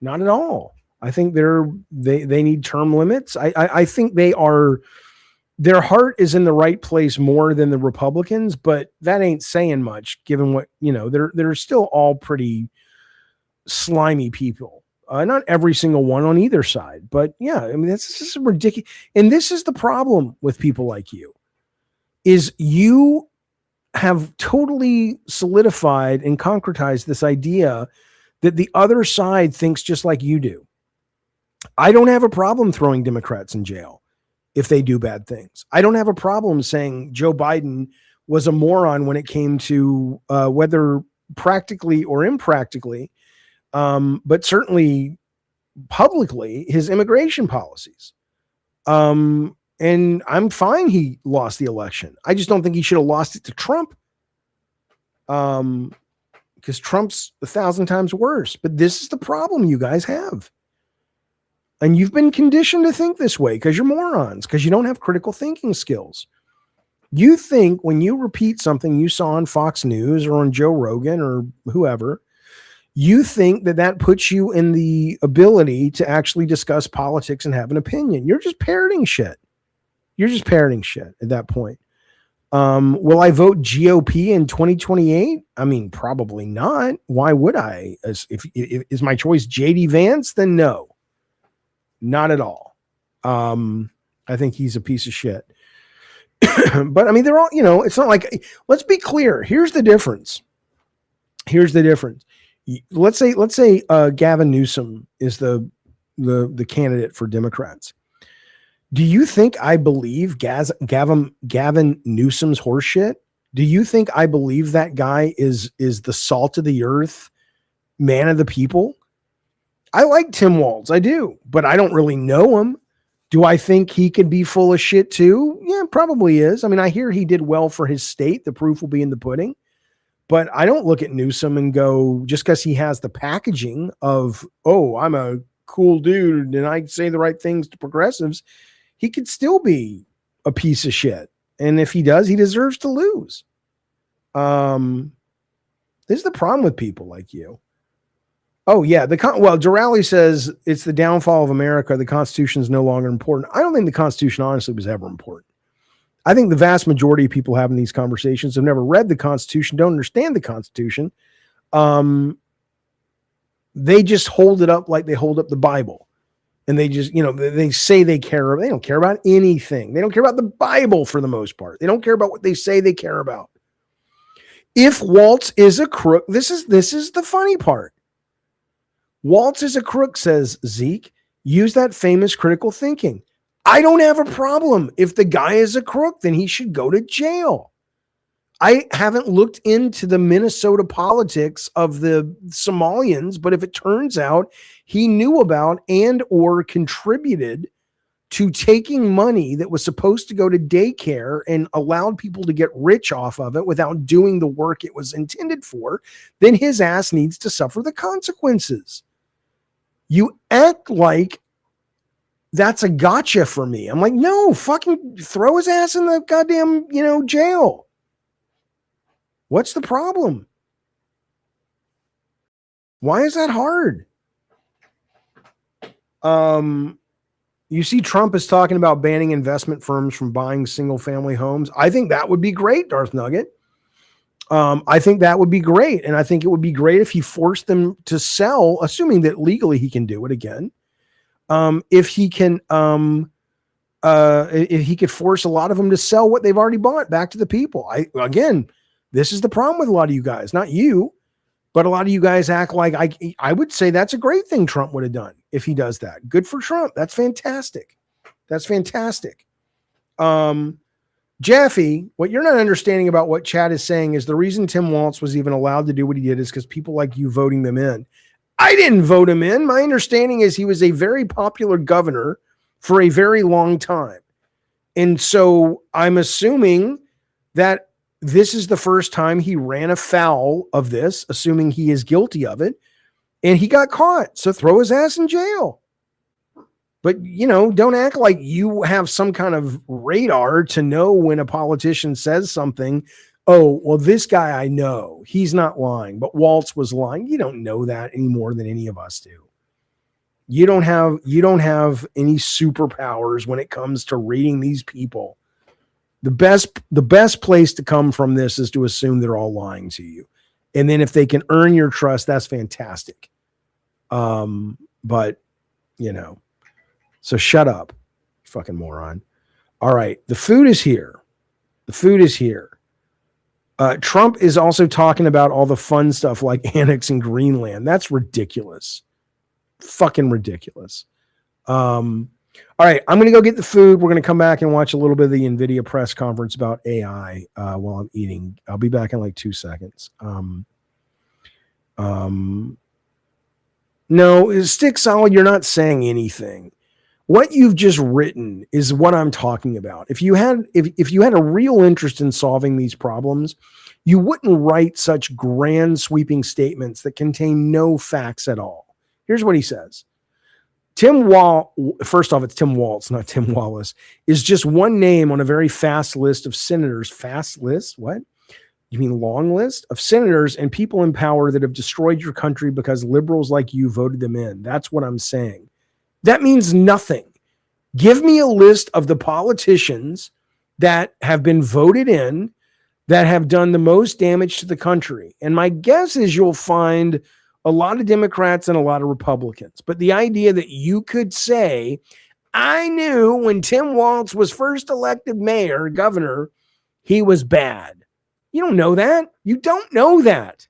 not at all. I think they need term limits. I think their heart is in the right place more than the Republicans, but that ain't saying much given what, they're still all pretty slimy people. Not every single one on either side, but yeah, I mean, that's just ridiculous. And this is the problem with people like you, is you have totally solidified and concretized this idea that the other side thinks just like you do. I don't have a problem throwing Democrats in jail if they do bad things. I don't have a problem saying Joe Biden was a moron when it came to whether practically or impractically, but certainly publicly, his immigration policies. And I'm fine he lost the election. I just don't think he should have lost it to Trump. Because Trump's 1,000 times worse. But this is the problem you guys have. And you've been conditioned to think this way because you're morons, because you don't have critical thinking skills. You think when you repeat something you saw on Fox News or on Joe Rogan or whoever, you think that puts you in the ability to actually discuss politics and have an opinion. You're just parroting shit. You're just parroting shit at that point. Will I vote GOP in 2028? I mean, probably not. Why would I? If is my choice JD Vance? Then no, not at all. I think he's a piece of shit. But I mean, they're all, it's not like, let's be clear. Here's the difference. Let's say Gavin Newsom is the candidate for Democrats. Do you think I believe Gavin Newsom's horseshit? Do you think I believe that guy is the salt of the earth, man of the people? I like Tim Walz, I do, but I don't really know him. Do I think he could be full of shit too? Yeah, probably is. I mean, I hear he did well for his state. The proof will be in the pudding. But I don't look at Newsom and go, just because he has the packaging of, oh, I'm a cool dude and I say the right things to progressives, he could still be a piece of shit. And if he does, he deserves to lose. This is the problem with people like you. Oh, yeah. Durali says it's the downfall of America. The Constitution is no longer important. I don't think the Constitution, honestly, was ever important. I think the vast majority of people having these conversations have never read the Constitution, don't understand the Constitution. They just hold it up like they hold up the Bible. And they just, they say they care. They don't care about anything. They don't care about the Bible for the most part. They don't care about what they say they care about. If Waltz is a crook, this is the funny part. Waltz is a crook, says Zeke. Use that famous critical thinking. I don't have a problem. If the guy is a crook, then he should go to jail. I haven't looked into the Minnesota politics of the Somalians, but if it turns out he knew about and or contributed to taking money that was supposed to go to daycare and allowed people to get rich off of it without doing the work it was intended for, then his ass needs to suffer the consequences. You act like that's a gotcha for me. I'm like, no, fucking throw his ass in the goddamn, jail. What's the problem? Why is that hard? You see Trump is talking about banning investment firms from buying single family homes. I think that would be great, Darth Nugget. I think that would be great. And I think it would be great if he forced them to sell, assuming that legally he can do it again. If he can, if he could force a lot of them to sell what they've already bought back to the people. This is the problem with a lot of you guys, not you, but a lot of you guys act like I would say that's a great thing Trump would have done if he does that. Good for Trump. That's fantastic. That's fantastic. Jeffy, what you're not understanding about what Chad is saying is the reason Tim Walz was even allowed to do what he did is because people like you voting them in. I didn't vote him in. My understanding is he was a very popular governor for a very long time. And so I'm assuming that this is the first time he ran afoul of this, assuming he is guilty of it, and he got caught. So throw his ass in jail. But, don't act like you have some kind of radar to know when a politician says something. Oh, well, this guy I know, he's not lying, but Walz was lying. You don't know that any more than any of us do. You don't have any superpowers when it comes to reading these people. The best place to come from this is to assume they're all lying to you. And then if they can earn your trust, that's fantastic. But so shut up, fucking moron. All right. The food is here. Trump is also talking about all the fun stuff like annexing Greenland. That's ridiculous. Fucking ridiculous. All right, I'm going to go get the food. We're going to come back and watch a little bit of the NVIDIA press conference about AI while I'm eating. I'll be back in like 2 seconds. No, Stick Solid, you're not saying anything. What you've just written is what I'm talking about. If you had a real interest in solving these problems, you wouldn't write such grand sweeping statements that contain no facts at all. Here's what he says. First off, it's Tim Walz, not Tim Wallace, is just one name on a very fast list of senators. Fast list? What? You mean long list of senators and people in power that have destroyed your country because liberals like you voted them in. That's what I'm saying. That means nothing. Give me a list of the politicians that have been voted in that have done the most damage to the country. And my guess is you'll find a lot of Democrats and a lot of Republicans. But the idea that you could say, I knew when Tim Walz was first elected governor, he was bad. You don't know that. You don't know that.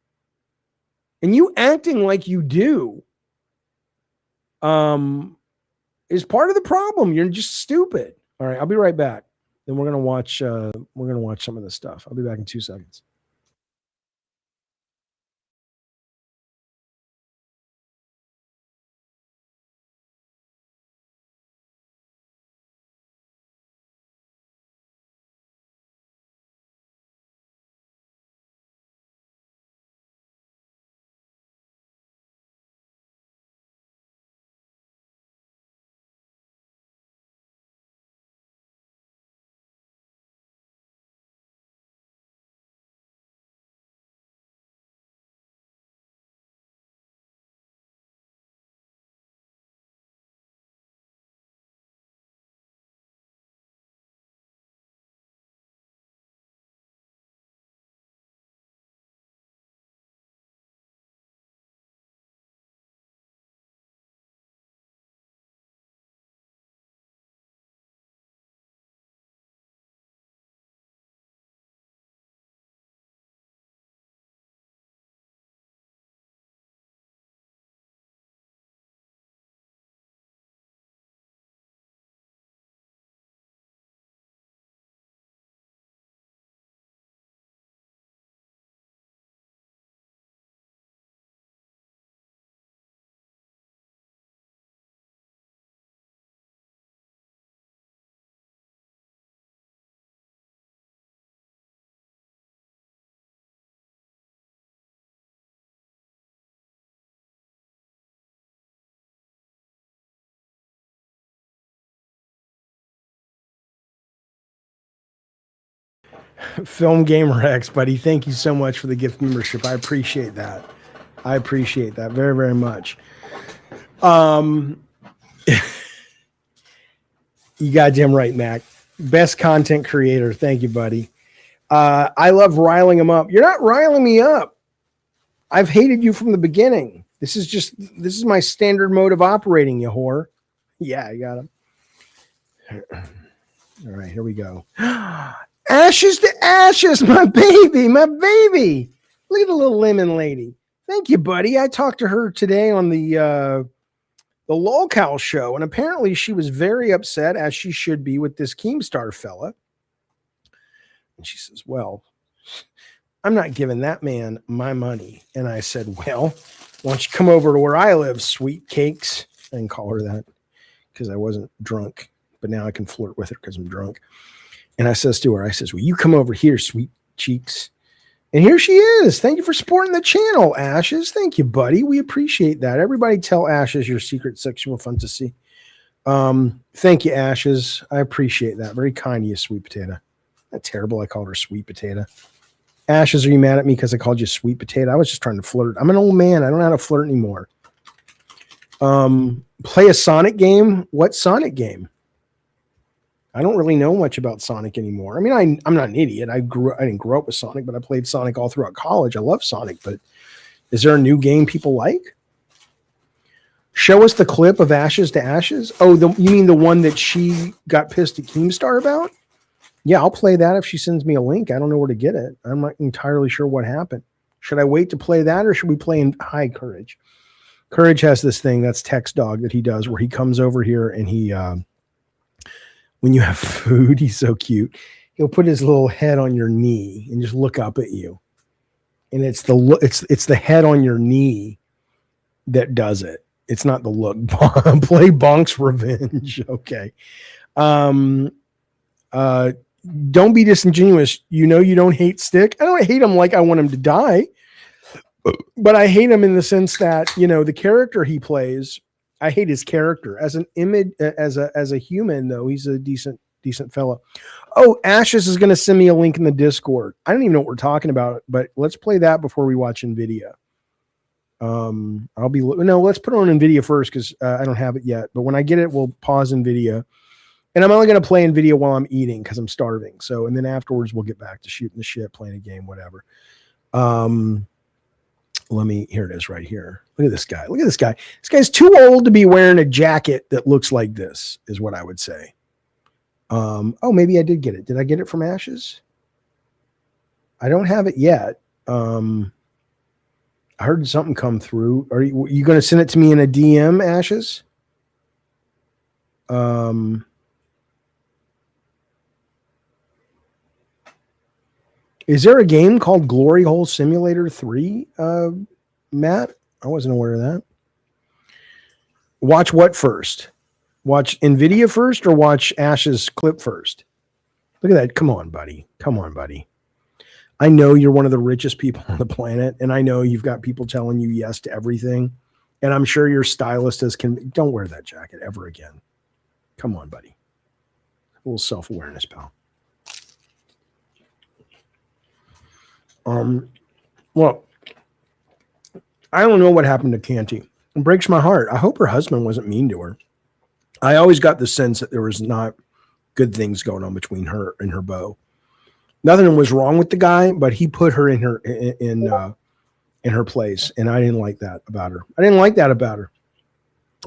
And you acting like you do is part of the problem. You're just stupid. All right, I'll be right back. Then we're gonna watch some of this stuff. I'll be back in 2 seconds. Film Gamer X, buddy. Thank you so much for the gift membership. I appreciate that. I appreciate that very, very much. You goddamn right, Mac. Best content creator. Thank you, buddy. I love riling them up. You're not riling me up. I've hated you from the beginning. This is my standard mode of operating, you whore. Yeah, I got him. All right, here we go. Ashes to ashes, my baby, my baby. Look at the little lemon lady. Thank you, buddy. I talked to her today on the LOLCOW show, and apparently she was very upset, as she should be, with this Keemstar fella. And she says, well, I'm not giving that man my money. And I said, well, why don't you come over to where I live, sweet cakes? I didn't call her that because I wasn't drunk, but now I can flirt with her because I'm drunk. And I says to her, I says, well, you come over here, sweet cheeks. And here she is. Thank you for supporting the channel, Ashes. Thank you, buddy. We appreciate that. Everybody tell Ashes your secret sexual fantasy. Thank you, Ashes. I appreciate that. Very kind of you, sweet potato. Not terrible. I called her sweet potato. Ashes, are you mad at me because I called you sweet potato? I was just trying to flirt. I'm an old man. I don't know how to flirt anymore. Play a Sonic game. What Sonic game? I don't really know much about Sonic anymore. I mean, I'm not an idiot. I didn't grow up with Sonic, but I played Sonic all throughout college. I love Sonic, but is there a new game people like? Show us the clip of Ashes to Ashes. Oh, you mean the one that she got pissed at Keemstar about? Yeah, I'll play that if she sends me a link. I don't know where to get it. I'm not entirely sure what happened. Should I wait to play that, or should we play in Hi Courage? Courage has this thing, that's Text Dog, that he does where he comes over here and he when you have food, he's so cute. He'll put his little head on your knee and just look up at you. And it's the head on your knee that does it. It's not the look. Play Bonk's Revenge. Okay. Don't be disingenuous. You know you don't hate Stick. I don't hate him like I want him to die. But I hate him in the sense that, you know, the character he plays, I hate his character as an image, as a human, though. He's a decent fellow. Oh, Ashes is going to send me a link in the Discord. I don't even know what we're talking about, but let's play that before we watch NVIDIA. Let's put it on NVIDIA first because I don't have it yet. But when I get it, we'll pause NVIDIA. And I'm only going to play NVIDIA while I'm eating because I'm starving. So, and then afterwards we'll get back to shooting the shit, playing a game, whatever. Here it is right here. Look at this guy. Look at this guy. This guy's too old to be wearing a jacket that looks like this, is what I would say. Oh, maybe I did get it. Did I get it from Ashes? I don't have it yet. I heard something come through. Are you going to send it to me in a DM, Ashes? Is there a game called Glory Hole Simulator 3, Matt? I wasn't aware of that. Watch what first? Watch NVIDIA first or watch Ash's clip first? Look at that. Come on, buddy. Come on, buddy. I know you're one of the richest people on the planet, and I know you've got people telling you yes to everything, and I'm sure your stylist don't wear that jacket ever again. Come on, buddy. A little self-awareness, pal. Well, I don't know what happened to Canty. It breaks my heart. I hope her husband wasn't mean to her. I always got the sense that there was not good things going on between her and her beau. Nothing was wrong with the guy, but he put her in her place, and I didn't like that about her. I didn't like that about her,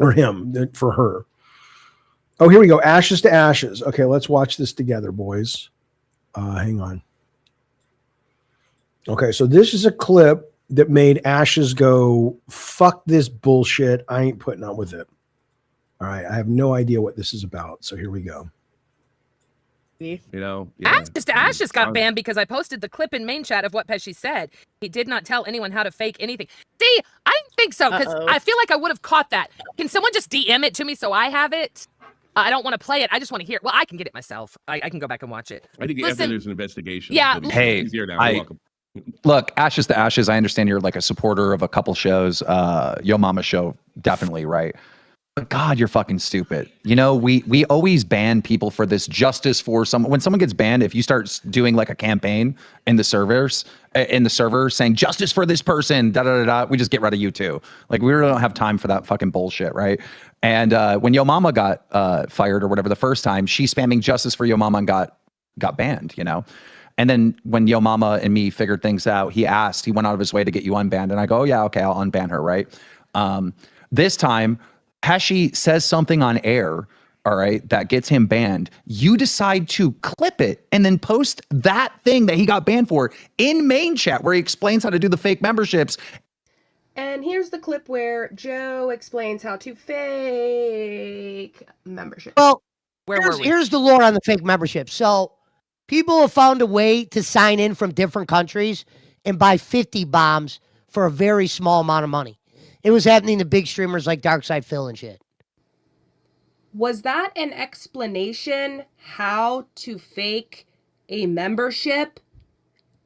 or him, for her. Oh, here we go. Ashes to Ashes. Okay, let's watch this together, boys. Hang on. Okay, so this is a clip that made Ashes go, fuck this bullshit. I ain't putting up with it. All right, I have no idea what this is about, so here we go. You know, Ashes got banned because I posted the clip in main chat of what Pesci said. He did not tell anyone how to fake anything. See, I didn't think so because I feel like I would have caught that. Can someone just DM it to me so I have it? I don't want to play it. I just want to hear it. Well, I can get it myself. I can go back and watch it. I think after there's an investigation. Yeah. Hey, welcome. Look, Ashes to Ashes, I understand you're like a supporter of a couple shows. Yo Mama show, definitely, right? But God, you're fucking stupid. You know, we always ban people for this justice for someone. When someone gets banned, if you start doing like a campaign in the server saying justice for this person, we just get rid of you too. Like we really don't have time for that fucking bullshit, right? And when Yo Mama got fired or whatever the first time, she spamming justice for Yo Mama and got banned, you know? And then when Yo Mama and me figured things out, he went out of his way to get you unbanned. And I go, oh yeah, okay, I'll unban her, right? This time, Pesci says something on air, all right, that gets him banned. You decide to clip it and then post that thing that he got banned for in main chat where he explains how to do the fake memberships. And here's the clip where Joe explains how to fake membership. Well, here's the lore on the fake membership. So people have found a way to sign in from different countries and buy 50 bombs for a very small amount of money. It was happening to big streamers like Darkside Phil and shit. Was that an explanation how to fake a membership?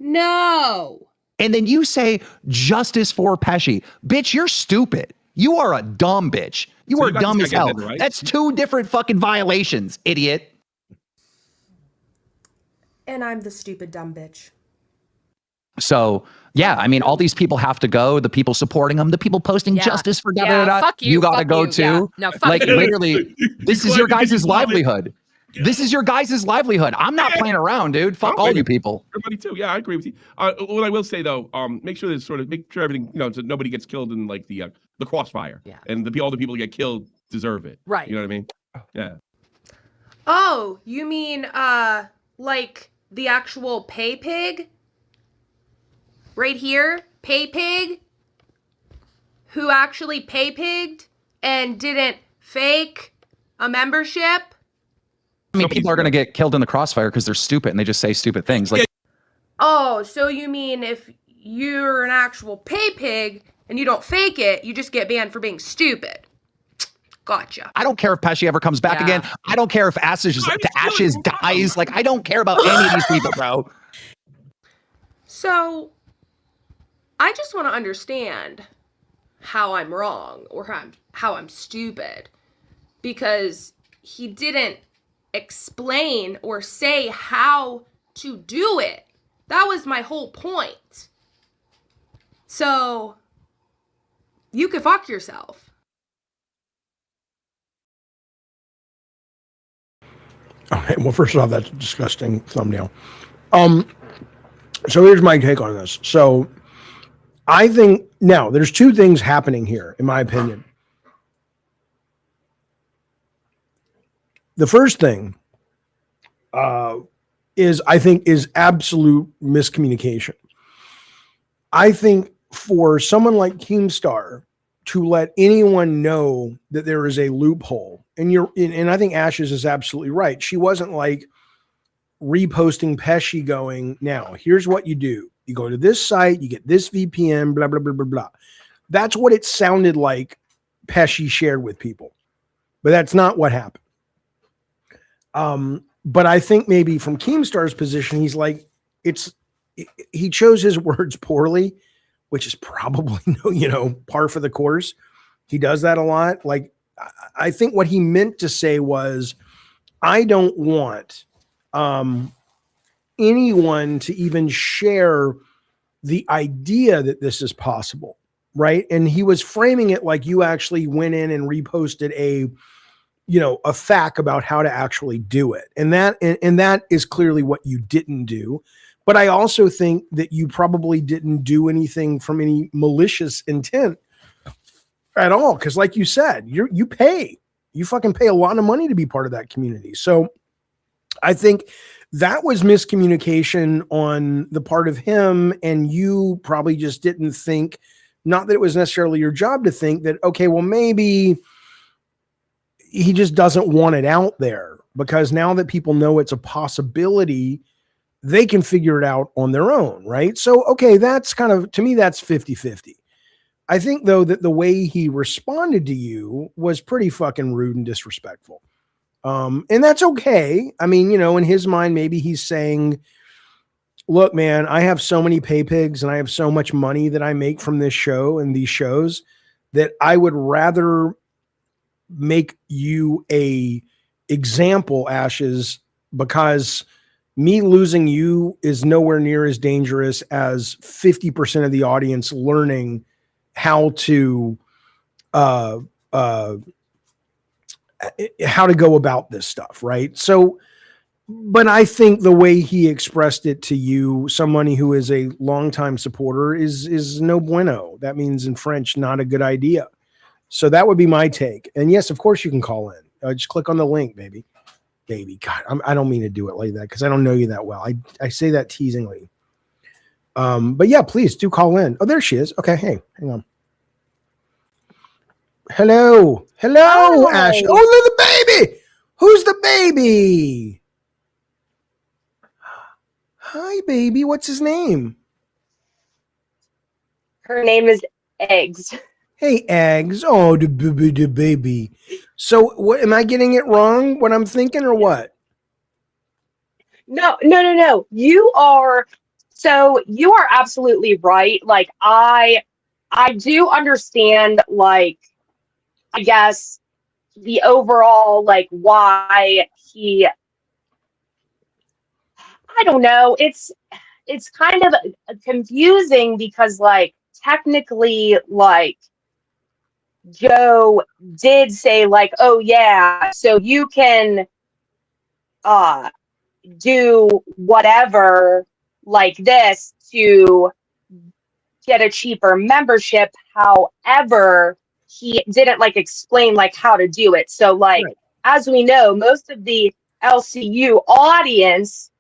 No. And then you say justice for Pesci. Bitch, you're stupid. You are a dumb bitch. You are dumb as hell. Right? That's two different fucking violations, idiot. And I'm the stupid dumb bitch. So, yeah, I mean, all these people have to go. The people supporting them, the people posting justice for fuck you, gotta go too. Yeah. No, fuck like you. Literally, this is your guys' livelihood. This is your guys' livelihood. I'm not playing around, dude. Fuck all you people. Everybody too. Yeah, I agree with you. What I will say though, make sure everything, so nobody gets killed in like the crossfire. Yeah. And all the people who get killed deserve it. Right. You know what I mean? Yeah. Oh, you mean like the actual pay pig? Right here, pay pig, who actually pay pigged and didn't fake a membership. I mean, people are going to get killed in the crossfire because they're stupid and they just say stupid things. Like, Oh, so you mean if you're an actual pay pig and you don't fake it, you just get banned for being stupid. Gotcha. I don't care if Pesci ever comes back again. I don't care if Ashes dies. Like, I don't care about any of these people, bro. So, I just want to understand how I'm wrong or how I'm stupid, because he didn't explain or say how to do it. That was my whole point. So, you could fuck yourself. Okay, well, first off, that's a disgusting thumbnail. So here's my take on this. So I think now there's two things happening here, in my opinion. The first thing is absolute miscommunication. I think for someone like Keemstar to let anyone know that there is a loophole, and I think Ashes is absolutely right. She wasn't like reposting Pesci going, now here's what you do. You go to this site, you get this VPN, blah, blah, blah, blah, blah. That's what it sounded like Pesci shared with people, but that's not what happened. But I think maybe from Keemstar's position, he's like, he chose his words poorly, which is probably, par for the course. He does that a lot. Like, I think what he meant to say was, I don't want anyone to even share the idea that this is possible, right? And he was framing it like you actually went in and reposted a fact about how to actually do it. And that is clearly what you didn't do. But I also think that you probably didn't do anything from any malicious intent at all. Because like you said, you fucking pay a lot of money to be part of that community. So I think that was miscommunication on the part of him. And you probably just didn't think, not that it was necessarily your job to think that, okay, well, maybe he just doesn't want it out there, because now that people know it's a possibility, they can figure it out on their own. Right. So, okay, that's kind of, to me, that's 50-50. I think though that the way he responded to you was pretty fucking rude and disrespectful. And that's okay. I mean, in his mind, maybe he's saying, look, man, I have so many pay pigs and I have so much money that I make from this show and these shows that I would rather make you a example, Ashes, because me losing you is nowhere near as dangerous as 50% of the audience learning how to go about this stuff, right? So, but I think the way he expressed it to you, somebody who is a longtime supporter, is no bueno. That means in French, not a good idea. So that would be my take. And yes, of course you can call in. Just click on the link, baby. God, I don't mean to do it like that because I don't know you that well. I say that teasingly. But yeah, please do call in. Oh, there she is. Okay, hey, hang on. Hello, Ash. Oh, look at the baby. Who's the baby? Hi, baby. What's his name? Her name is Eggs. Hey, Eggs. Oh, the baby. So, what am I getting it wrong? What I'm thinking, or what? No. You are absolutely right. Like I do understand, like, I guess the overall, like, why he, I don't know. It's kind of confusing because, like, technically, like, Joe did say, like, oh yeah, so you can do whatever like this to get a cheaper membership. However, he didn't, like, explain, like, how to do it. So, like, as we know, most of the LCU audience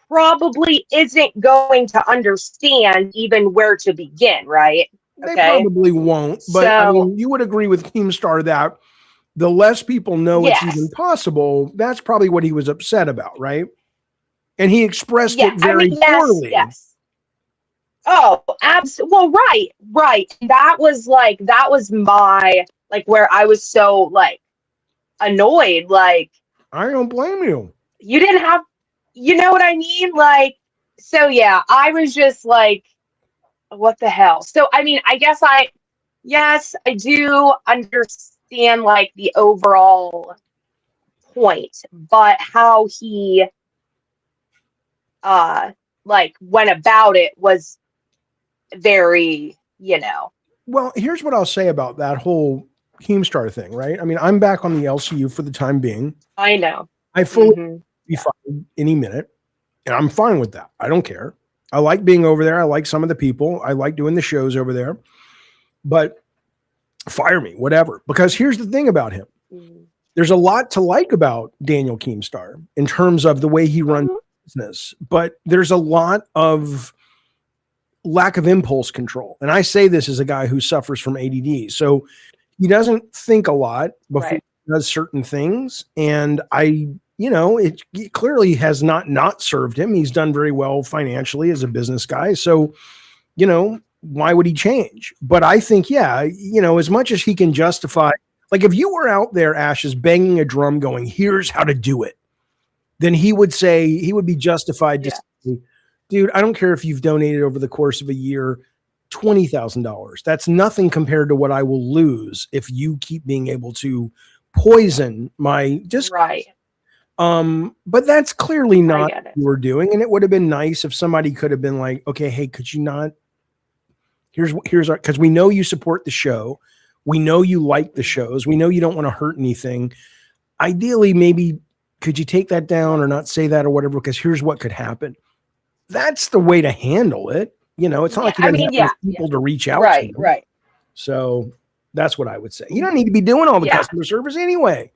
probably isn't going to understand even where to begin, right? They probably won't, but I mean, you would agree with Keemstar that the less people know it's even possible, that's probably what he was upset about, right? And he expressed it very poorly. Yes. Oh, absolutely. Well, right. That was my, like, where I was so, like, annoyed. Like, I don't blame you. You didn't have, you know what I mean? Like, so yeah, I was just like, what the hell? So, I mean, I guess I do understand, like, the overall point, but how he, like, went about it was very, Well, here's what I'll say about that whole Keemstar thing, right? I mean, I'm back on the LCU for the time being. I know. I fully be fired any minute, and I'm fine with that. I don't care. I like being over there. I like some of the people. I like doing the shows over there. But fire me, whatever. Because here's the thing about him. There's a lot to like about Daniel Keemstar in terms of the way he runs business, but there's a lot of lack of impulse control. And I say this as a guy who suffers from ADD. So he doesn't think a lot before he does certain things. And it clearly has not served him. He's done very well financially as a business guy. So, why would he change? But I think, as much as he can justify, like, if you were out there, Ashes, banging a drum going, here's how to do it, then he would be justified to say, dude, I don't care if you've donated over the course of a year $20,000. That's nothing compared to what I will lose if you keep being able to poison my but that's clearly not what you were doing. And it would have been nice if somebody could have been like, okay, hey, could you not, here's our, because we know you support the show. We know you like the shows. We know you don't want to hurt anything. Ideally, maybe could you take that down or not say that or whatever, because here's what could happen. That's the way to handle it. It's not like you don't have people to reach out to. Right. So that's what I would say. You don't need to be doing all the customer service anyway.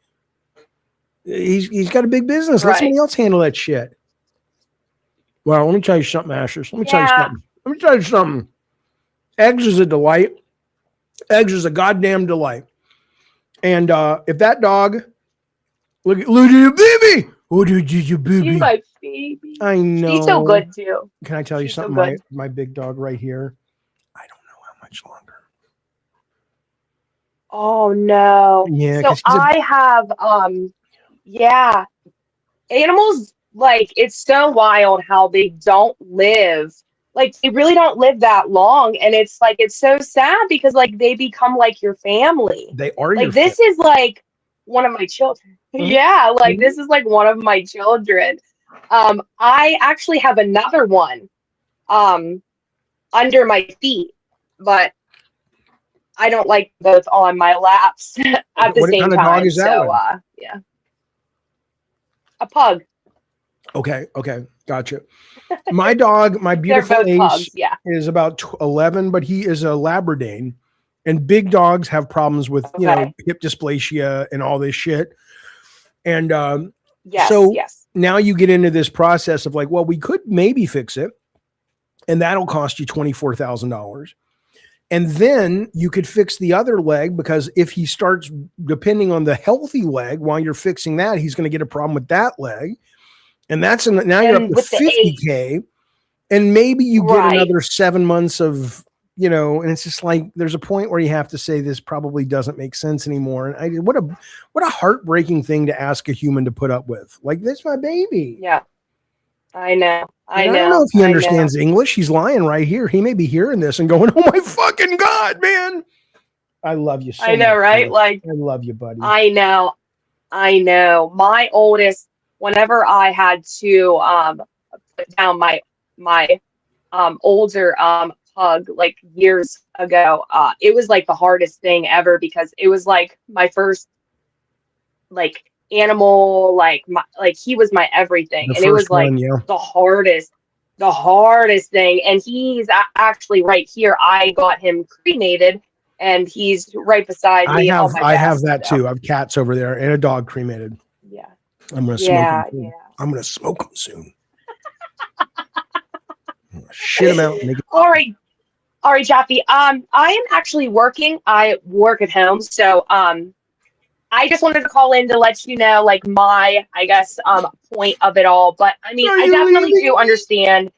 He's got a big business. Let somebody else handle that shit. Well, let me tell you something, Ashes. Let me tell you something. Eggs is a delight. Eggs is a goddamn delight. And if that dog, look at your baby. Oh, dude, your baby. She's my baby. I know. She's so good too. Can I tell you something? My big dog right here. I don't know how much longer. Oh no. Yeah. So I have animals, like, it's so wild how they don't live like they really don't live that long, and it's like it's so sad because like they become like your family. They are like this is like one of my children. Yeah, like this is like one of my children. I actually have another one under my feet, but I don't like both on my laps at the What same kind of time. dog is that So one? yeah. A pug. Okay, gotcha. My dog, my beautiful both Ace, pugs, yeah. is about 11, but he is a Labradane, and big dogs have problems with hip dysplasia and all this shit. And yes. Now you get into this process of like, well, we could maybe fix it, and that'll cost you $24,000. And then you could fix the other leg, because if he starts depending on the healthy leg while you're fixing that, he's going to get a problem with that leg. And that's now you're up to 50K, and maybe you get another 7 months of, and it's just like, there's a point where you have to say this probably doesn't make sense anymore. And what a heartbreaking thing to ask a human to put up with. Like, this is my baby. Yeah. I know. I don't know if he understands English. He's lying right here. He may be hearing this and going, "Oh my fucking God, man. I love you so I know, much, right? man. Like, I love you, buddy." I know. My oldest, whenever I had to put down my older pug like years ago, it was like the hardest thing ever, because it was like my first like animal, like he was my everything, and it was like the hardest thing. And he's actually right here. I got him cremated, and he's right beside me. I have that too. I have cats over there and a dog cremated. Yeah. I'm gonna smoke them. I'm gonna smoke them soon. Shit them out. All right, Jaffe. I am actually working. I work at home, so I just wanted to call in to let you know, like, my, I guess, point of it all. But I mean, I definitely do understand.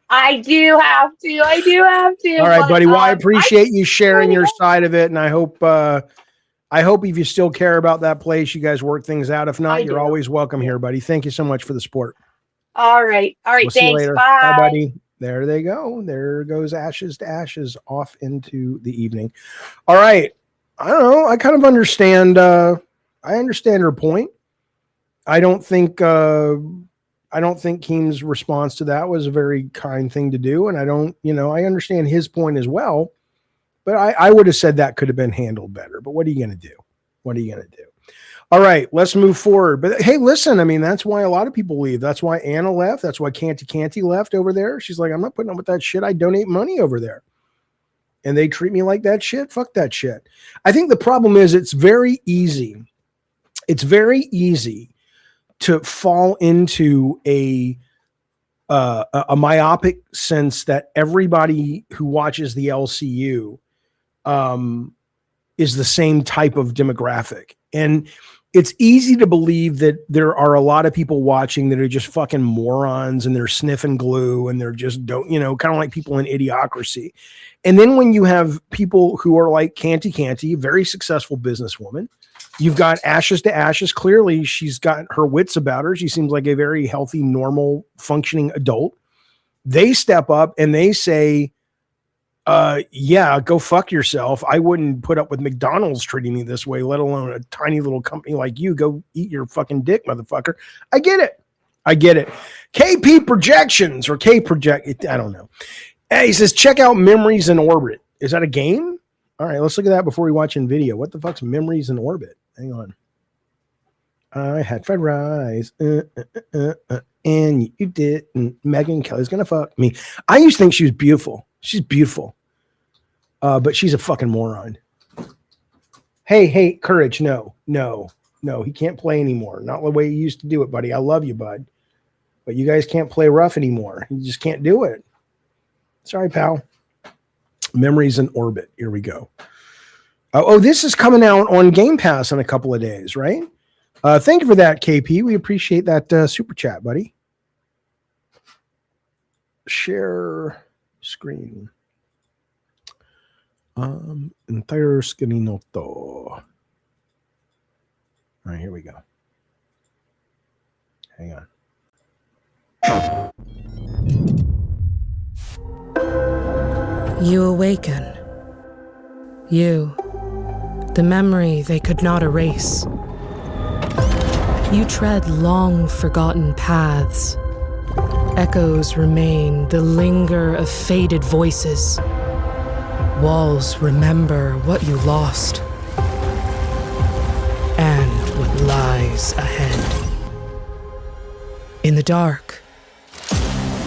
I do have to. All right, buddy. Well, I appreciate you sharing your side of it, and I hope if you still care about that place, you guys work things out. If not, you're always welcome here, buddy. Thank you so much for the support. All right. We'll see you Thanks. later. Bye, buddy. There they go. There goes Ashes to Ashes off into the evening. All right. I don't know. I kind of understand. I understand her point. I don't think Keem's response to that was a very kind thing to do. And I understand his point as well, but I would have said that could have been handled better. But what are you going to do? All right, let's move forward. But hey, listen, I mean, that's why a lot of people leave. That's why Anna left. That's why Canty left over there. She's like, I'm not putting up with that shit. I donate money over there. And they treat me like that shit. Fuck that shit. I think the problem is it's very easy. It's very easy to fall into a myopic sense that everybody who watches the LCU is the same type of demographic. And it's easy to believe that there are a lot of people watching that are just fucking morons, and they're sniffing glue, and they're just kind of like people in Idiocracy. And then when you have people who are like Canty, very successful businesswoman, you've got Ashes to Ashes. Clearly, she's got her wits about her. She seems like a very healthy, normal, functioning adult. They step up and they say, yeah, go fuck yourself. I wouldn't put up with McDonald's treating me this way, let alone a tiny little company like you. Go eat your fucking dick, motherfucker. I get it. KP Projections or K Project. I don't know. Hey, he says, check out Memories in Orbit. Is that a game? All right, let's look at that before we watch in video. What the fuck's Memories in Orbit? Hang on. I had fried rice. And you didn't. Megan Kelly's gonna fuck me. I used to think she was beautiful. She's beautiful. But she's a fucking moron. Hey, Courage. No. He can't play anymore. Not the way he used to do it, buddy. I love you, bud. But you guys can't play rough anymore. You just can't do it. Sorry, pal. Memories in Orbit. Here we go. Oh, this is coming out on Game Pass in a couple of days, right? Thank you for that, KP. We appreciate that super chat, buddy. Share screen. Entire screen. All right, here we go. Hang on. You awaken. You, the memory they could not erase. You tread long forgotten paths. Echoes remain, the linger of faded voices. Walls remember what you lost and what lies ahead. In the dark,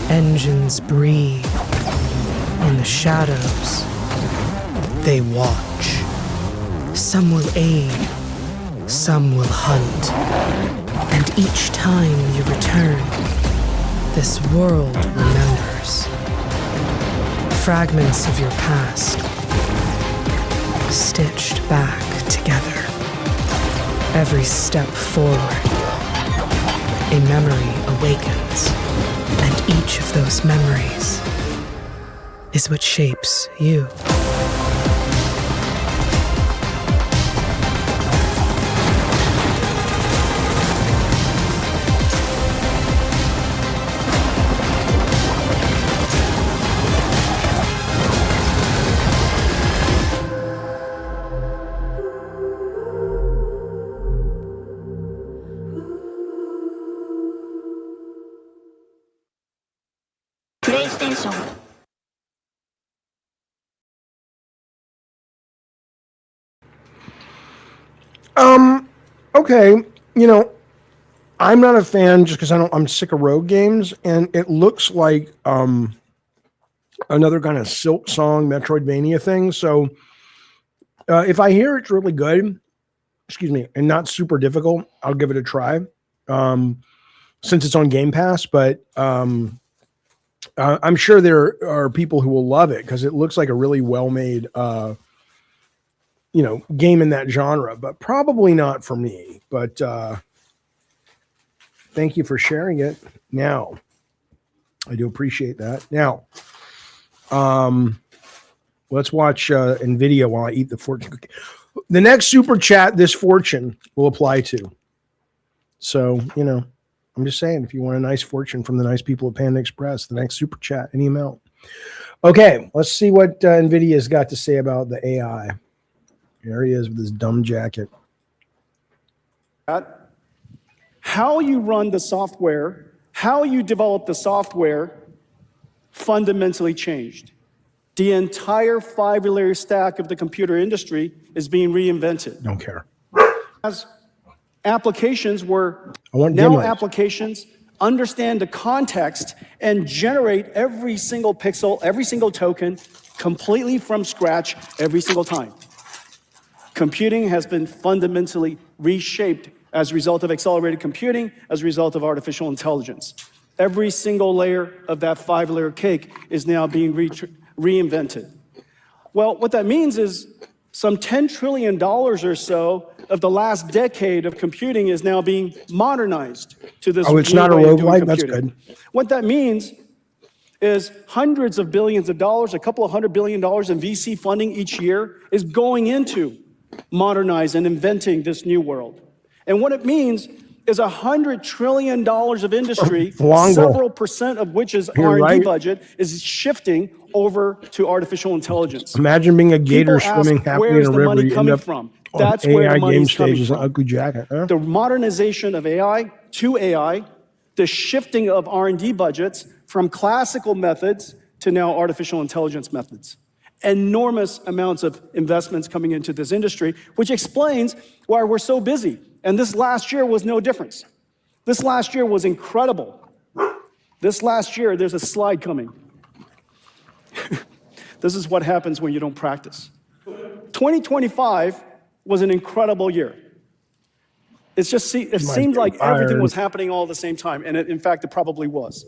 engines breathe. In the shadows, they watch. Some will aid, some will hunt. And each time you return, this world remembers. Fragments of your past, stitched back together. Every step forward, a memory awakens. And each of those memories is what shapes you. PlayStation. Okay, you know, I'm not a fan just because I'm sick of rogue games, and it looks like another kind of Silk Song Metroidvania thing. So if I hear it's really good, excuse me, and not super difficult, I'll give it a try. Since it's on Game Pass, but I'm sure there are people who will love it because it looks like a really well-made game in that genre, but probably not for me. But thank you for sharing it. Now, I do appreciate that. Now, let's watch NVIDIA while I eat the fortune cookie. The next super chat, this fortune will apply to. So, I'm just saying, if you want a nice fortune from the nice people at Panda Express, the next super chat, any amount. Okay, let's see what NVIDIA's got to say about the AI. There he is with his dumb jacket. How you run the software, how you develop the software fundamentally changed. The entire 5-layer stack of the computer industry is being reinvented. Don't care. As applications were applications understand the context and generate every single pixel, every single token completely from scratch every single time. Computing has been fundamentally reshaped as a result of accelerated computing, as a result of artificial intelligence. Every single layer of that 5-layer cake is now being reinvented. Well, what that means is some $10 trillion or so of the last decade of computing is now being modernized to this. Oh, it's not a roguelike? That's good. What that means is hundreds of billions of dollars, a couple of $100 billion in VC funding each year is going into modernize and inventing this new world. And what it means is $100 trillion of industry, several percent of which is R&D budget, is shifting over to artificial intelligence. Imagine being a gator swimming happily in a river. Money coming from? That's where the money's coming from. Ugly jacket. Huh? The modernization of AI to AI, the shifting of R&D budgets from classical methods to now artificial intelligence methods. Enormous amounts of investments coming into this industry, which explains why we're so busy. And this last year was no difference. This last year was incredible. This last year, there's a slide coming. This is what happens when you don't practice. 2025 was an incredible year. It seemed like everything was happening all at the same time, and in fact, it probably was.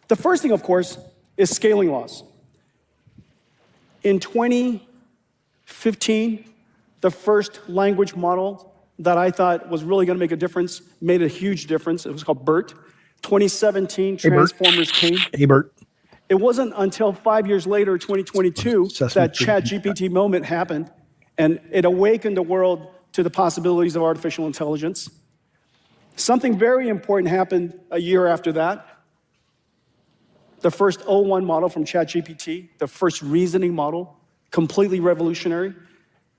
The first thing, of course, is scaling laws. In 2015, the first language model that I thought was really going to make a difference made a huge difference. It was called BERT. 2017, Transformers came. Hey, Bert. It wasn't until 5 years later, 2022, that ChatGPT moment happened, and it awakened the world to the possibilities of artificial intelligence. Something very important happened a year after that. the first O1 model from ChatGPT, the first reasoning model, completely revolutionary.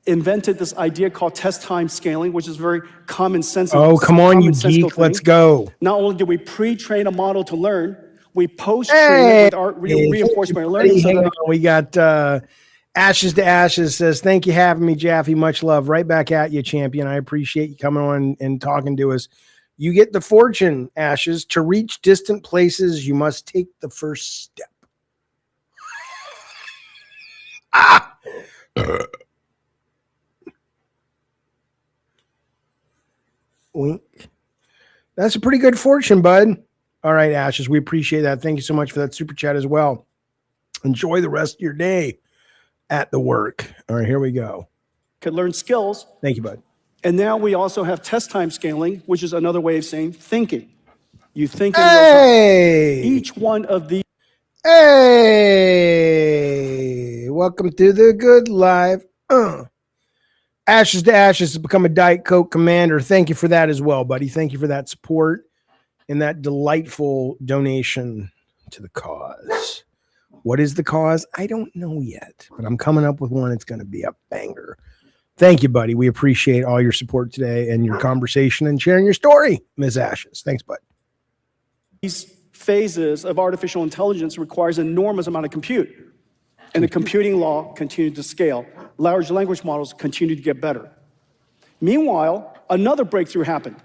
Invented this idea called test time scaling, which is very common sense. Oh, come on, you geek. Let's go. Not only do we pre-train a model to learn, we post-train it with our reinforcement learning. Hang on. We got Ashes to Ashes says, thank you for having me, Jaffe. Much love. Right back at you, champion. I appreciate you coming on and talking to us. You get the fortune, Ashes. To reach distant places, you must take the first step. Ah! Wink. That's a pretty good fortune, bud. All right, Ashes, we appreciate that. Thank you so much for that super chat as well. Enjoy the rest of your day at the work. All right, here we go. Could learn skills. Thank you, bud. And now we also have test time scaling, which is another way of saying thinking. You think in real time. Each one of these. Hey, welcome to the good life. Ashes to Ashes has become a Diet Coke commander. Thank you for that as well, buddy. Thank you for that support and that delightful donation to the cause. What is the cause? I don't know yet, but I'm coming up with one. It's going to be a banger. Thank you, buddy. We appreciate all your support today and your conversation and sharing your story, Ms. Ashes. Thanks, bud. These phases of artificial intelligence requires an enormous amount of compute. And the computing law continued to scale. Large language models continued to get better. Meanwhile, another breakthrough happened.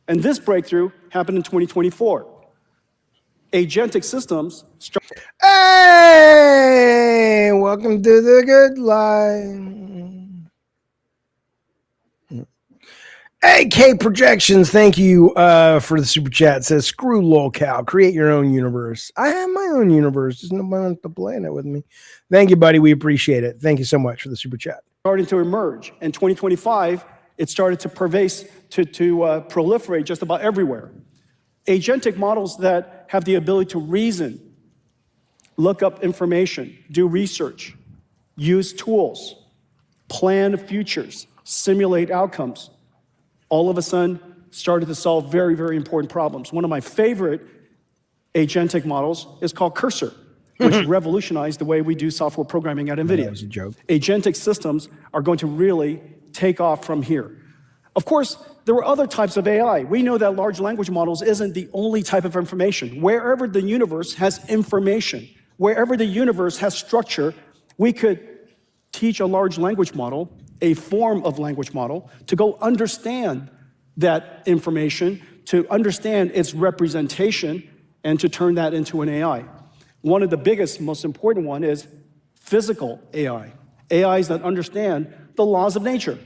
And this breakthrough happened in 2024. Agentic systems. Hey, welcome to the good life. AK Projections, thank you for the super chat. It says, screw lolcow, create your own universe. I have my own universe. There's nobody on the planet with me. Thank you, buddy. We appreciate it. Thank you so much for the super chat. Starting to emerge. In 2025, it started to proliferate just about everywhere. Agentic models that have the ability to reason, look up information, do research, use tools, plan futures, simulate outcomes, all of a sudden started to solve very, very important problems. One of my favorite agentic models is called Cursor, which revolutionized the way we do software programming at NVIDIA. That was a joke. Agentic systems are going to really take off from here. Of course, there were other types of AI. We know that large language models isn't the only type of information. Wherever the universe has information, wherever the universe has structure, we could teach a large language model, a form of language model, to go understand that information, to understand its representation, and to turn that into an AI. One of the biggest, most important one is physical AI, AIs that understand the laws of nature.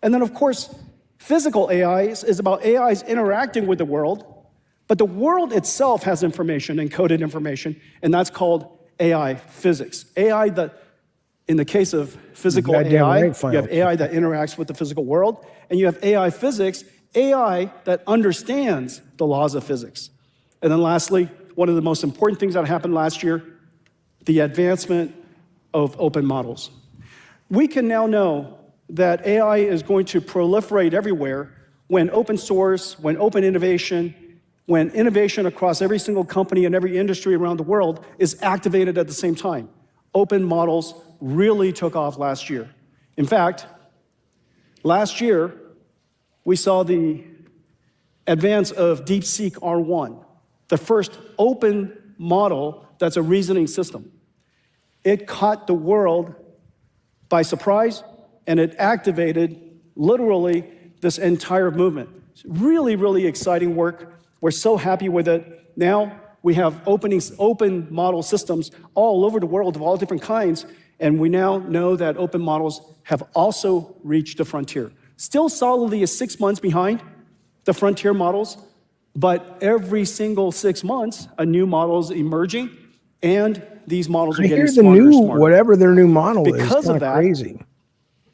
And then, of course, physical AIs is about AIs interacting with the world, but the world itself has information, encoded information, and that's called AI physics. AI that, in the case of physical AI, you have AI that interacts with the physical world, and you have AI physics, AI that understands the laws of physics. And then lastly, one of the most important things that happened last year, the advancement of open models. We can now know that AI is going to proliferate everywhere when open source, when open innovation, when innovation across every single company and every industry around the world is activated at the same time. Open models really took off last year. In fact, last year, we saw the advance of DeepSeek R1, the first open model that's a reasoning system. It caught the world by surprise, and it activated literally this entire movement. It's really, really exciting work. We're so happy with it. Now we have open model systems all over the world of all different kinds, and we now know that open models have also reached the frontier. Still solidly is 6 months behind the frontier models, but every single 6 months, a new model is emerging, and these models are getting smarter and smarter. Whatever their new model is, because of that, crazy.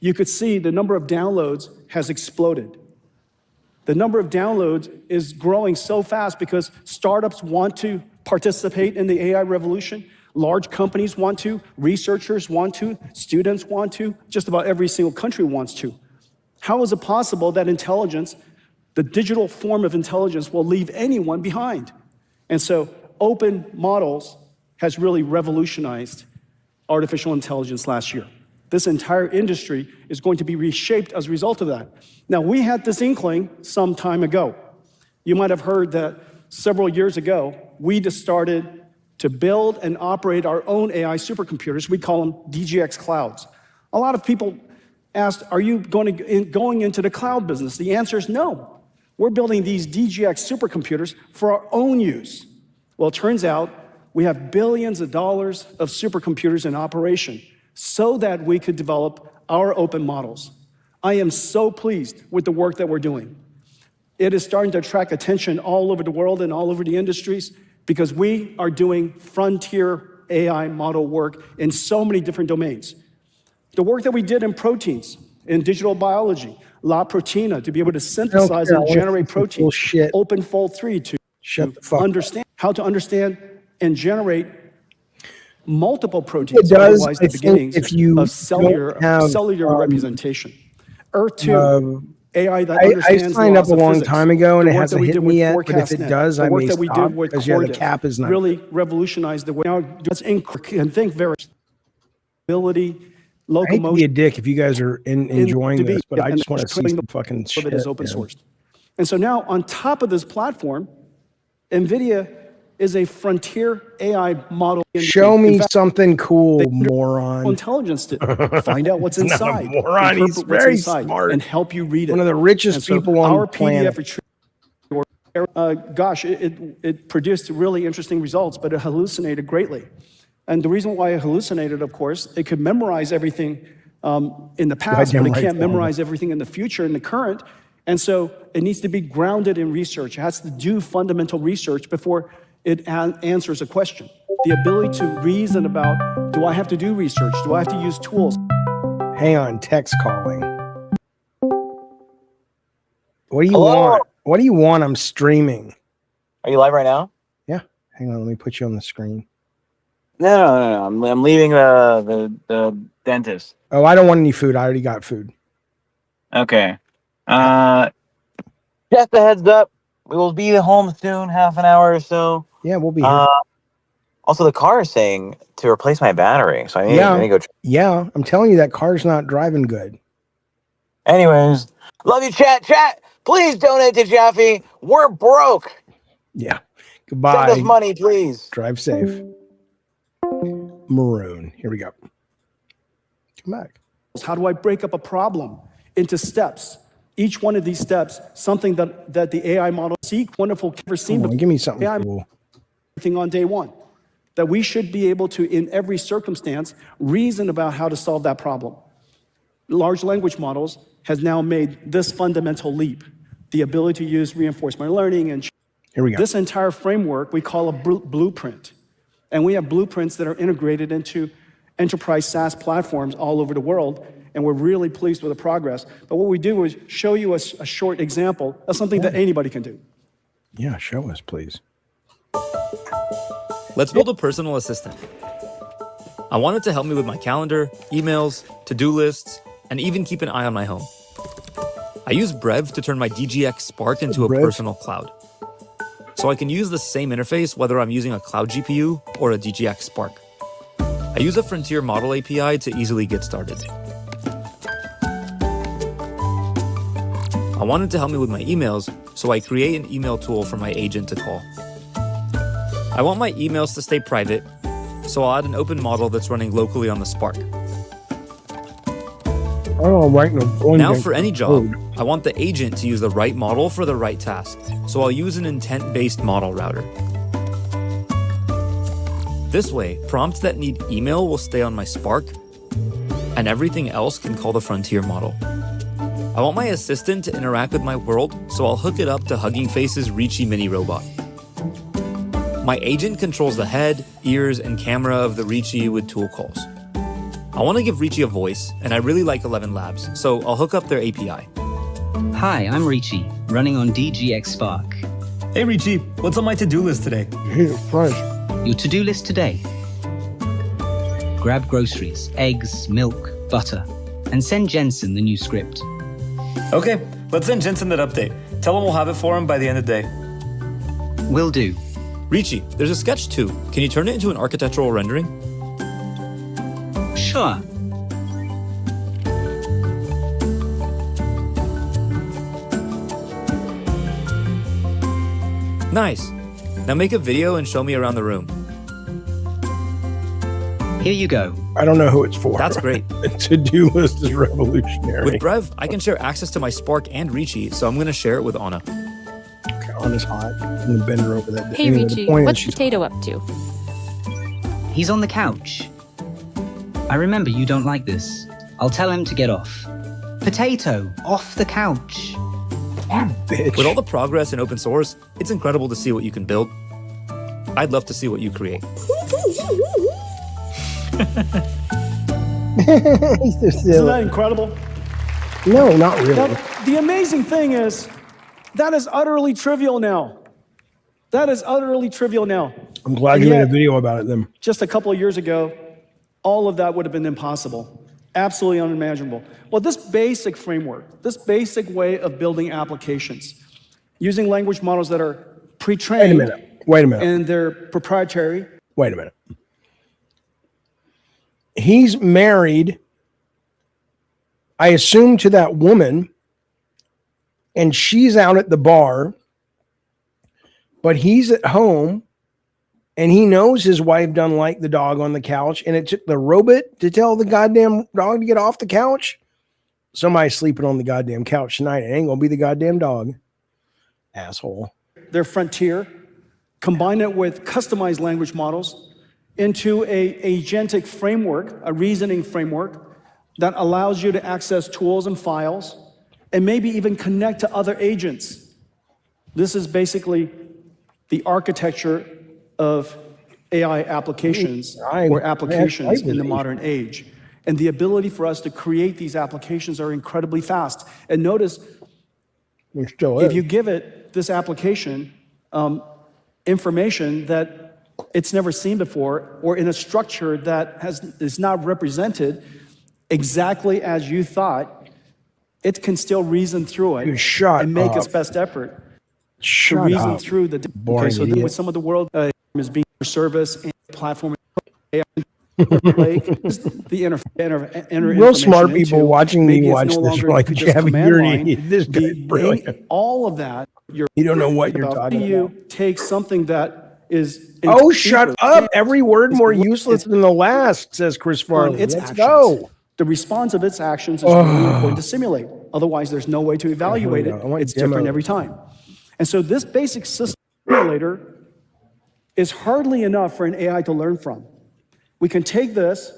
You could see the number of downloads has exploded. The number of downloads is growing so fast because startups want to participate in the AI revolution. Large companies want to, researchers want to, students want to, just about every single country wants to. How is it possible that intelligence, the digital form of intelligence, will leave anyone behind? And so open models has really revolutionized artificial intelligence last year. This entire industry is going to be reshaped as a result of that. Now, we had this inkling some time ago. You might have heard that several years ago, we just started to build and operate our own AI supercomputers. We call them DGX clouds. A lot of people asked, are you going into the cloud business? The answer is no. We're building these DGX supercomputers for our own use. Well, it turns out we have billions of dollars of supercomputers in operation so that we could develop our open models. I am so pleased with the work that we're doing. It is starting to attract attention all over the world and all over the industries because we are doing frontier AI model work in so many different domains. The work that we did in proteins, in digital biology, La Proteina, to be able to synthesize and generate proteins, OpenFold 3 to understand how to understand and generate multiple proteins. It does, otherwise the beginnings of cellular representation. Earth-2, AI that understands I signed up a long physics. time ago and it The work hasn't that we hit did me with yet, but if it ForecastNet, does, the I work may that we stop did with because the Cordiv cap is not really revolutionized the way. Now, let's and think very ability, I hate locomotion. to be a dick if you guys are enjoying this, but I just want to see some fucking Of shit. it is open man. sourced. And so now on top of this platform, NVIDIA is a frontier AI model. Show me something cool, moron. Intelligence to find out what's He's not a inside. moron, he's interpret what's very inside, smart. and help you read it. One of the richest And so people on our the planet. PDF it produced really interesting results, but it hallucinated greatly. And the reason why it hallucinated, of course, it could memorize everything in the past, but it can't memorize everything in the future, in the current. And so it needs to be grounded in research. It has to do fundamental research before it answers a question. The ability to reason about, do I have to do research? Do I have to use tools? Hang on, text calling. What do you want? What do you want? I'm streaming. Are you live right now? Yeah. Hang on, let me put you on the screen. No. I'm leaving the dentist. Oh, I don't want any food. I already got food. Okay. Just a heads up. We will be home soon, half an hour or so. Yeah, we'll be here. Also, the car is saying to replace my battery, so I need to go. Yeah, I'm telling you that car's not driving good. Anyways, love you, chat. Chat, please donate to Jaffe. We're broke. Yeah. Goodbye. Send us money, please. Drive safe. Maroon. Here we go. Come back. How do I break up a problem into steps? Each one of these steps, something that the AI model seek, wonderful, never seen before. Give me something cool. Everything on day one. That we should be able to, in every circumstance, reason about how to solve that problem. Large language models has now made this fundamental leap. The ability to use reinforcement learning and here we go. This entire framework we call a blueprint. And we have blueprints that are integrated into enterprise SaaS platforms all over the world. And we're really pleased with the progress. But what we do is show you a short example of something that anybody can do. Yeah, show us, please. Let's build a personal assistant. I want it to help me with my calendar, emails, to-do lists, and even keep an eye on my home. I use Brev to turn my DGX Spark into a personal cloud. So I can use the same interface whether I'm using a cloud GPU or a DGX Spark. I use a Frontier Model API to easily get started. I wanted to help me with my emails, so I create an email tool for my agent to call. I want my emails to stay private, so I'll add an open model that's running locally on the Spark. Now for any job, I want the agent to use the right model for the right task, so I'll use an intent-based model router. This way, prompts that need email will stay on my Spark, and everything else can call the Frontier model. I want my assistant to interact with my world, so I'll hook it up to Hugging Face's Reachy mini robot. My agent controls the head, ears, and camera of the Reachy with tool calls. I want to give Reachy a voice, and I really like 11 Labs, so I'll hook up their API. Hi, I'm Reachy, running on DGX Spark. Hey Reachy, what's on my to-do list today? Your to-do list today. Grab groceries, eggs, milk, butter, and send Jensen the new script. Okay, let's send Jensen that update. Tell him we'll have it for him by the end of the day. Will do. Ricci, there's a sketch too. Can you turn it into an architectural rendering? Sure. Nice. Now make a video and show me around the room. Here you go. I don't know who it's for. That's great. The to-do list is revolutionary. With Brev, I can share access to my Spark and Ricci, so I'm going to share it with Anna. Okay, Anna's hot. I'm going to bend her over that. Hey, anyway, Ricci, the point is what's she's Potato up to? He's on the couch. I remember you don't like this. I'll tell him to get off. Potato, off the couch. Bitch. With all the progress in open source, it's incredible to see what you can build. I'd love to see what you create. Isn't that incredible? No, not really. Now, the amazing thing is, that is utterly trivial now. That is utterly trivial now. I'm glad And you made a yet, video about it then. just a couple of years ago, all of that would have been impossible. Absolutely unimaginable. Well, this basic framework, this basic way of building applications, using language models that are pre-trained. Wait a minute. And they're proprietary. Wait a minute. He's married, I assume, to that woman, and she's out at the bar, but he's at home, and he knows his wife doesn't like the dog on the couch, and it took the robot to tell the goddamn dog to get off the couch. Somebody's sleeping on the goddamn couch tonight. It ain't gonna be the goddamn dog. Asshole. Their frontier, combine it with customized language models into a agentic framework, a reasoning framework that allows you to access tools and files and maybe even connect to other agents. This is basically the architecture of AI applications or applications in the modern age. And the ability for us to create these applications are incredibly fast. And notice, if you give it this application information that it's never seen before, or in a structure that is not represented exactly as you thought, it can still reason through it and make its best effort to reason through the. Okay, so then with some of the world is being for service and platform. The Real smart people watching me watch this are like, this guy's brilliant. All of that, you don't know what you're talking about. You take something that is. Oh, shut up. Every word more useless than the last, says Chris Farley. Let's go. The response of its actions is really important to simulate. Otherwise, there's no way to evaluate it. It's different every time. And so this basic system simulator is hardly enough for an AI to learn from. We can take this,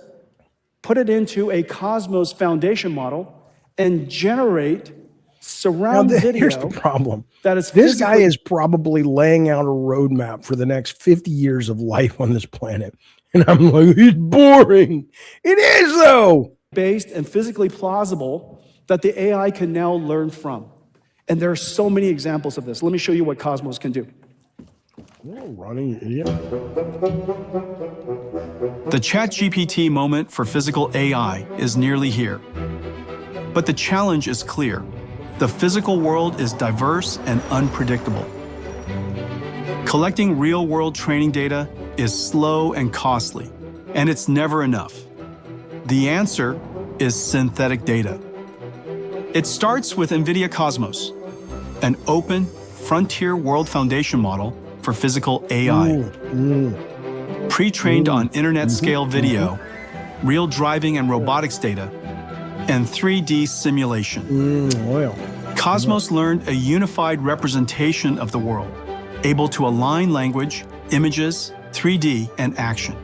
put it into a Cosmos foundation model, and generate surround video. Here's the problem. That is this guy is probably laying out a roadmap for the next 50 years of life on this planet. And I'm like, it's boring. It is, though. Based and physically plausible that the AI can now learn from. And there are so many examples of this. Let me show you what Cosmos can do. Running idiot. The ChatGPT moment for physical AI is nearly here. But the challenge is clear. The physical world is diverse and unpredictable. Collecting real-world training data is slow and costly, and it's never enough. The answer is synthetic data. It starts with NVIDIA Cosmos, an open, frontier world foundation model for physical AI. Pre-trained on internet-scale video, real driving and robotics data, and 3D simulation. Cosmos learned a unified representation of the world, able to align language, images, 3D, and action.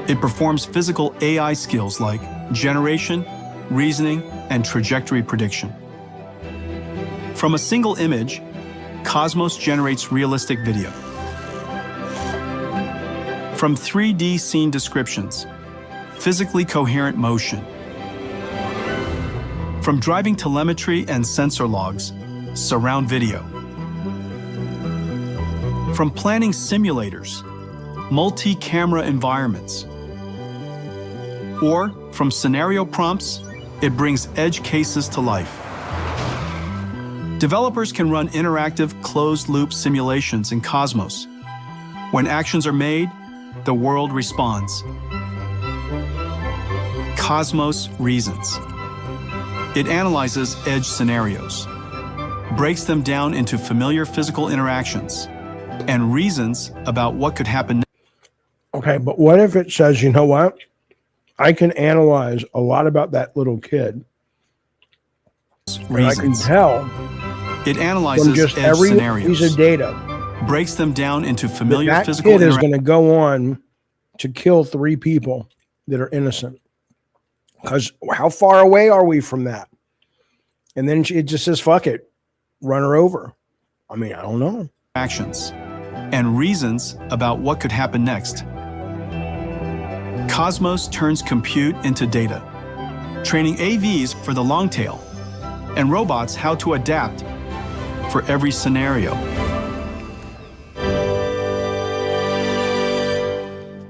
It performs physical AI skills like generation, reasoning, and trajectory prediction. From a single image, Cosmos generates realistic video. From 3D scene descriptions, physically coherent motion. From driving telemetry and sensor logs, surround video. From planning simulators, multi-camera environments. Or from scenario prompts, it brings edge cases to life. Developers can run interactive closed-loop simulations in Cosmos. When actions are made, the world responds. Cosmos reasons. It analyzes edge scenarios, breaks them down into familiar physical interactions, and reasons about what could happen. Okay, but what if it says, you know what? I can analyze a lot about that little kid. And I can tell it analyzes from just edge every scenarios, piece of data, breaks them down into familiar that physical kid is interactions. going to go on to kill 3 people that are innocent. Because how far away are we from that? And then it just says, fuck it, run her over. I mean, I don't know. Actions and reasons about what could happen next. Cosmos turns compute into data, training AVs for the long tail and robots how to adapt for every scenario.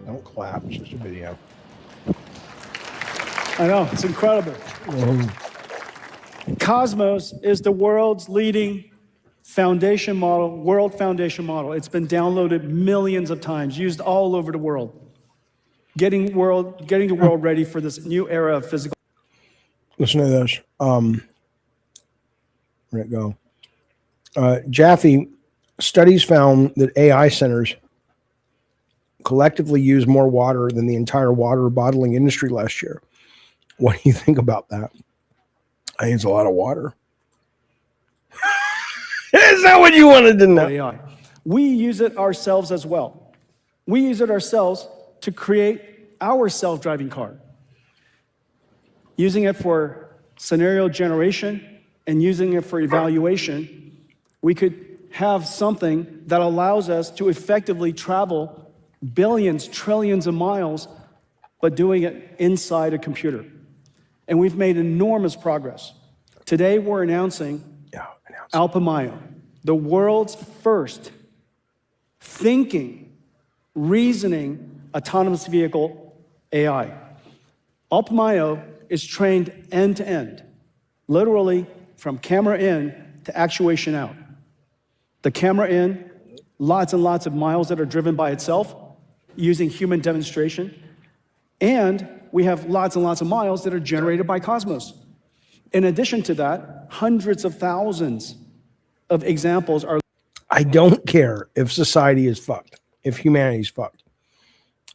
Don't clap, it's just a video. I know, it's incredible. Cosmos is the world's leading foundation model, world foundation model. It's been downloaded millions of times, used all over the world, getting the world ready for this new era of physical. Listen to this. Where'd it go? Jaffe, studies found that AI centers collectively use more water than the entire water bottling industry last year. What do you think about that? I think it's a lot of water. Is that what you wanted to know? AI. We use it ourselves as well. We use it ourselves to create our self-driving car. Using it for scenario generation and using it for evaluation, we could have something that allows us to effectively travel billions, trillions of miles, but doing it inside a computer. And we've made enormous progress. Today, we're announcing Alpamayo, the world's first thinking, reasoning, autonomous vehicle AI. Alpamayo is trained end to end, literally from camera in to actuation out. The camera in, lots and lots of miles that are driven by itself using human demonstration. And we have lots and lots of miles that are generated by Cosmos. In addition to that, hundreds of thousands of examples are. I don't care if society is fucked, if humanity's fucked.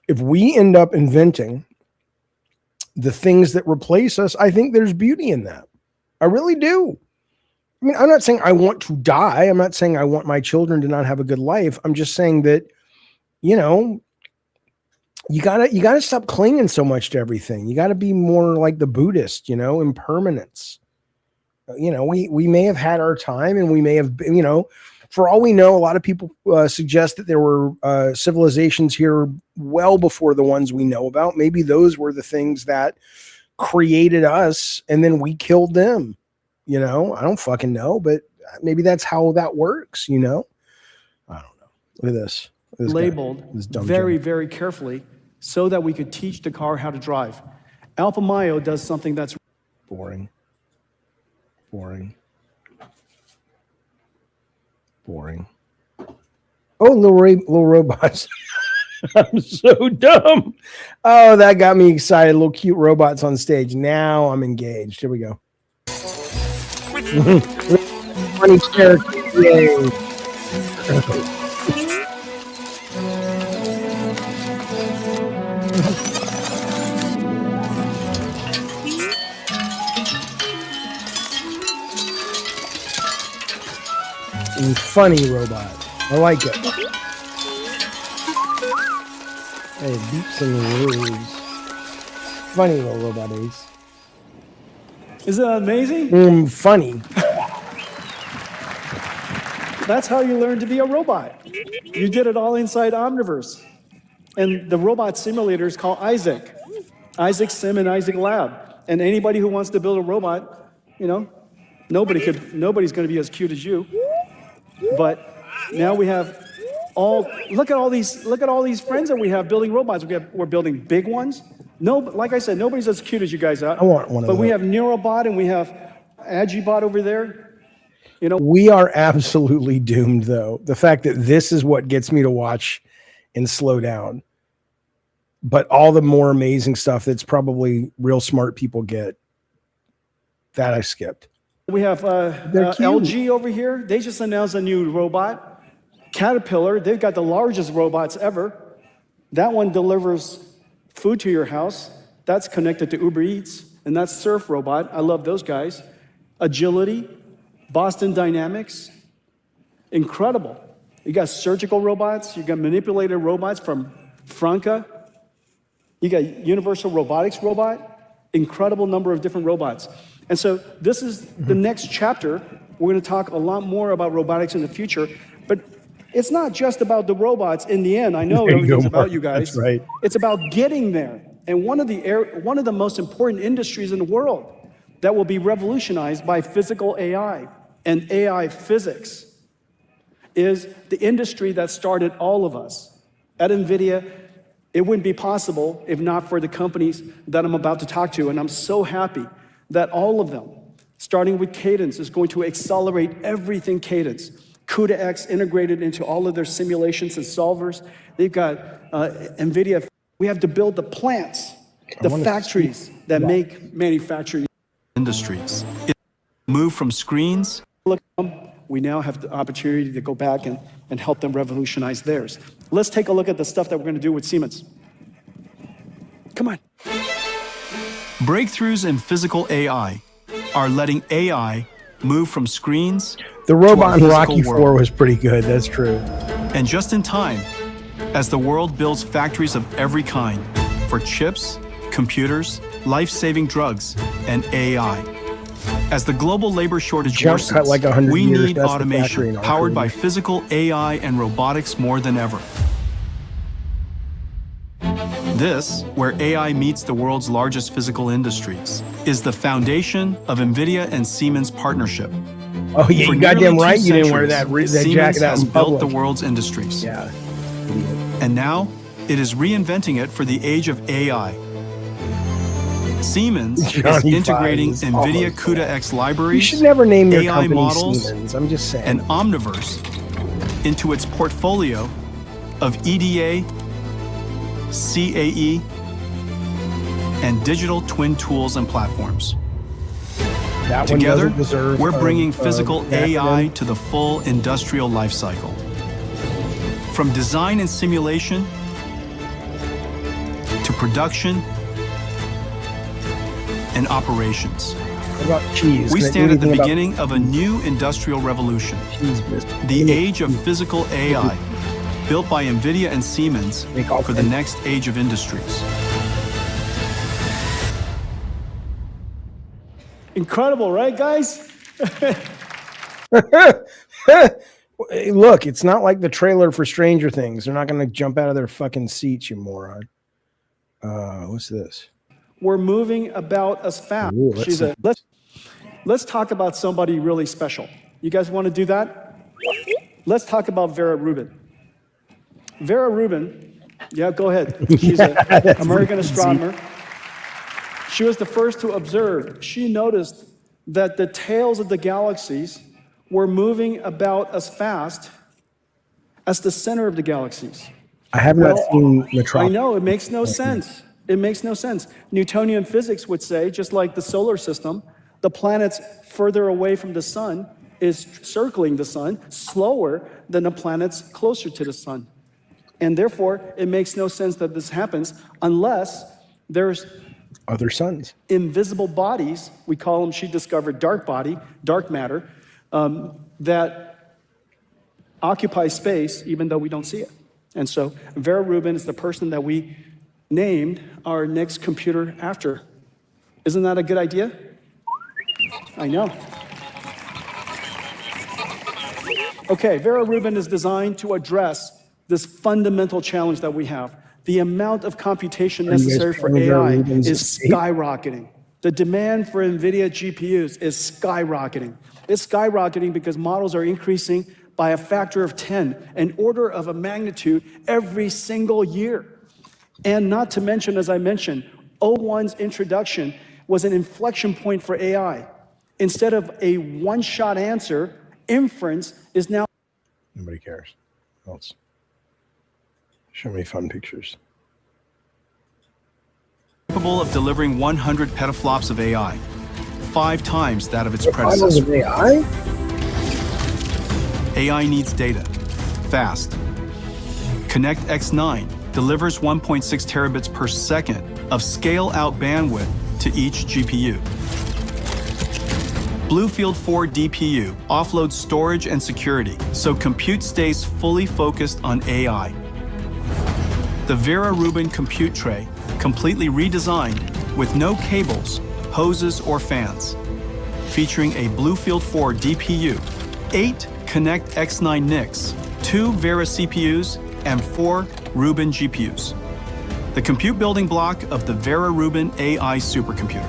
If we end up inventing the things that replace us, I think there's beauty in that. I really do. I mean, I'm not saying I want to die. I'm not saying I want my children to not have a good life. I'm just saying that, you know, you gotta stop clinging so much to everything. You gotta be more like the Buddhist, you know, impermanence. You know, we may have had our time, and we may have, you know, for all we know, a lot of people suggest that there were civilizations here well before the ones we know about. Maybe those were the things that created us, and then we killed them. You know, I don't fucking know, but maybe that's how that works. You know, I don't know. Look at this. Labeled very, very carefully so that we could teach the car how to drive. Alpamayo does something that's boring. Oh, little robots. I'm so dumb. Oh, that got me excited. Little cute robots on stage. Now I'm engaged. Here we go. Funny character. Yay. Funny robot. I like it. Hey, beeps and roos. Funny little robot is. Isn't that amazing? Funny. That's how you learn to be a robot. You did it all inside Omniverse. And the robot simulator is called Isaac. Isaac Sim and Isaac Lab. And anybody who wants to build a robot, you know, nobody's going to be as cute as you. But now we have look at all these friends that we have building robots. We're building big ones. No, like I said, nobody's as cute as you guys are. I want one of But those. we have Neurobot and we have Agibot over there. You know, we are absolutely doomed, though. The fact that this is what gets me to watch and slow down. But all the more amazing stuff that's probably real smart people get, that I skipped. we have LG over here. They just announced a new robot. Caterpillar, they've got the largest robots ever. That one delivers food to your house. That's connected to Uber Eats, and that's Surf Robot. I love those guys. Agility, Boston Dynamics, incredible. You got surgical robots, you got manipulated robots from Franca, you got Universal Robotics robot, incredible number of different robots. And so this is the next chapter. We're going to talk a lot more about robotics in the future, but it's not just about the robots in the end. I know everything's about you guys. That's right. It's about getting there. And one of the most important industries in the world that will be revolutionized by physical AI and AI physics is the industry that started all of us. At NVIDIA, it wouldn't be possible if not for the companies that I'm about to talk to. And I'm so happy that all of them, starting with Cadence, is going to accelerate everything Cadence. CUDA-X integrated into all of their simulations and solvers. They've got NVIDIA. We have to build the plants, the factories that make manufacturing industries. Move from screens. We now have the opportunity to go back and help them revolutionize theirs. Let's take a look at the stuff that we're going to do with Siemens. Come on. Breakthroughs in physical AI are letting AI move from screens. The robot in Rocky IV was pretty good. That's true. And just in time, as the world builds factories of every kind for chips, computers, life-saving drugs, and AI. As the global labor shortage worsens, like we years. need That's automation powered by physical AI and robotics more than ever. This, where AI meets the world's largest physical industries, is the foundation of NVIDIA and Siemens partnership. Oh yeah, For you goddamn nearly right. two You didn't wear centuries, that Siemens jacket out has in built public. the world's industries. Yeah. And now, it is reinventing it for the age of AI. Siemens is Johnny integrating Five is NVIDIA almost CUDA-X libraries, You should never name your AI company models, Siemens. I'm just saying. and Omniverse into its portfolio of EDA, CAE, and digital twin tools and platforms. That one Together, doesn't deserve we're bringing physical acronym. AI to the full industrial life cycle. From design and simulation to production and operations. What about cheese? We Can I do stand at the anything about beginning of a new industrial revolution. The age of physical AI, built by NVIDIA and Siemens for the next age of industries. Incredible, right, guys? Look, it's not like the trailer for Stranger Things. They're not going to jump out of their fucking seats, you moron. What's this? We're moving about as fast. Ooh, Let's talk about somebody really special. You guys want to do that? Let's talk about Vera Rubin. Vera Rubin, yeah, go ahead. She's an American astronomer. She was the first to observe. She noticed that the tails of the galaxies were moving about as fast as the center of the galaxies. I have not seen Metropolis. I know, it makes no sense. It makes no sense. Newtonian physics would say, just like the solar system, the planets further away from the sun is circling the sun slower than the planets closer to the sun. And therefore, it makes no sense that this happens unless there's other suns. Invisible bodies, we call them, she discovered dark matter, that occupy space even though we don't see it. And so Vera Rubin is the person that we named our next computer after. Isn't that a good idea? I know. Okay, Vera Rubin is designed to address this fundamental challenge that we have. The amount of computation necessary for AI is skyrocketing. The demand for NVIDIA GPUs is skyrocketing. It's skyrocketing because models are increasing by a factor of 10, an order of a magnitude every single year. And not to mention, as I mentioned, O1's introduction was an inflection point for AI. Instead of a one-shot answer, inference is now. Nobody cares. Else. Show me fun pictures. Capable of delivering 100 petaflops of AI, 5 times that of its predecessor. Of AI? AI needs data, fast. Connect X9 delivers 1.6 terabits per second of scale-out bandwidth to each GPU. Bluefield 4 DPU offloads storage and security, so compute stays fully focused on AI. The Vera Rubin compute tray, completely redesigned with no cables, hoses, or fans. Featuring a Bluefield 4 DPU, 8 Connect X9 NICs, 2 Vera CPUs, and 4 Rubin GPUs. The compute building block of the Vera Rubin AI supercomputer.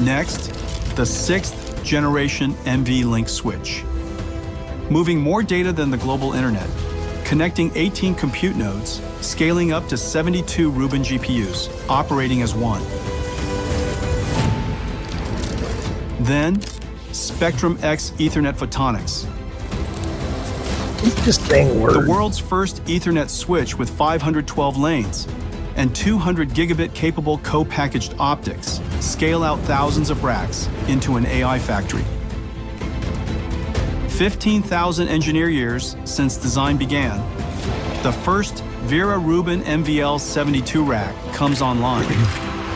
Next, the 6th generation NVLink switch. Moving more data than the global internet, connecting 18 compute nodes, scaling up to 72 Rubin GPUs, operating as one. Then, Spectrum X Ethernet Photonics. Just saying words. The world's first Ethernet switch with 512 lanes and 200 gigabit capable co-packaged optics scale out thousands of racks into an AI factory. 15,000 engineer years since design began, the first Vera Rubin NVL72 rack comes online.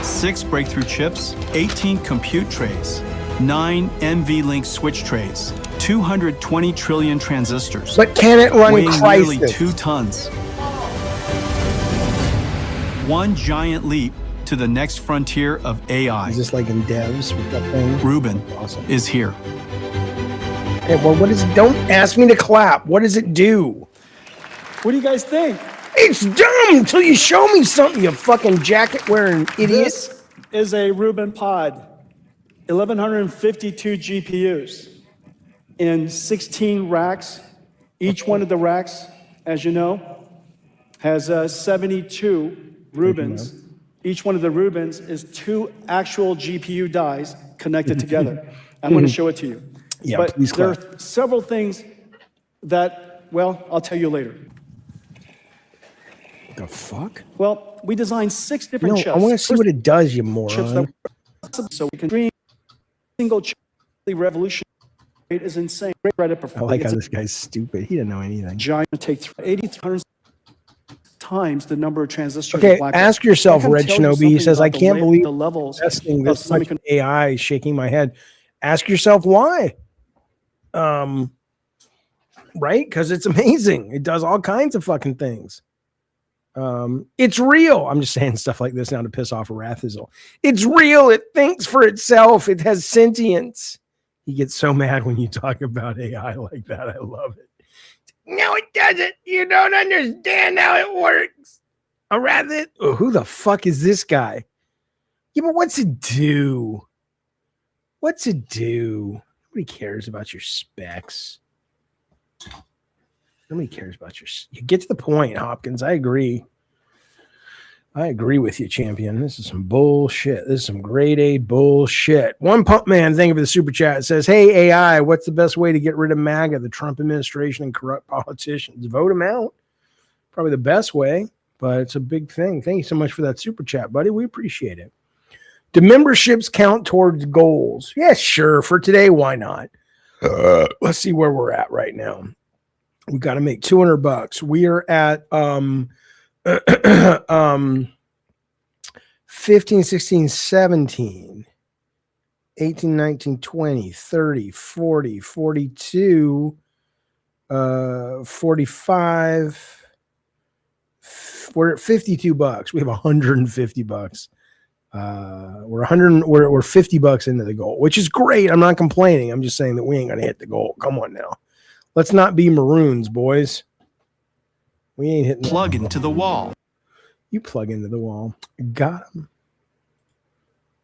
6 breakthrough chips, 18 compute trays, 9 NVLink switch trays, 220 trillion transistors. But can it run weighing nearly Crisis? 2 tons. One giant leap to the next frontier of AI. Is this like in devs with that thing? Rubin is here. Okay, well, what is it? Don't ask me to clap. What does it do? What do you guys think? It's dumb until you show me something, you fucking jacket wearing idiot. This is a Rubin pod, 1,152 GPUs in 16 racks. Each one of the racks, as you know, has 72 Rubins. Each one of the Rubins is 2 actual GPU dies connected together. I'm going to show it to you. Yeah, but please there clap. are several things that, well, I'll tell you later. The fuck? Well, we designed 6 different No, chips. I want to see what it does, you Chips moron. that so we can dream single chip revolution rate is insane. Credit I performance. like how this guy's stupid. He didn't know anything. Giant take 8,300 times the number of transistors. Okay, in black ask hole. yourself, I can Red tell you Shinobi. He something says, I about can't believe the levels testing of this much AI, shaking my head. Ask yourself why. Right? Because it's amazing. It does all kinds of fucking things. It's real. I'm just saying stuff like this now to piss off Rathizel. It's real. It thinks for itself. It has sentience. He gets so mad when you talk about AI like that. I love it. No, it doesn't. You don't understand how it works. Oh, who the fuck is this guy? Yeah, but what's it do? What's it do? Nobody cares about your specs. Nobody cares about your. You get to the point, Hopkins. I agree. I agree with you, champion. This is some bullshit. This is some grade A bullshit. One Pump Man, thank you for the super chat. It says, hey, AI, what's the best way to get rid of MAGA, the Trump administration, and corrupt politicians? Vote them out. Probably the best way, but it's a big thing. Thank you so much for that super chat, buddy. We appreciate it. Do memberships count towards goals? Yeah, sure. For today, why not? Let's see where we're at right now. We got to make $200. We are at 15, 16, 17, 18, 19, 20, 30, 40, 42, 45. We're at $52. We have $150. We're $50 into the goal, which is great. I'm not complaining. I'm just saying that we ain't gonna hit the goal. Come on now. Let's not be maroons, boys. We ain't hitting. Plug into the wall. You plug into the wall. Got him.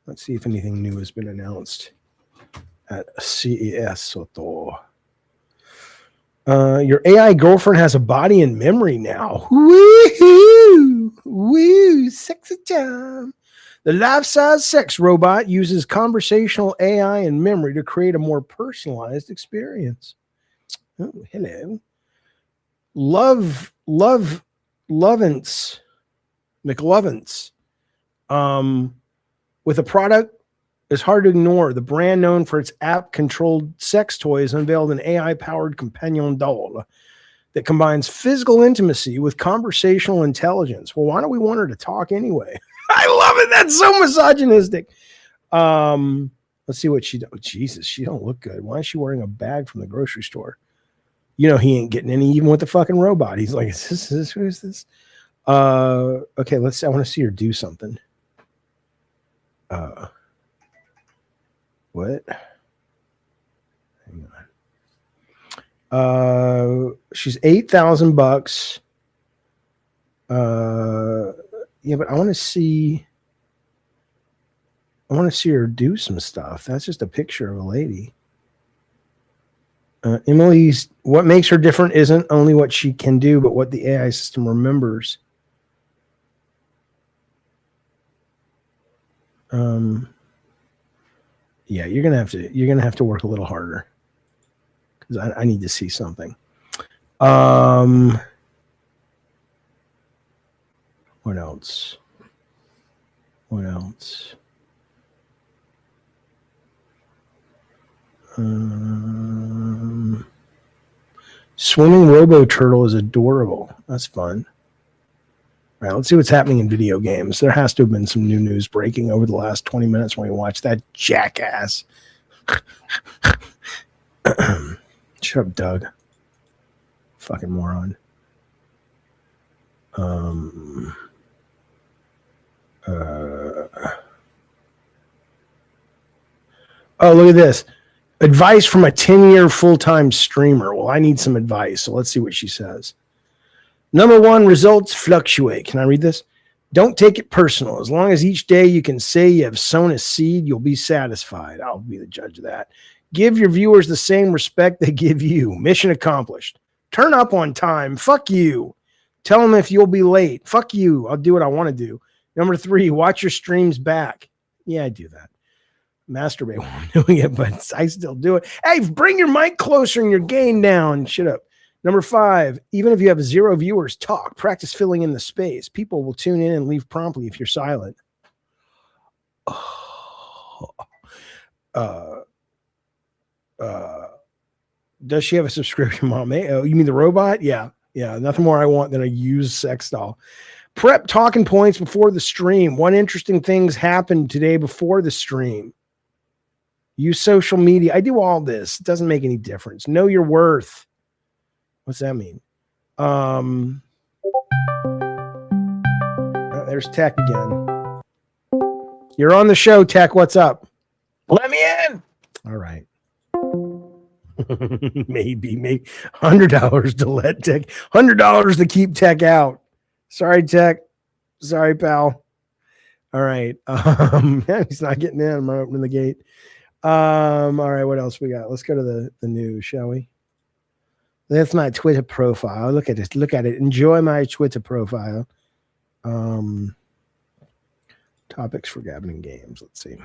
Let's see if anything new has been announced at CES Soto. Your AI girlfriend has a body and memory now. Woo-hoo! Woo! Sexy time. The life-size sex robot uses conversational AI and memory to create a more personalized experience. Oh, hello. Lovence. McLovence. With a product is hard to ignore. The brand known for its app-controlled sex toys unveiled an AI-powered companion doll that combines physical intimacy with conversational intelligence. Well, why don't we want her to talk anyway? I love it. That's so misogynistic. Let's see what she does. Jesus, she don't look good. Why is she wearing a bag from the grocery store? You know he ain't getting any even with the fucking robot. He's like, is this who is this? Okay, I want to see her do something. What? Hang on. She's $8,000. Yeah, but I want to see her do some stuff. That's just a picture of a lady. Emily's, what makes her different isn't only what she can do, but what the AI system remembers. Yeah, you're gonna have to work a little harder because I need to see something. What else? What else? Swimming Robo Turtle is adorable. That's fun. All right, let's see what's happening in video games. There has to have been some new news breaking over the last 20 minutes when we watched that jackass. Shut up, Doug. Fucking moron. Oh, look at this. Advice from a 10-year full-time streamer. Well, I need some advice, so let's see what she says. Number one, results fluctuate. Can I read this? Don't take it personal. As long as each day you can say you have sown a seed, you'll be satisfied. I'll be the judge of that. Give your viewers the same respect they give you. Mission accomplished. Turn up on time. Fuck you. Tell them if you'll be late. Fuck you. I'll do what I want to do. Number three, watch your streams back. Yeah, I do that. Masturbate while I'm doing it, but I still do it. Hey, bring your mic closer and your gain down. Shut up. Number five, even if you have 0 viewers, talk. Practice filling in the space. People will tune in and leave promptly if you're silent. Does she have a subscription, Mom? Oh, you mean the robot? Yeah. Yeah. Nothing more I want than a used sex doll. Prep talking points before the stream. One interesting things happened today before the stream. Use social media. I do all this. It doesn't make any difference. Know your worth. What's that mean? There's Tech again. You're on the show, Tech. What's up? Let me in. All right. maybe $100 to let Tech, $100 to keep Tech out. Sorry, Tech. Sorry, pal. All right. Yeah, he's not getting in. I'm not opening the gate. All right. What else we got? Let's go to the news, shall we? That's my Twitter profile. Look at it. Look at it. Enjoy my Twitter profile. Topics for Gabbing Games. Let's see.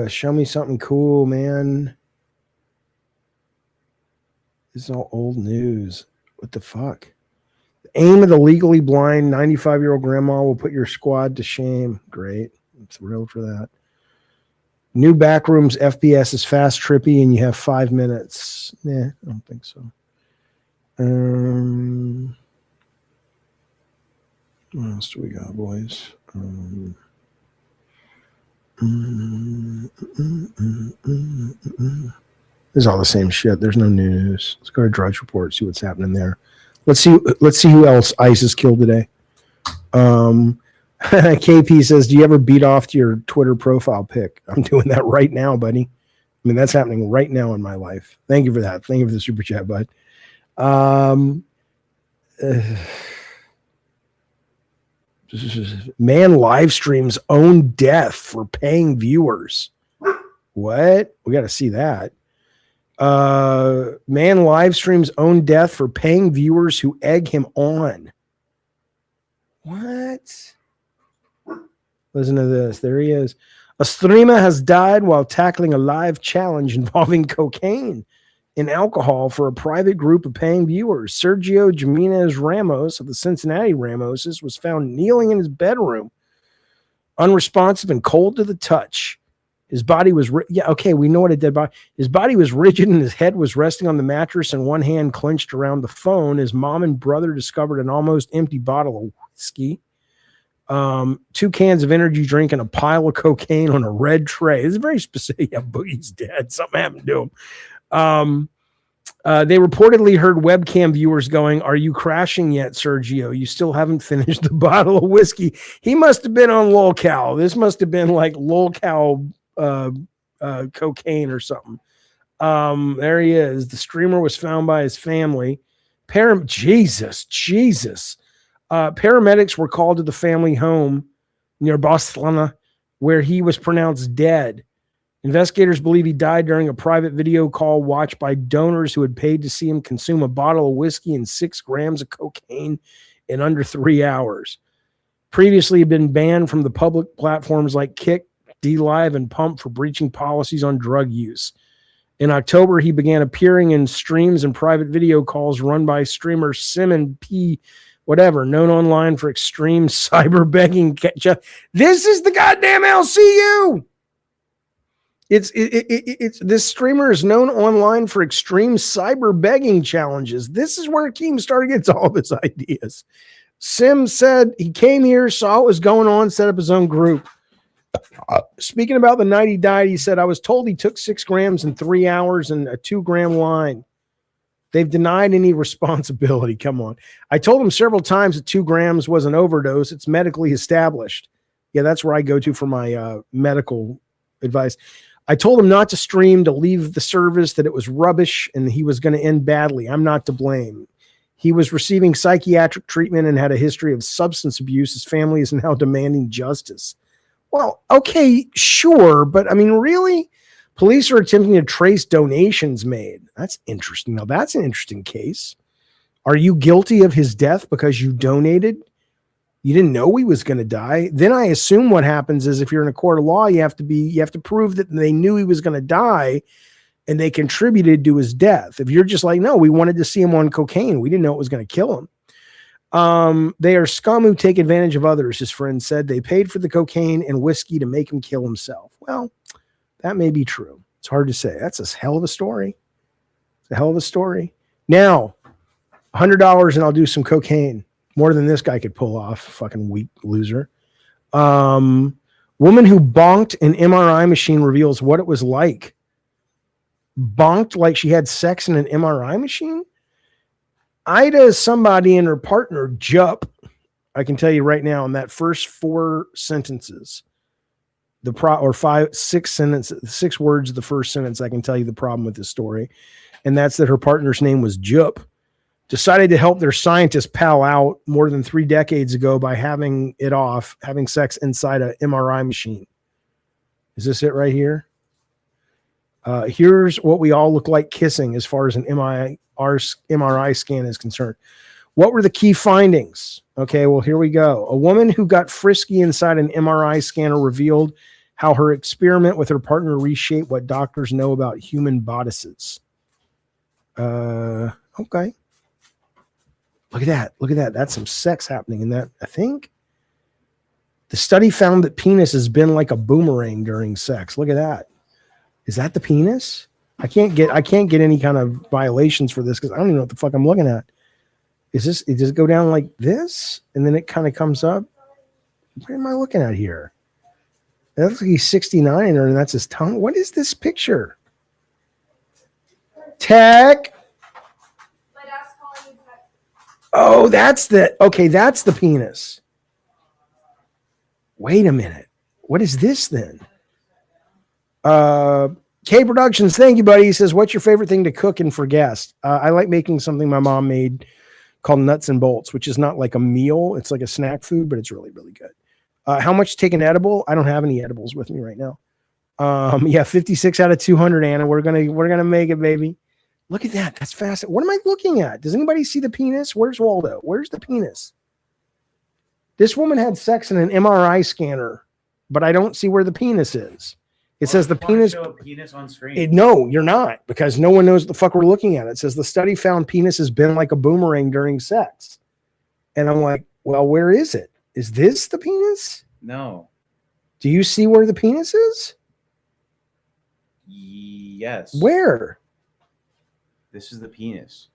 Show me something cool, man. This is all old news. What the fuck? The aim of the legally blind 95-year-old grandma will put your squad to shame. Great. I'm thrilled for that. New Backrooms FPS is fast, trippy, and you have 5 minutes. Yeah, I don't think so. What else do we got, boys? This is all the same shit. There's no new news. Let's go to Drudge Report, see what's happening there. Let's see who else ICE has killed today. KP says, do you ever beat off to your Twitter profile pic? I'm doing that right now, buddy. I mean, that's happening right now in my life. Thank you for that. Thank you for the super chat, bud. Man live streams own death for paying viewers. What? We got to see that. Man live streams own death for paying viewers who egg him on. What? Listen to this. There he is. A streamer has died while tackling a live challenge involving cocaine and alcohol for a private group of paying viewers. Sergio Jimenez Ramos of the Cincinnati Ramoses was found kneeling in his bedroom, unresponsive and cold to the touch. His body was, we know what a dead body. His body was rigid and his head was resting on the mattress and one hand clenched around the phone. His mom and brother discovered an almost empty bottle of whiskey, 2 cans of energy drink, and a pile of cocaine on a red tray. It's very specific. Yeah, Boogie's dead. Something happened to him. They reportedly heard webcam viewers going, "Are you crashing yet, Sergio? You still haven't finished the bottle of whiskey." He must have been on lolcow. This must have been like lolcow cocaine or something. There he is. The streamer was found by his family. Jesus. Paramedics were called to the family home near Barcelona, where he was pronounced dead. Investigators believe he died during a private video call watched by donors who had paid to see him consume a bottle of whiskey and 6 grams of cocaine in under 3 hours. Previously, had been banned from the public platforms like Kick, DLive, and Pump for breaching policies on drug use. In October, he began appearing in streams and private video calls run by streamer Simon P. whatever, known online for extreme cyber begging. This is the goddamn LCU. It's this streamer is known online for extreme cyber begging challenges. This is where Keemstar gets all of his ideas. Sim said he came here, saw what was going on, set up his own group. Speaking about the night he died, he said, "I was told he took 6 grams in 3 hours and a 2-gram line. They've denied any responsibility." Come on. "I told him several times that 2 grams was an overdose. It's medically established." Yeah, that's where I go to for my medical advice. "I told him not to stream, to leave the service, that it was rubbish and he was going to end badly. I'm not to blame. He was receiving psychiatric treatment and had a history of substance abuse. His family is now demanding justice." Well, okay, sure. But I mean, really? Police are attempting to trace donations made. That's interesting. Now, that's an interesting case. Are you guilty of his death because you donated? You didn't know he was going to die. Then I assume what happens is if you're in a court of law, you have to prove that they knew he was going to die and they contributed to his death. If you're just like, "No, we wanted to see him on cocaine. We didn't know it was going to kill him." They are scum who take advantage of others, his friend said. They paid for the cocaine and whiskey to make him kill himself. Well, that may be true. It's hard to say. That's a hell of a story. It's a hell of a story. Now, $100 and I'll do some cocaine. More than this guy could pull off. Fucking weak loser. Woman who bonked an MRI machine reveals what it was like. Bonked like she had sex in an MRI machine? Ida, somebody, and her partner, Jup. I can tell you right now in that first 4 sentences, 6 sentences, 6 words of the first sentence, I can tell you the problem with this story. And that's that her partner's name was Jup. Decided to help their scientist pal out more than 3 decades ago by having sex inside an MRI machine. Is this it right here? Here's what we all look like kissing as far as an MRI scan is concerned. What were the key findings? Okay, well, here we go. A woman who got frisky inside an MRI scanner revealed how her experiment with her partner reshaped what doctors know about human bodices. Okay. Look at that. Look at that. That's some sex happening in that, I think. The study found that penis has been like a boomerang during sex. Look at that. Is that the penis? I can't get any kind of violations for this because I don't even know what the fuck I'm looking at. Does it go down like this? And then it kind of comes up? What am I looking at here? That looks like he's 69 and that's his tongue. What is this picture? Tech. Oh, that's the penis. Wait a minute. What is this then? K Productions, thank you, buddy. He says, "What's your favorite thing to cook and for guests?" I like making something my mom made called Nuts and Bolts, which is not like a meal. It's like a snack food, but it's really, really good. How much to take an edible? I don't have any edibles with me right now. Yeah, 56 out of 200, Anna. We're gonna make it, baby. Look at that. That's fast. What am I looking at? Does anybody see the penis? Where's Waldo? Where's the penis? This woman had sex in an MRI scanner, but I don't see where the penis is. It says the penis. Show a penis on screen. No, you're not, because no one knows what the fuck we're looking at. It says the study found penises bend like a boomerang during sex. And I'm like, well, where is it? Is this the penis? No. Do you see where the penis is? Yes. Where? This is the penis.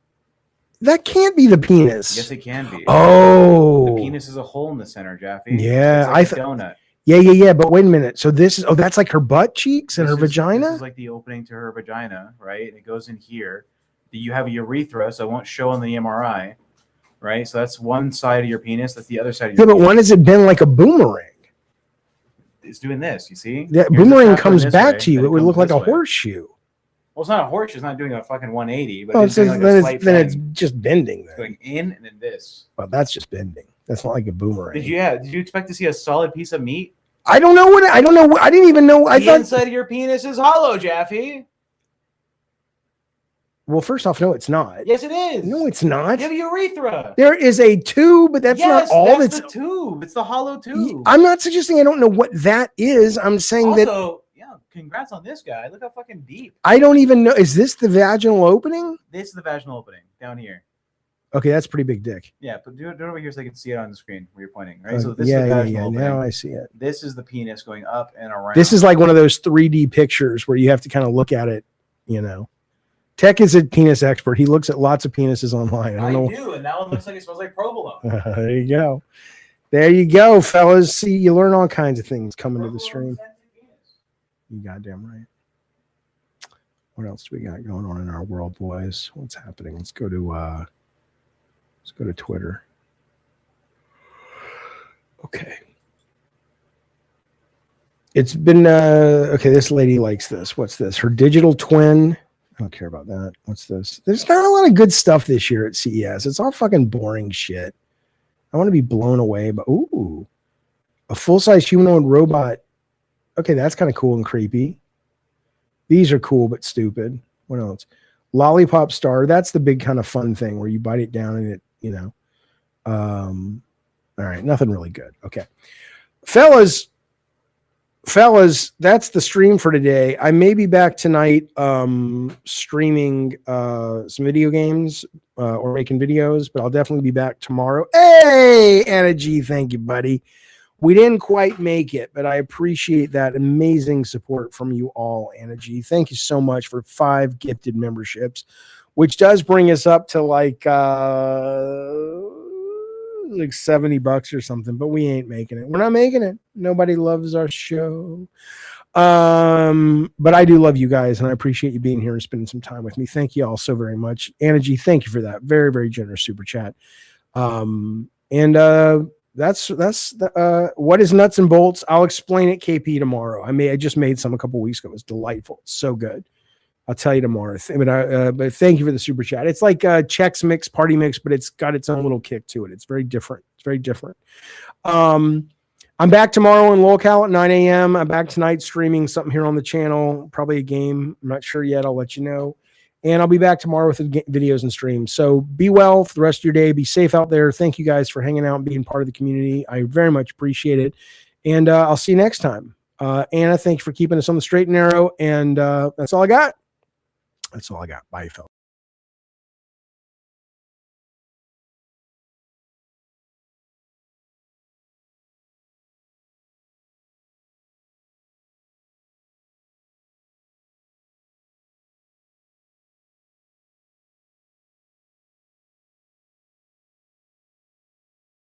That can't be the penis. Yes, it can be. Oh. The penis is a hole in the center, Jaffe. Yeah, It's like a donut. Yeah. But wait a minute. So this is that's like her butt cheeks and her vagina? This is like the opening to her vagina, right? And it goes in here. You have a urethra, so it won't show on the MRI, right? So that's one side of your penis. That's the other side of your Yeah, but penis. when has it been like a boomerang? It's doing this, you see? Yeah, Here's the boomerang top comes going this back way, to you. then It would comes look like this a way. horseshoe. Well, it's not a horseshoe. It's not doing a fucking 180, but Oh, it's doing like a slight then it's bend. just bending. It's going in and then this. Well, that's just bending. That's not like a boomerang. Did you expect to see a solid piece of meat? I don't know what I don't know. I didn't even know. I The thought. inside of your penis is hollow, Jaffe. Well, first off, no, it's not. Yes, it is. No, it's not. You have a urethra. There is a tube, but that's Yes, not all. that's the tube. It's the hollow tube. I'm not suggesting I don't know what that is. I'm saying that Also, yeah, congrats on this guy. Look how fucking deep. I don't even know. Is this the vaginal opening? This is the vaginal opening down here. Okay, that's a pretty big dick. Yeah, but do it over here so I can see it on the screen where you're pointing, right? So this yeah, is the vaginal opening. Now I see it. This is the penis going up and around. This is like one of those 3D pictures where you have to kind of look at it, you know. Tech is a penis expert. He looks at lots of penises online. I don't know. do, and that one looks like it smells like provolone. There you go. There you go, fellas. See, you learn all kinds of things coming to the stream. You goddamn right. What else do we got going on in our world, boys? What's happening? Let's go to Twitter. Okay. It's been okay. This lady likes this. What's this? Her digital twin. I don't care about that. What's this? There's not a lot of good stuff this year at CES. It's all fucking boring shit. I want to be blown away, but ooh, a full-size humanoid robot. Okay, that's kind of cool and creepy. These are cool but stupid. What else? Lollipop Star. That's the big kind of fun thing where you bite it down and it, you know. All right, nothing really good. Okay, fellas, that's the stream for today. I may be back tonight streaming some video games or making videos, but I'll definitely be back tomorrow. Hey, Anna G, thank you, buddy. We didn't quite make it, but I appreciate that amazing support from you all, Anna G. Thank you so much for 5 gifted memberships, which does bring us up to like $70 or something, but we ain't making it. We're not making it. Nobody loves our show. But I do love you guys, and I appreciate you being here and spending some time with me. Thank you all so very much. Anna G, thank you for that. Very, very generous super chat. That's what is nuts and bolts. I'll explain it KP tomorrow. I just made some a couple weeks ago. It was delightful. It's so good. I'll tell you tomorrow. But thank you for the super chat. It's like Chex Mix, Party Mix, but it's got its own little kick to it. It's very different. It's very different. I'm back tomorrow in locale at 9 a.m. I'm back tonight streaming something here on the channel, probably a game. I'm not sure yet. I'll let you know. And I'll be back tomorrow with the videos and streams. So be well for the rest of your day. Be safe out there. Thank you guys for hanging out and being part of the community. I very much appreciate it. And I'll see you next time. Anna, thank you for keeping us on the straight and narrow. And that's all I got. Bye, fellas.